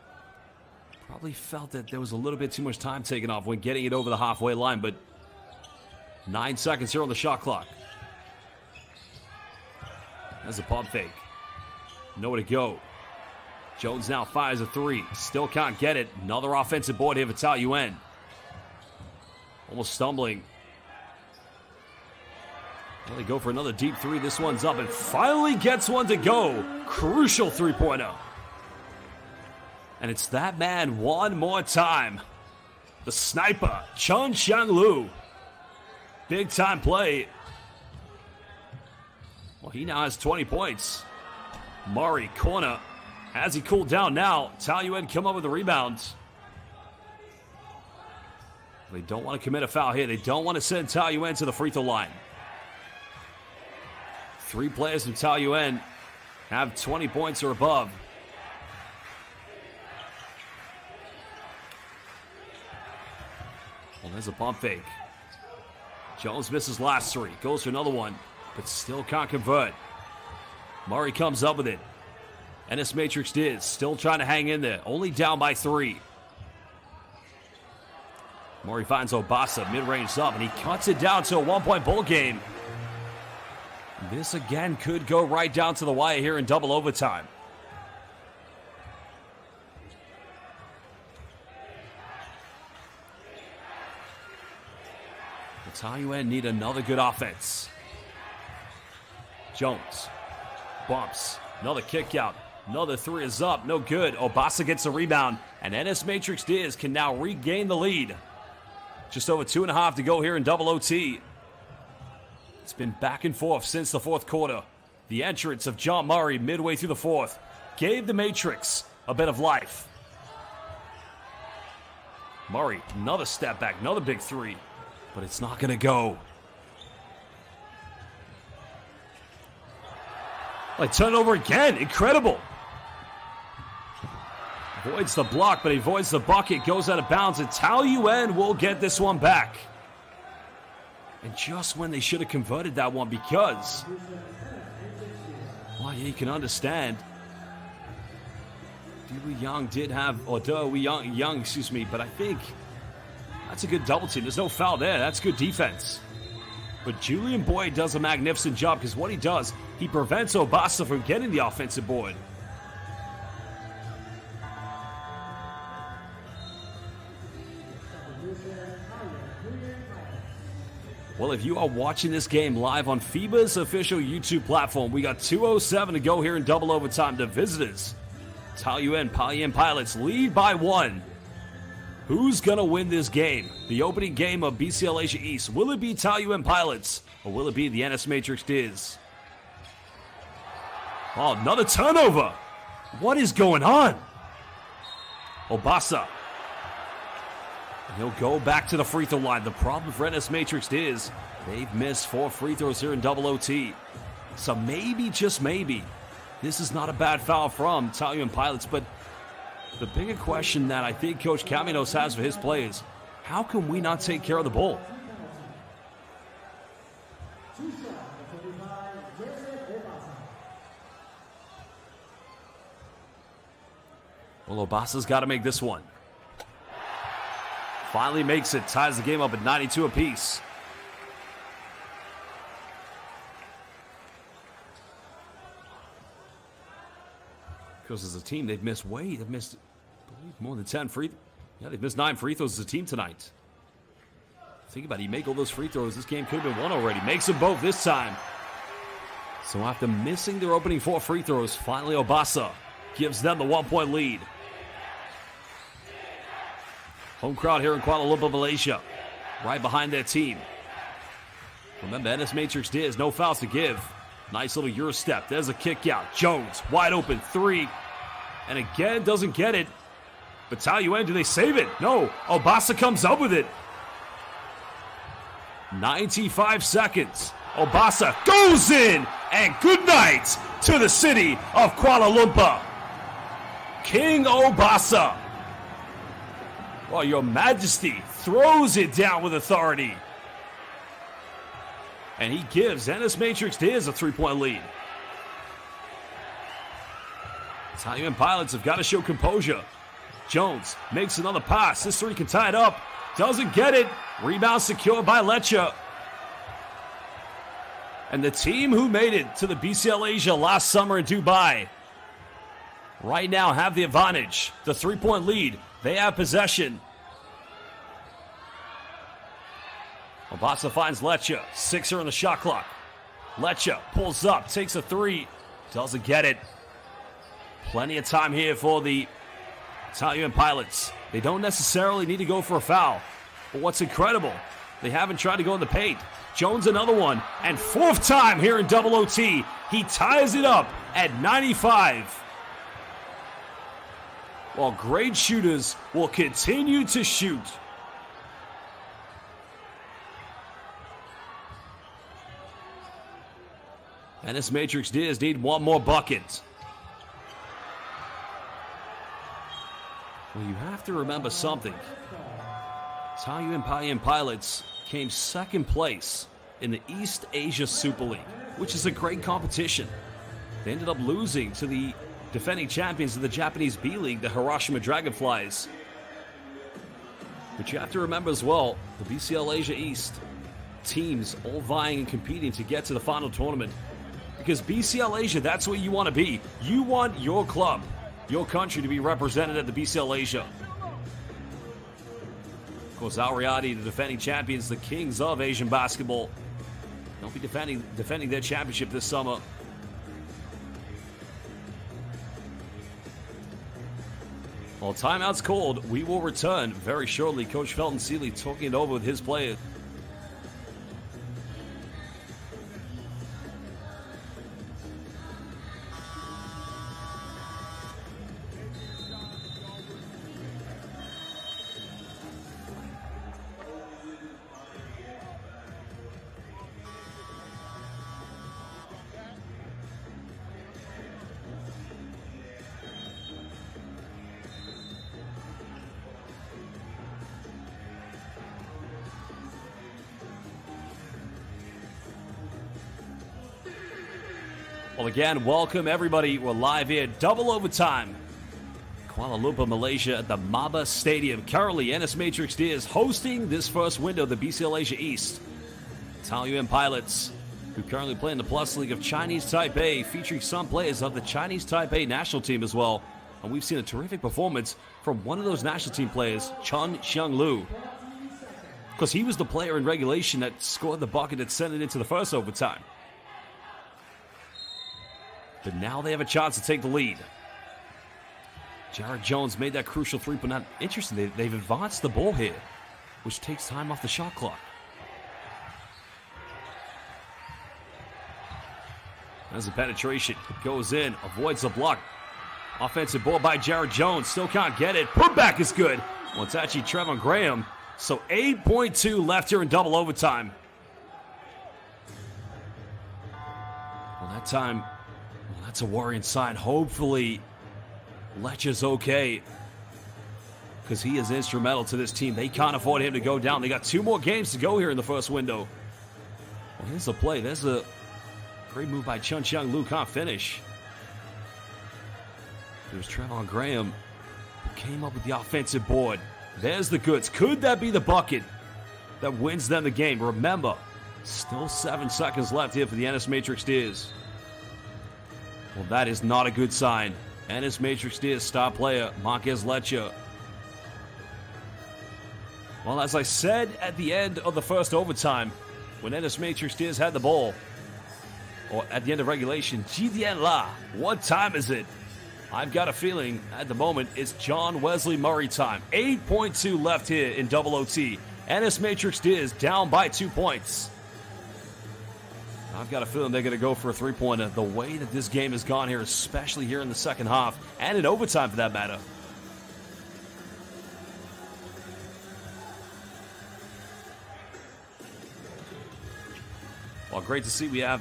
probably felt that there was a little bit too much time taken off when getting it over the halfway line, but 9 seconds here on the shot clock. That's a pump fake. Nowhere to go. Jones now fires a 3. Still can't get it. Another offensive board here for Taoyuan. Almost stumbling. Well, they go for another deep 3. This one's up and finally gets one to go. Crucial 3-pointer. And it's that man one more time. The sniper, Chun Xiang Lu. Big time play. Well, he now has 20 points. Murray, corner. Has he cooled down now? Taoyuan come up with the rebounds. They don't want to commit a foul here. They don't want to send Taoyuan to the free throw line. 3 players from Taoyuan have 20 points or above. Well, there's a pump fake. Jones misses last 3. Goes for another one, but still can't convert. Murray comes up with it. NS Matrix Diz still trying to hang in there. Only down by 3. Murray finds Obasa. Mid-range up, and he cuts it down to a 1-point ball game. This again could go right down to the wire here in double overtime. The Taoyuan need another good offense. Jones bumps. Another kick out. Another 3 is up. No good. Obasa gets a rebound. And NS Matrix Diz can now regain the lead. Just over 2.5 to go here in double OT. It's been back and forth since the 4th quarter. The entrance of John Murray midway through the 4th gave the Matrix a bit of life. Murray, another step back. Another big 3. But it's not going to go. Like, turn it over again. Incredible. Avoids the block, but he avoids the bucket. Goes out of bounds, and Taoyuan will get this one back. And just when they should have converted that one, because... well, yeah, you can understand. Young did have... or Young, excuse me. But I think that's a good double team. There's no foul there. That's good defense. But Julian Boyd does a magnificent job, because what he does, he prevents Obasa from getting the offensive board. Well, if you are watching this game live on FIBA's official YouTube platform, we got 2:07 to go here in double overtime. The visitors, Taoyuan Pauian Pilots, lead by 1. Who's going to win this game? The opening game of BCL Asia East. Will it be Taoyuan Pilots, or will it be the NS Matrix Diz? Oh, another turnover. What is going on? Obasa. He'll go back to the free throw line. The problem for NS Matrix is they've missed 4 free throws here in double OT. So maybe, just maybe, this is not a bad foul from Taoyuan Pilots. But the bigger question that I think Coach Caminos has for his players, how can we not take care of the ball? Well, Obasa's got to make this one. Finally makes it, ties the game up at 92 apiece. Because as a team, they've missed I believe, more than 10 free. Yeah, they've missed 9 free throws as a team tonight. Think about it, you make all those free throws, this game could have been won already. Makes them both this time. So after missing their opening 4 free throws, finally Obasa gives them the 1-point lead. Home crowd here in Kuala Lumpur, Malaysia, right behind their team. Remember, NS Matrix Diz, no fouls to give. Nice little Euro step. There's a kick out. Jones, wide open, 3. And again, doesn't get it. But Taoyuan, do they save it? No. Obasa comes up with it. 95 seconds. Obasa goes in. And good night to the city of Kuala Lumpur. King Obasa. Well, Your Majesty throws it down with authority. And he gives NS Matrix Diz a 3-point lead. Taoyuan Pilots have got to show composure. Jones makes another pass. This 3 can tie it up. Doesn't get it. Rebound secured by Lecha. And the team who made it to the BCL Asia last summer in Dubai right now have the advantage. The 3-point lead. They have possession. Obasa finds Lecha. 6er on the shot clock. Lecha pulls up, takes a 3. Doesn't get it. Plenty of time here for the Taoyuan Pilots. They don't necessarily need to go for a foul. But what's incredible, they haven't tried to go in the paint. Jones another one. And 4th time here in double OT. He ties it up at 95. While great shooters will continue to shoot. NS Matrix Diz need 1 more bucket. Well, you have to remember something. Taoyuan Pauian Pilots came 2nd place in the East Asia Super League, which is a great competition. They ended up losing to the defending champions of the Japanese B League, the Hiroshima Dragonflies. But you have to remember as well, the BCL Asia East teams all vying and competing to get to the final tournament. Because BCL Asia, that's where you want to be. You want your club, your country to be represented at the BCL Asia. Of course, Al Riyadi, the defending champions, the kings of Asian basketball, they'll be defending their championship this summer. While timeout's called, we will return very shortly. Coach Felton Seeley talking it over with his players. Well, again, welcome everybody. We're live here, double overtime. Kuala Lumpur, Malaysia at the Maba Stadium. Currently, NS Matrix is hosting this first window of the BCL Asia East. Taoyuan Pilots, who currently play in the Plus League of Chinese Taipei, featuring some players of the Chinese Taipei national team as well. And we've seen a terrific performance from one of those national team players, Chun Xiang Lu. Because he was the player in regulation that scored the bucket that sent it into the first overtime. But now they have a chance to take the lead. Jared Jones made that crucial three-point. Now, interesting, they've advanced the ball here, which takes time off the shot clock. As the penetration goes in, avoids the block. Offensive ball by Jared Jones, still can't get it. Putback is good. Well, it's actually Trevon Graham. So 8.2 left here in double overtime. Well, that time, that's a worrying sign. Hopefully, Lecce's okay, because he is instrumental to this team. They can't afford him to go down. They got 2 more games to go here in the first window. Well, here's a play. There's a great move by Chun Xiang Lu. Can't finish. There's Trevon Graham, who came up with the offensive board. There's the goods. Could that be the bucket that wins them the game? Remember, still 7 seconds left here for the NS Matrix Steers. Well, that is not a good sign. NS Matrix Steers star player, Marquez Lecce. Well, as I said at the end of the first overtime, when NS Matrix Steers had the ball, or at the end of regulation, Jidian La, what time is it? I've got a feeling at the moment it's John Wesley Murray time. 8.2 left here in double OT. NS Matrix Steers down by 2 points. I've got a feeling they're going to go for a three-pointer. The way that this game has gone here, especially here in the second half, and in overtime for that matter. Well, great to see we have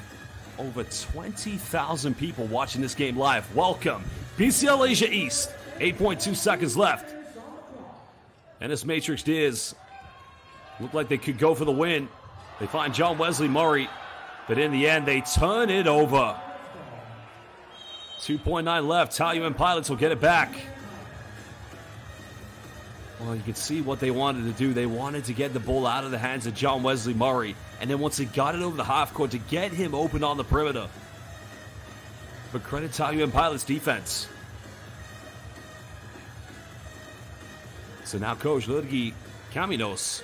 over 20,000 people watching this game live. Welcome. BCL Asia East. 8.2 seconds left. NS Matrix Steers look like they could go for the win. They find John Wesley Murray, but in the end, they turn it over. 2.9 left. Taoyuan Pilots will get it back. Well, you can see what they wanted to do. They wanted to get the ball out of the hands of John Wesley Murray. And then once they got it over the half court, to get him open on the perimeter. But credit Taoyuan Pilots defense. So now Coach Ludwig Caminos,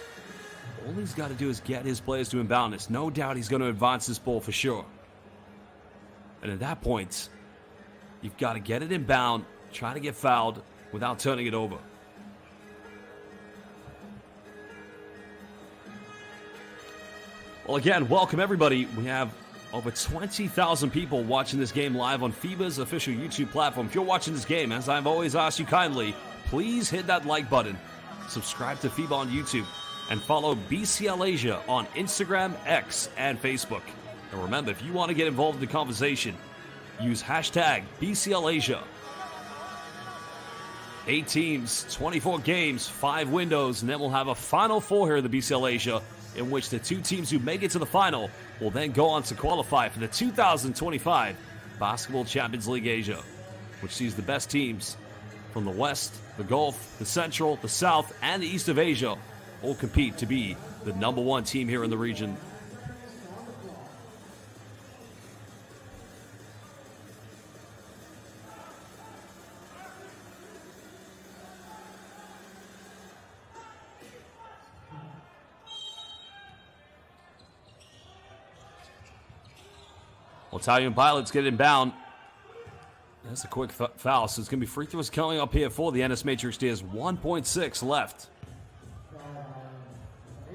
all he's got to do is get his players to inbound this. No doubt he's going to advance this ball for sure. And at that point, you've got to get it inbound, try to get fouled without turning it over. Well, again, welcome everybody. We have over 20,000 people watching this game live on FIBA's official YouTube platform. If you're watching this game, as I've always asked you kindly, please hit that like button, subscribe to FIBA on YouTube, and follow BCL Asia on Instagram, X, and Facebook. And remember, if you want to get involved in the conversation, use hashtag BCL Asia. 8 teams, 24 games, 5 windows, and then we'll have a Final Four here in the BCL Asia, in which the 2 teams who make it to the final will then go on to qualify for the 2025 Basketball Champions League Asia, which sees the best teams from the West, the Gulf, the Central, the South, and the East of Asia all compete to be the #1 team here in the region. Well, Taoyuan Pilots get inbound. That's a quick foul, so it's going to be free throws coming up here for the NS Matrix Steers. 1.6 left.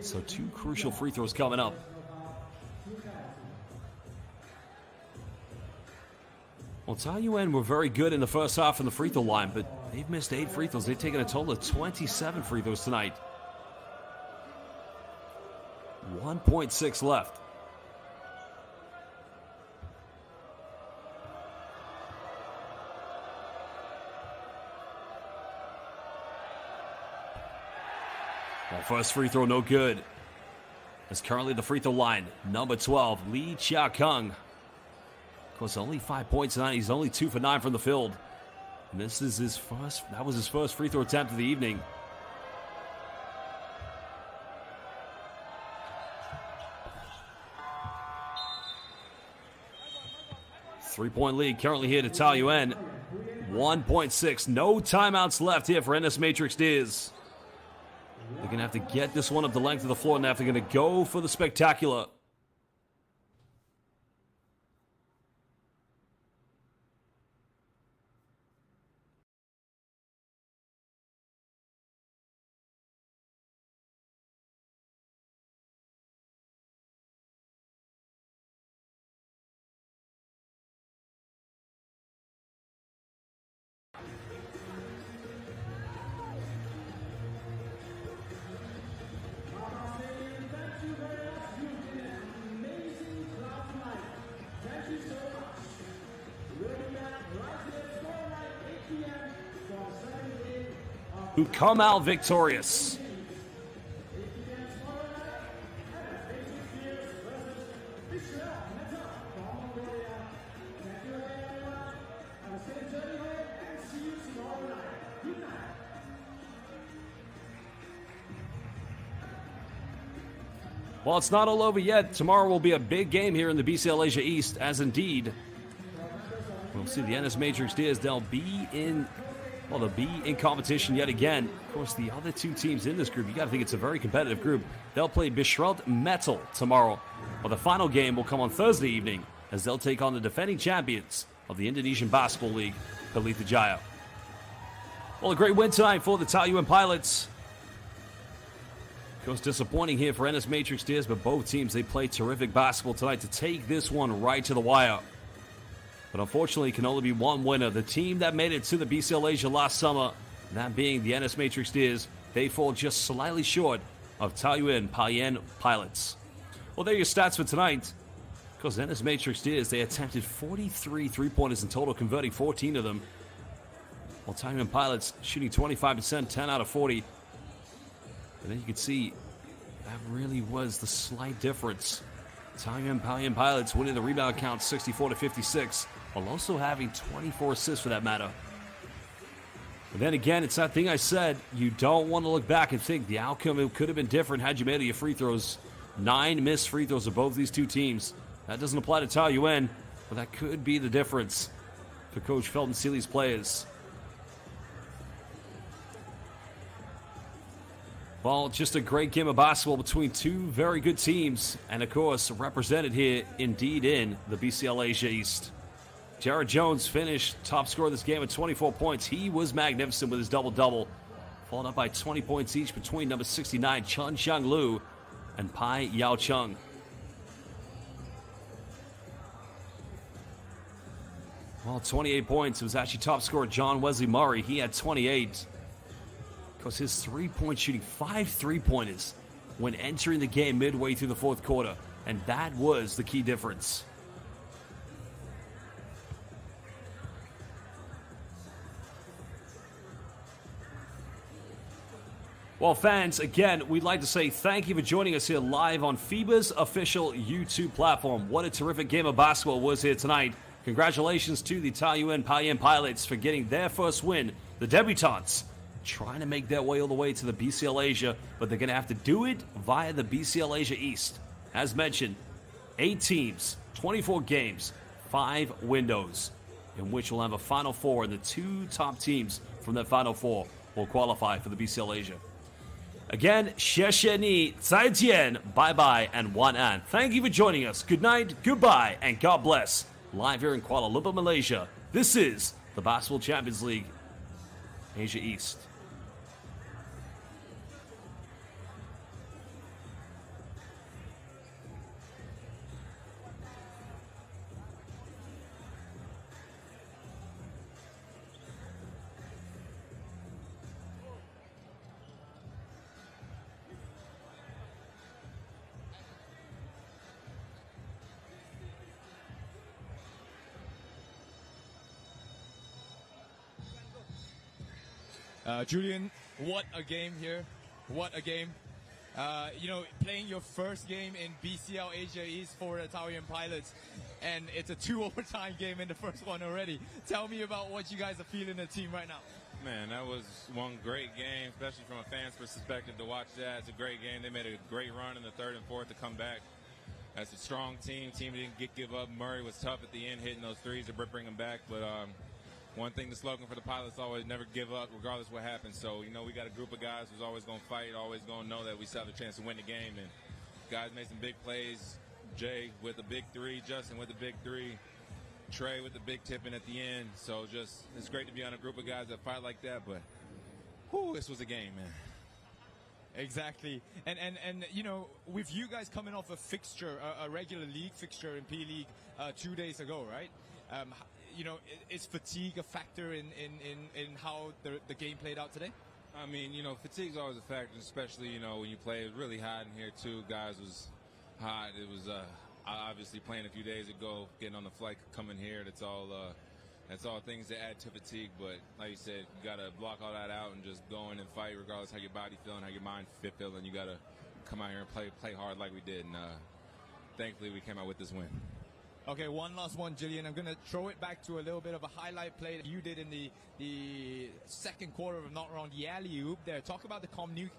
So 2 crucial free throws coming up. Well, Taoyuan were very good in the first half from the free throw line, but they've missed 8 free throws. They've taken a total of 27 free throws tonight. 1.6 left. Well, first free throw, no good. As currently the free throw line, number 12, Lee Chia Kung. Of course, only 5 points tonight. He's only 2 for 9 from the field. And this is his first, that was his first free throw attempt of the evening. Three-point lead currently here to Taoyuan. 1.6. No timeouts left here for NS Matrix Diz. They're going to have to get this one up the length of the floor now if they're going to go for the spectacular. Who come out victorious. Well, it's not all over yet. Tomorrow will be a big game here in the BCL Asia East, as indeed we'll see the NS Matrix Diz. They'll be in competition yet again. Of course, the other two teams in this group, you got to think it's a very competitive group. They'll play Bishrelt Metal tomorrow. Well, the final game will come on Thursday evening as they'll take on the defending champions of the Indonesian Basketball League, Pelita Jaya. Well, a great win tonight for the Taoyuan Pilots. Of course, disappointing here for NS Matrix Diz, but both teams, they played terrific basketball tonight to take this one right to the wire. But unfortunately, it can only be one winner. The team that made it to the BCL Asia last summer, that being the NS Matrix Diz, they fall just slightly short of Taoyuan Pauian Pilots. Well, there are your stats for tonight. Because NS Matrix Diz, they attempted 43 three-pointers in total, converting 14 of them. While Taoyuan Pilots shooting 25%, 10 out of 40. And then you can see that really was the slight difference. Taoyuan Pauian Pilots winning the rebound count 64-56, while also having 24 assists for that matter. But then again, it's that thing I said, you don't want to look back and think the outcome could have been different had you made your free throws. 9 missed free throws of both these two teams. That doesn't apply to Taoyuan, but that could be the difference for Coach Felton Seeley's players. Well, just a great game of basketball between two very good teams, and of course, represented here indeed in the BCL Asia East. Jared Jones finished top scorer of this game at 24 points. He was magnificent with his double-double, followed up by 20 points each between number 69, Chun Xiang Lu, and Pai Yao Chung. Well, 28 points. It was actually top scorer John Wesley Murray. He had 28. Because his three-point shooting, 5 three-pointers when entering the game midway through the fourth quarter. And that was the key difference. Well, fans, again, we'd like to say thank you for joining us here live on FIBA's official YouTube platform. What a terrific game of basketball was here tonight. Congratulations to the Taoyuan Pauian Pilots for getting their first win. The debutantes trying to make their way all the way to the BCL Asia, but they're going to have to do it via the BCL Asia East. As mentioned, 8 teams, 24 games, 5 windows, in which we'll have a Final Four, and the 2 top teams from that Final Four will qualify for the BCL Asia. Again, 谢谢你, 再见, bye-bye, and 晚安. Thank you for joining us. Good night, goodbye, and God bless. Live here in Kuala Lumpur, Malaysia, this is the Basketball Champions League, Asia East. Julian, what a game here. What a game. Playing your first game in BCL Asia East for the Taoyuan Pilots. and it's a 2 overtime game in the first one already. Tell me about what you guys are feeling in the team right now. Man, that was one great game, especially from a fan's perspective to watch that. It's a great game. They made a great run in the third and fourth to come back. That's a strong team. Team didn't give up. Murray was tough at the end, hitting those threes to bring them back. But one thing, the slogan for the Pilots always never give up, regardless of what happens. So, you know, we got a group of guys who's always going to fight, always going to know that we still have a chance to win the game. And guys made some big plays. Jay with the big three, Justin with the big three, Trey with the big tip in at the end. So just, it's great to be on a group of guys that fight like that. But, whew, this was a game, man. Exactly. And you know, with you guys coming off a fixture, a regular league fixture in P-League 2 days ago, right? You know, is fatigue a factor in how the game played out today? I mean, you know, fatigue's always a factor, especially, you know, when you play. It was really hot in here, too. Guys was hot. It was obviously playing a few days ago, getting on the flight, coming here. That's all things that add to fatigue. But like you said, you got to block all that out and just go in and fight, regardless how your body feeling, how your mind feeling. You got to come out here and play hard like we did. And thankfully, we came out with this win. Okay, one last one, Jillian. I'm going to throw it back to a little bit of a highlight play that you did in the second quarter, if I'm not wrong, the alley-oop there. Talk about the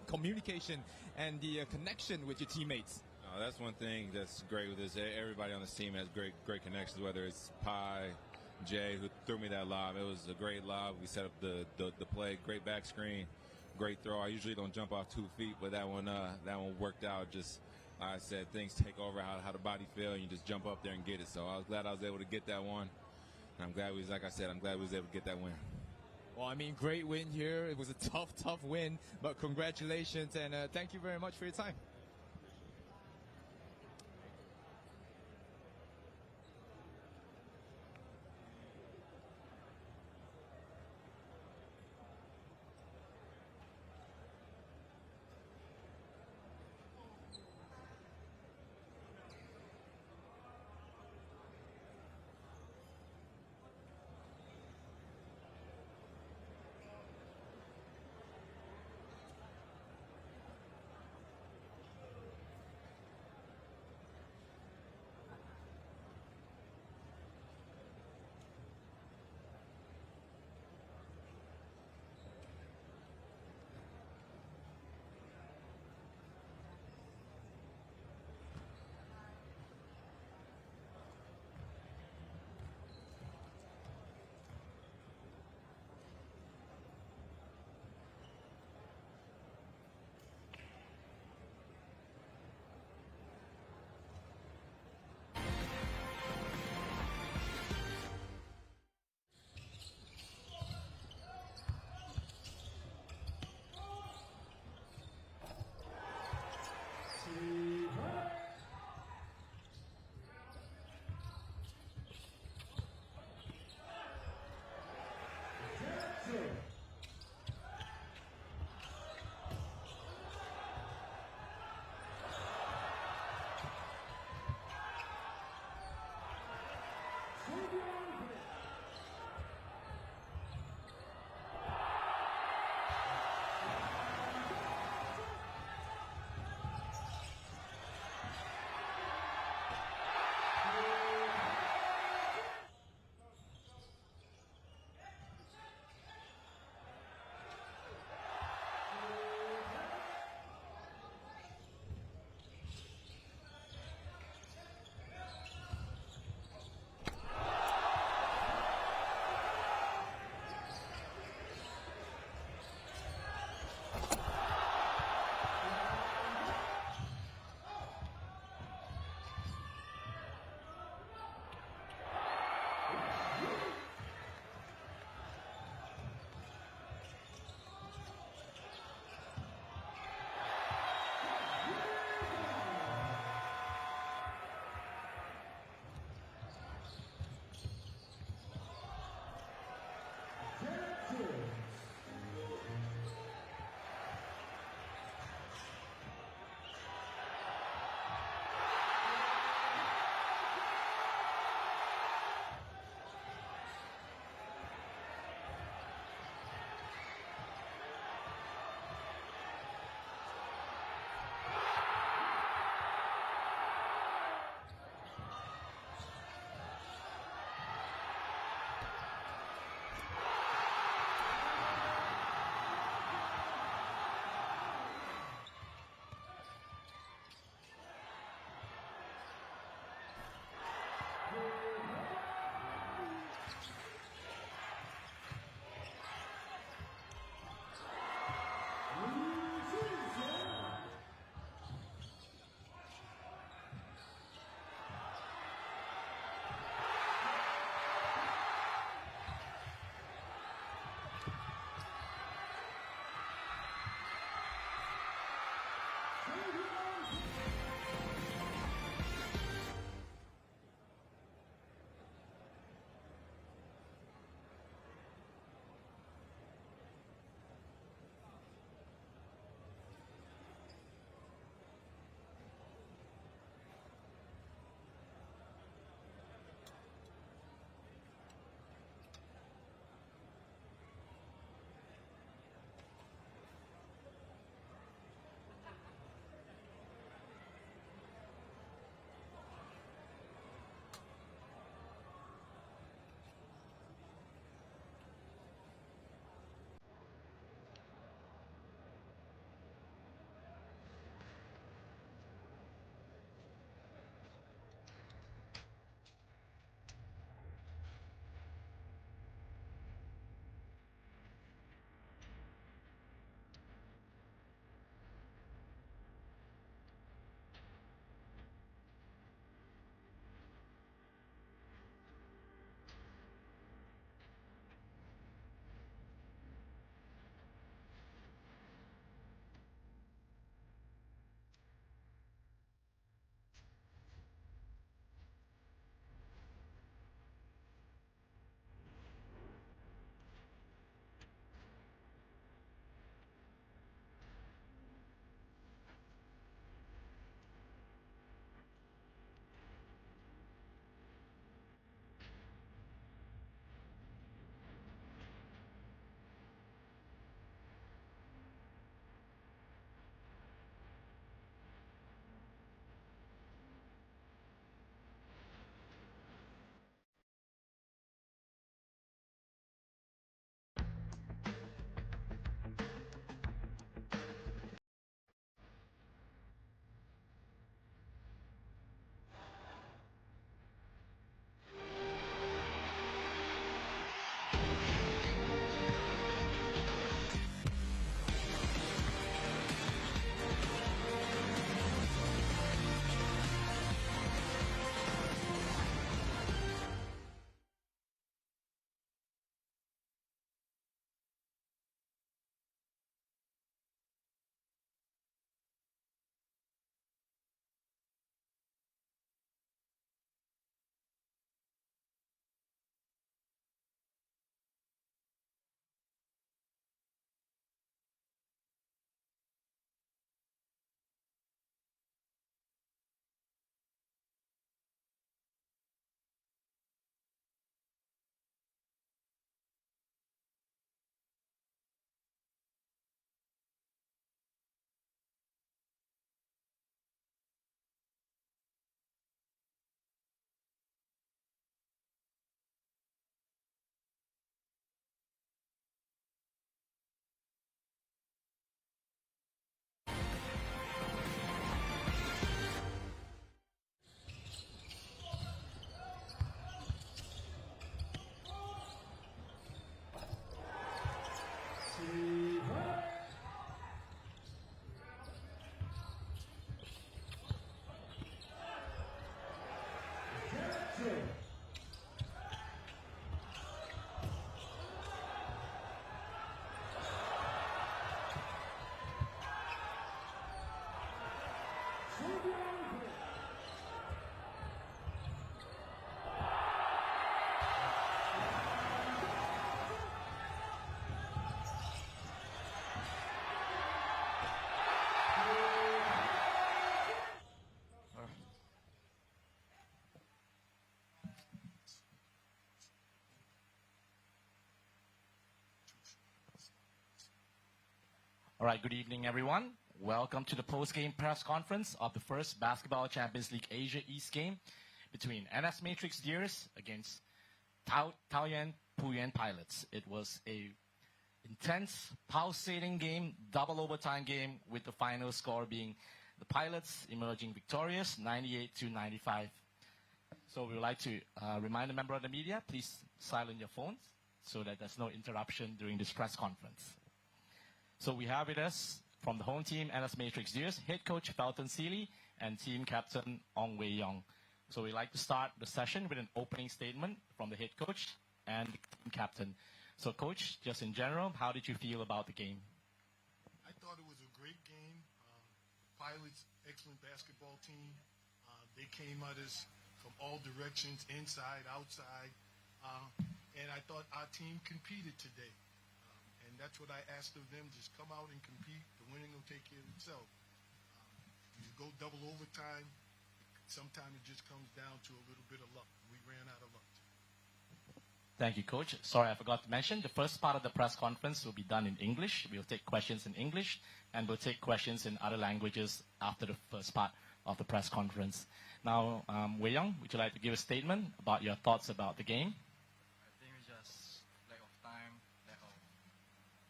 communication and the connection with your teammates. That's one thing that's great with this. Everybody on this team has great connections, whether it's Pi, Jay, who threw me that lob. It was a great lob. We set up the play, great back screen, great throw. I usually don't jump off 2 feet, but that one worked out. Just like I said, things take over how the body feel, and you just jump up there and get it. So I was glad I was able to get that one. And I'm glad like I said, I'm glad we was able to get that win. Well, I mean, great win here. It was a tough win, but congratulations, and thank you very much for your time. right, good evening, everyone. Welcome to the post-game press conference of the first Basketball Champions League Asia East game between NS Matrix Deers against Taoyuan Pauian Pilots. It was a intense, pulsating game, double overtime game, with the final score being the Pilots emerging victorious, 98-95. So we would like to remind a member of the media, please silence your phones so that there's no interruption during this press conference. So we have with us from the home team, NS Matrix Deers, head coach Felton Seeley and team captain Ong Wei Yong. So we'd like to start the session with an opening statement from the head coach and the team captain. So coach, just in general, how did you feel about the game? I thought it was a great game. Pilots, excellent basketball team. They came at us from all directions, inside, outside. And I thought our team competed today. And that's what I asked of them, just come out and compete. The winning will take care of itself. You go double overtime, sometimes it just comes down to a little bit of luck. We ran out of luck. Thank you, Coach. Sorry, I forgot to mention, the first part of the press conference will be done in English. We'll take questions in English, and we'll take questions in other languages after the first part of the press conference. Now, Wei Yong, would you like to give a statement about your thoughts about the game? I think it's just lack of time, lack of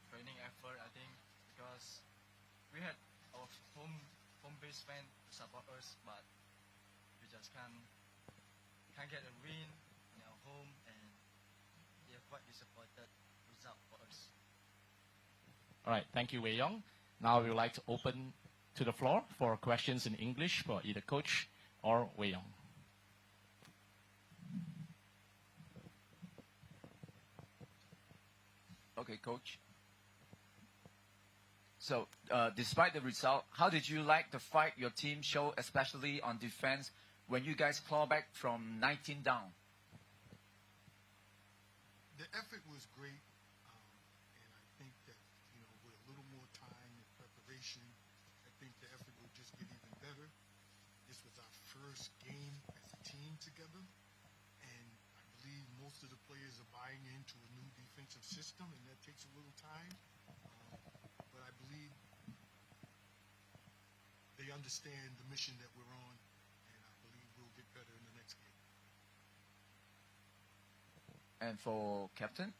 training effort, I think, because we had our home-based fan to support us, but we just can't get a win in our home, and they are quite disappointed result for us. All right, thank you, Wei Yong. Now we would like to open to the floor for questions in English for either Coach or Wei Yong. Okay, Coach. So, despite the result, how did you like the fight your team showed, especially on defense, when you guys claw back from 19 down? The effort was great, and I think that, with a little more time and preparation, I think the effort will just get even better. This was our first game as a team together, and I believe most of the players are buying into a new defensive system, and that takes a little time. But I believe they understand the mission that we're on, and I believe we'll get better in the next game. And for captain,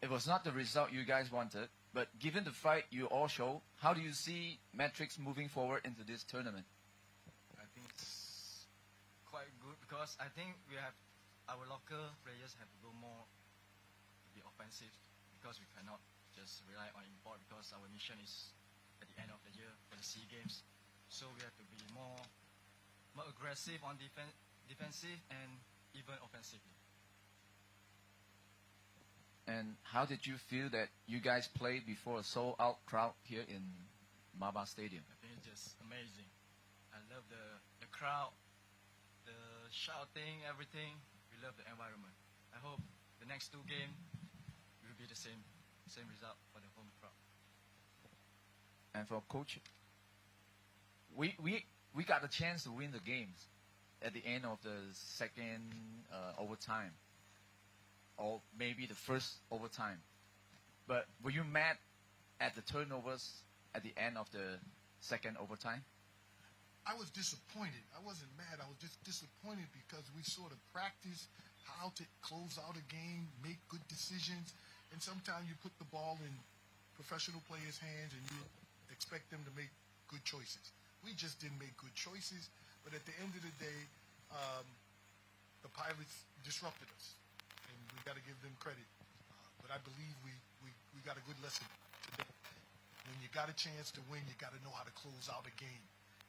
it was not the result you guys wanted, but given the fight you all showed, how do you see Matrix moving forward into this tournament? I think it's quite good because I think we have our local players have to go more to be offensive because we cannot just rely on import because our mission is at the end of the year for the SEA Games. So we have to be more aggressive on defensive and even offensively. And how did you feel that you guys played before a sold-out crowd here in Maba Stadium? I think it's just amazing. I love the crowd, the shouting, everything. We love the environment. I hope the next two games will be the same result for the home crowd. And for coach, we got a chance to win the games at the end of the second overtime, or maybe the first overtime. But were you mad at the turnovers at the end of the second overtime? I was disappointed. I wasn't mad. I was just disappointed because we sort of practiced how to close out a game, make good decisions, and sometimes you put the ball in professional players' hands and you expect them to make good choices. We just didn't make good choices, but at the end of the day, the Pilots disrupted us, and we got to give them credit. But I believe we got a good lesson today. When you got a chance to win, you got to know how to close out a game.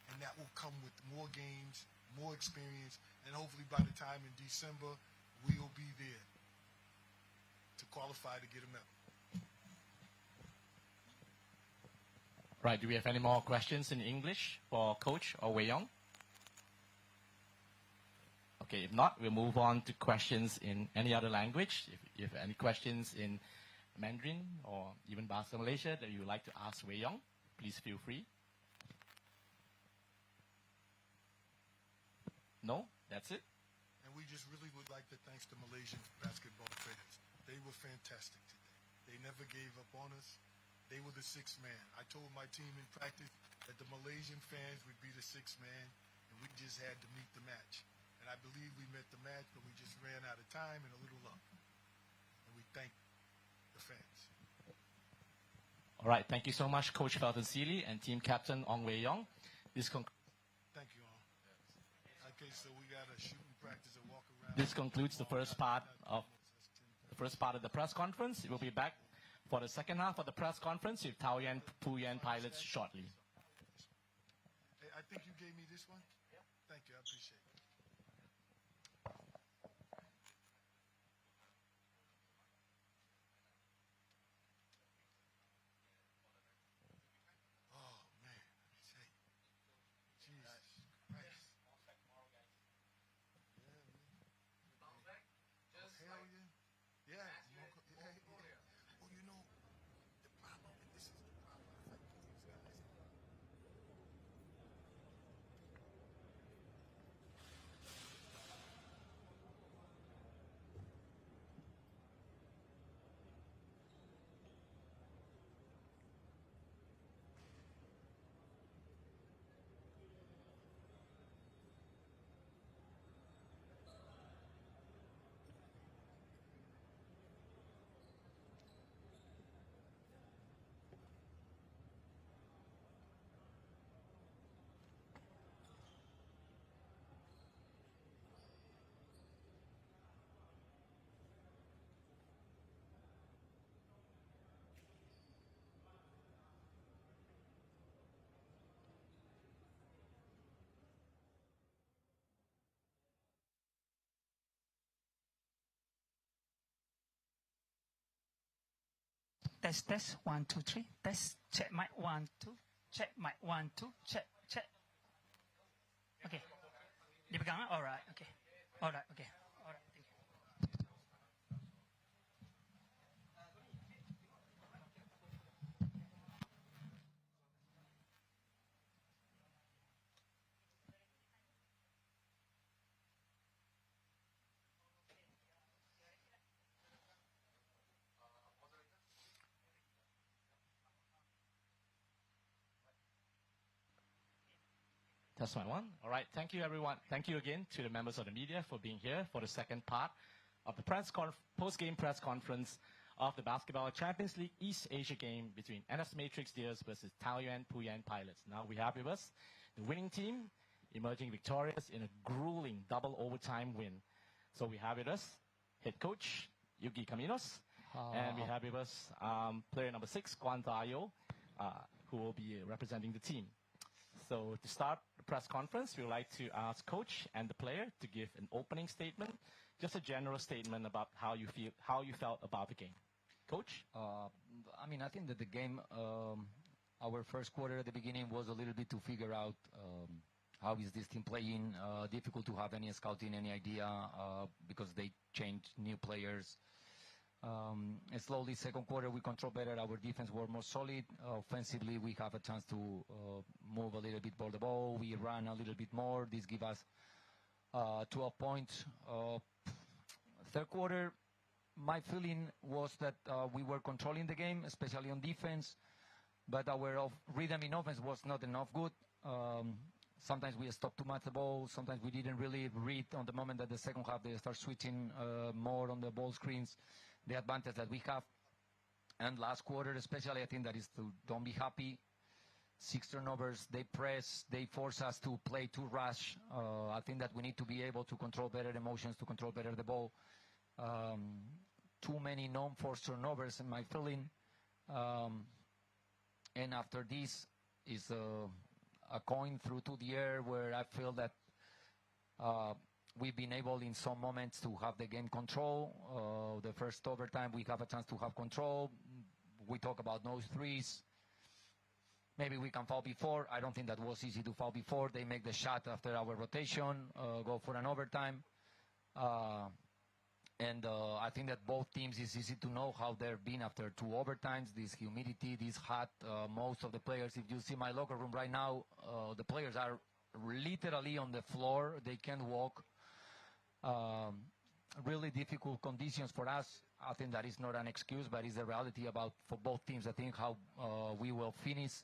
And that will come with more games, more experience, and hopefully by the time in December, we'll be there to qualify to get a medal. Right, do we have any more questions in English for Coach or Wei Yong? Okay, if not, we'll move on to questions in any other language. If you have any questions in Mandarin or even Bahasa Malaysia that you would like to ask Wei Yong, please feel free. No? That's it? And we just really would like to thank the Malaysian basketball players. They were fantastic today. They never gave up on us. they were the sixth man. I told my team in practice that the Malaysian fans would be the sixth man, and we just had to meet the match. And I believe we met the match, but we just ran out of time and a little luck. And we thank the fans. All right, thank you so much, Coach Felton Seeley and team captain Ong Wei Yong. Thank you all. Okay, so we got a shooting practice and walk around. This concludes the first part of the press conference. We'll be back for the second half of the press conference with Taoyuan Pauian pilots shortly. Hey, I think you gave me this one? Yeah. Thank you, I appreciate it. Oh, man. Say, Jesus Christ. Yeah, hell yeah. Yeah. Oh, you know, the problem, and this is the problem I fight with these guys. Test 1 2 3 test check mic 1 2 check mic 1 2 check. Okay, dipegang ah? Alright, okay, thank you. That's my one. All right, thank you everyone. Thank you again to the members of the media for being here for the second part of the post-game press conference of the Basketball Champions League East Asia game between NS Matrix Deers versus Taoyuan Pauian Pilots. Now we have with us the winning team emerging victorious in a grueling double overtime win. So we have with us head coach Yuki Caminos, and we have with us player number 6, Kwan Tayo, who will be representing the team. So to start the press conference, we would like to ask coach and the player to give an opening statement, just a general statement about how you felt about the game. Coach? I think that the game, our first quarter at the beginning was a little bit to figure out how is this team playing. Difficult to have any scouting, any idea, because they changed new players. Slowly, second quarter, we control better. Our defense were more solid. Offensively, we have a chance to move a little bit more the ball. We ran a little bit more. This give us 12 points. Third quarter, my feeling was that we were controlling the game, especially on defense, but our rhythm in offense was not enough good. Sometimes we stopped too much the ball. Sometimes we didn't really read on the moment that the second half they start switching more on the ball screens. The advantage that we have. And last quarter especially, I think that is to don't be happy. 6 turnovers, they press, they force us to play too rush. I think that we need to be able to control better emotions, to control better the ball. Too many non-forced turnovers in my feeling. And after this is a coin through to the air where I feel that we've been able in some moments to have the game control. The first overtime, we have a chance to have control. We talk about those threes. Maybe we can foul before. I don't think that was easy to foul before. They make the shot after our rotation, go for an overtime. And I think that both teams, it's easy to know how they've been after 2 overtimes, this humidity, this hot. Most of the players, if you see my locker room right now, the players are literally on the floor. They can't walk. really difficult conditions for us. I think that is not an excuse, but it's a reality about for both teams. I think how we will finish,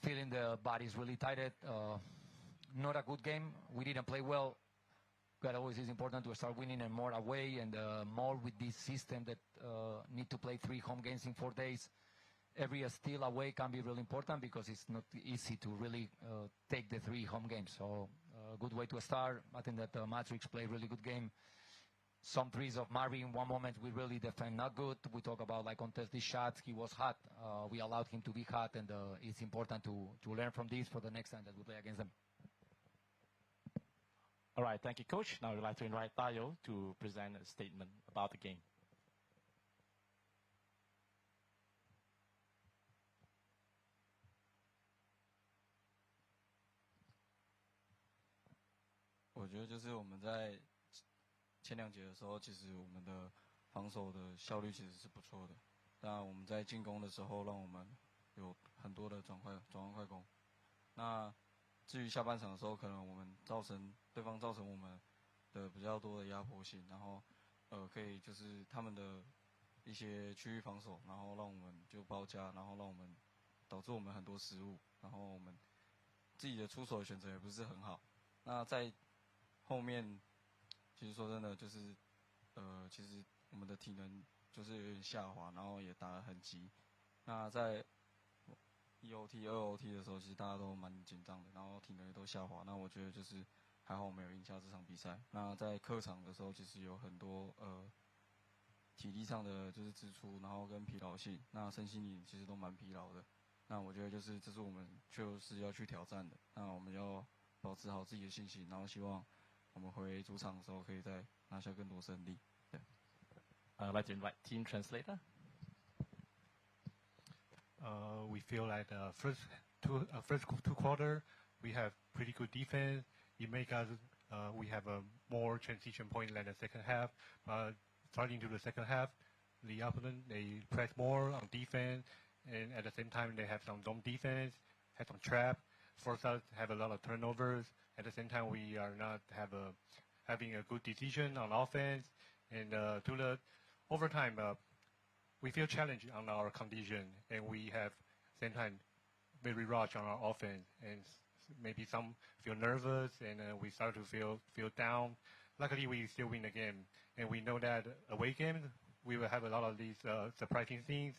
feeling the bodies really tired. Not a good game. We didn't play well. But always is important to start winning and more away and more with this system that need to play 3 home games in 4 days. Every steal away can be really important because it's not easy to really take the 3 home games. So a good way to start. I think that Matrix played really good game. Some threes of Marvin. One moment we really defend not good. We talk about like contested shots. He was hot. We allowed him to be hot, and it's important to learn from this for the next time that we play against them. All right, thank you, Coach. Now we'd like to invite Tayo to present a statement about the game. 我觉得就是我们在前2节的时候，其实我们的防守的效率其实是不错的。当然我们在进攻的时候，让我们有很多的转换快攻。那至于下半场的时候，可能我们对方造成我们的比较多的压迫性，然后可以就是他们的一些区域防守，然后让我们就包夹，然后让我们导致我们很多失误，然后我们自己的出手的选择也不是很好。那在后面，其实说真的，就是其实我们的体能就是有点下滑，然后也打得很急。那在1OT、2OT 的时候，其实大家都蛮紧张的，然后体能也都下滑。那我觉得就是还好我们有赢下这场比赛。那在客场的时候，其实有很多体力上的就是支出，然后跟疲劳性，那身心灵其实都蛮疲劳的。那我觉得就是这是我们就是要去挑战的。那我们要保持好自己的信心，然后希望我们回主场的时候可以再拿下更多胜利。对。I'd like to invite team translator. We feel like first two quarter we have pretty good defense. It make us we have a more transition point than the second half. Starting to the second half, the opponent they press more on defense, and at the same time they have some zone defense, have some trap, force us to have a lot of turnovers. At the same time, we are not having a good decision on offense, and to the overtime, we feel challenged on our condition, and we have same time very rush on our offense, and maybe some feel nervous, and we start to feel down. Luckily, we still win the game, and we know that away game we will have a lot of these surprising things,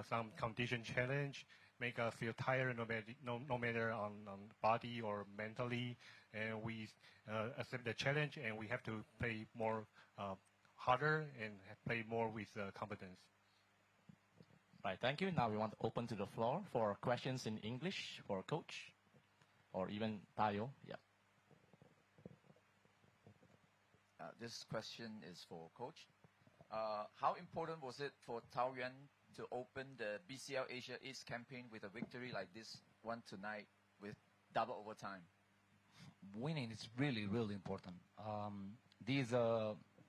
some condition challenge, make us feel tired no matter on body or mentally, and we accept the challenge, and we have to play more harder and play more with confidence. Right, thank you. Now we want to open to the floor for questions in English for Coach, or even Tayo. Yeah. This question is for Coach. How important was it for Taoyuan to open the BCL Asia East campaign with a victory like this one tonight with double overtime? Winning is really, really important. These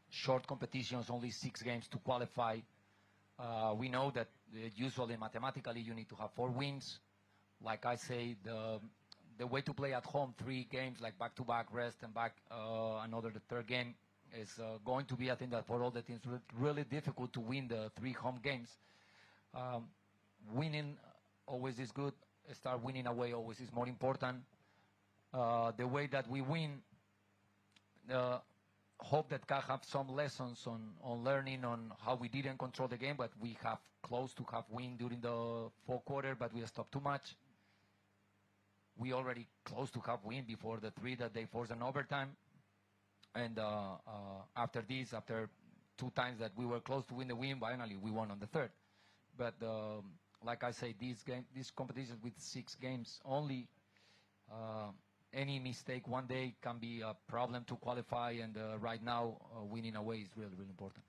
short competitions, only 6 games to qualify. We know that usually mathematically you need to have 4 wins. Like I say, the way to play at home, 3 games like back-to-back rest and back another the third game is going to be, I think that for all the teams, really difficult to win the 3 home games. Winning always is good. Start winning away always is more important. The way that we win, hope that can have some lessons on learning on how we didn't control the game, but we have close to have win during the 4th quarter, but we stopped too much. We already close to have win before the 3 that they forced an overtime. And after 2 times that we were close to win the win, finally we won on the 3rd. But like I say, these competitions with 6 games only, any mistake one day can be a problem to qualify, and right now winning away is really, really important.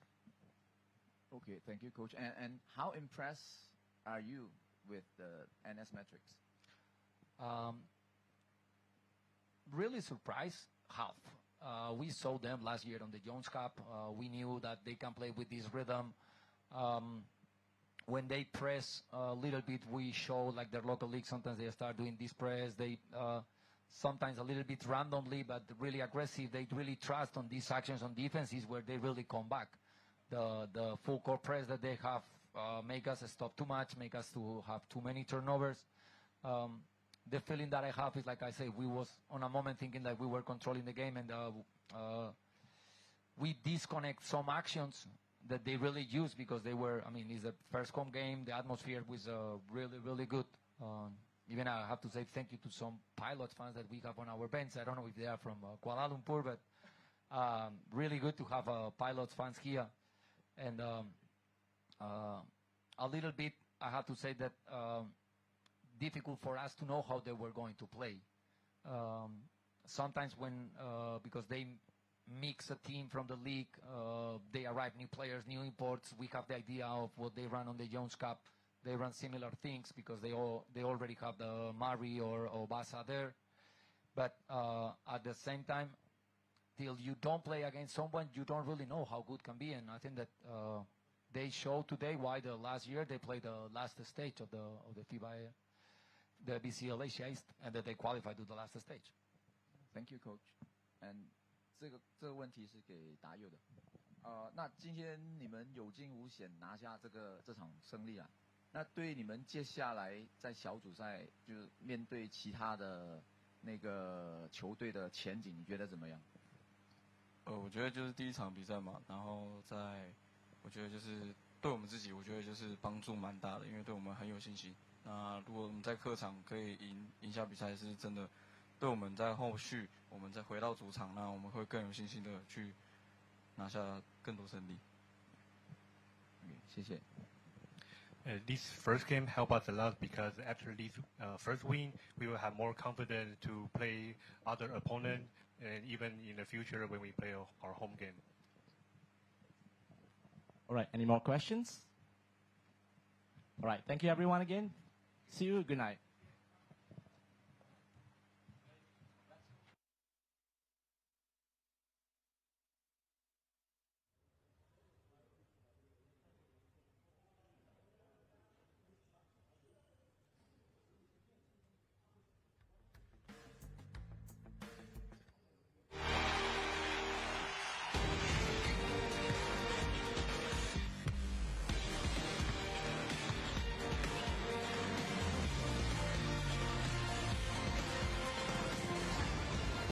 Okay, thank you, Coach. And how impressed are you with the NS metrics? Really surprised half. We saw them last year on the Jones Cup. We knew that they can play with this rhythm. When they press a little bit, we show like their local league. Sometimes they start doing this press. sometimes a little bit randomly, but really aggressive. They really trust on these actions on defense is where they really come back. The full court press that they have make us stop too much, make us to have too many turnovers. The feeling that I have is, like I say, we was on a moment thinking that we were controlling the game, and we disconnect some actions that they really use because they were, I mean, it's the first home game. The atmosphere was really, really good. Even I have to say thank you to some Pilot fans that we have on our bench. I don't know if they are from Kuala Lumpur, but really good to have Pilot fans here. And a little bit, I have to say that difficult for us to know how they were going to play. Sometimes when, because they mix a team from the league, they arrive new players, new imports. We have the idea of what they run on the Jones Cup. They run similar things because they already have the Murray or Basa there. But at the same time, till you don't play against someone, you don't really know how good can be. And I think that they showed today why the last year they played the last stage of the FIBA, the BCL Asia East, and that they qualified to the last stage. Thank you, Coach. And 这个问题是给达佑的。那今天你们有惊无险拿下这场胜利啊。那对你们接下来在小组赛就是面对其他的那个球队的前景，你觉得怎么样？我觉得就是第一场比赛嘛，然后我觉得就是对我们自己，我觉得就是帮助蛮大的，因为对我们很有信心。那如果我们在客场可以赢下比赛，是真的对我们在后续我们再回到主场，那我们会更有信心的去拿下更多胜利。谢谢。This first game helped us a lot because after this first win, we will have more confidence to play other opponents, and even in the future when we play our home game. All right, any more questions? All right, thank you everyone again. See you, good night.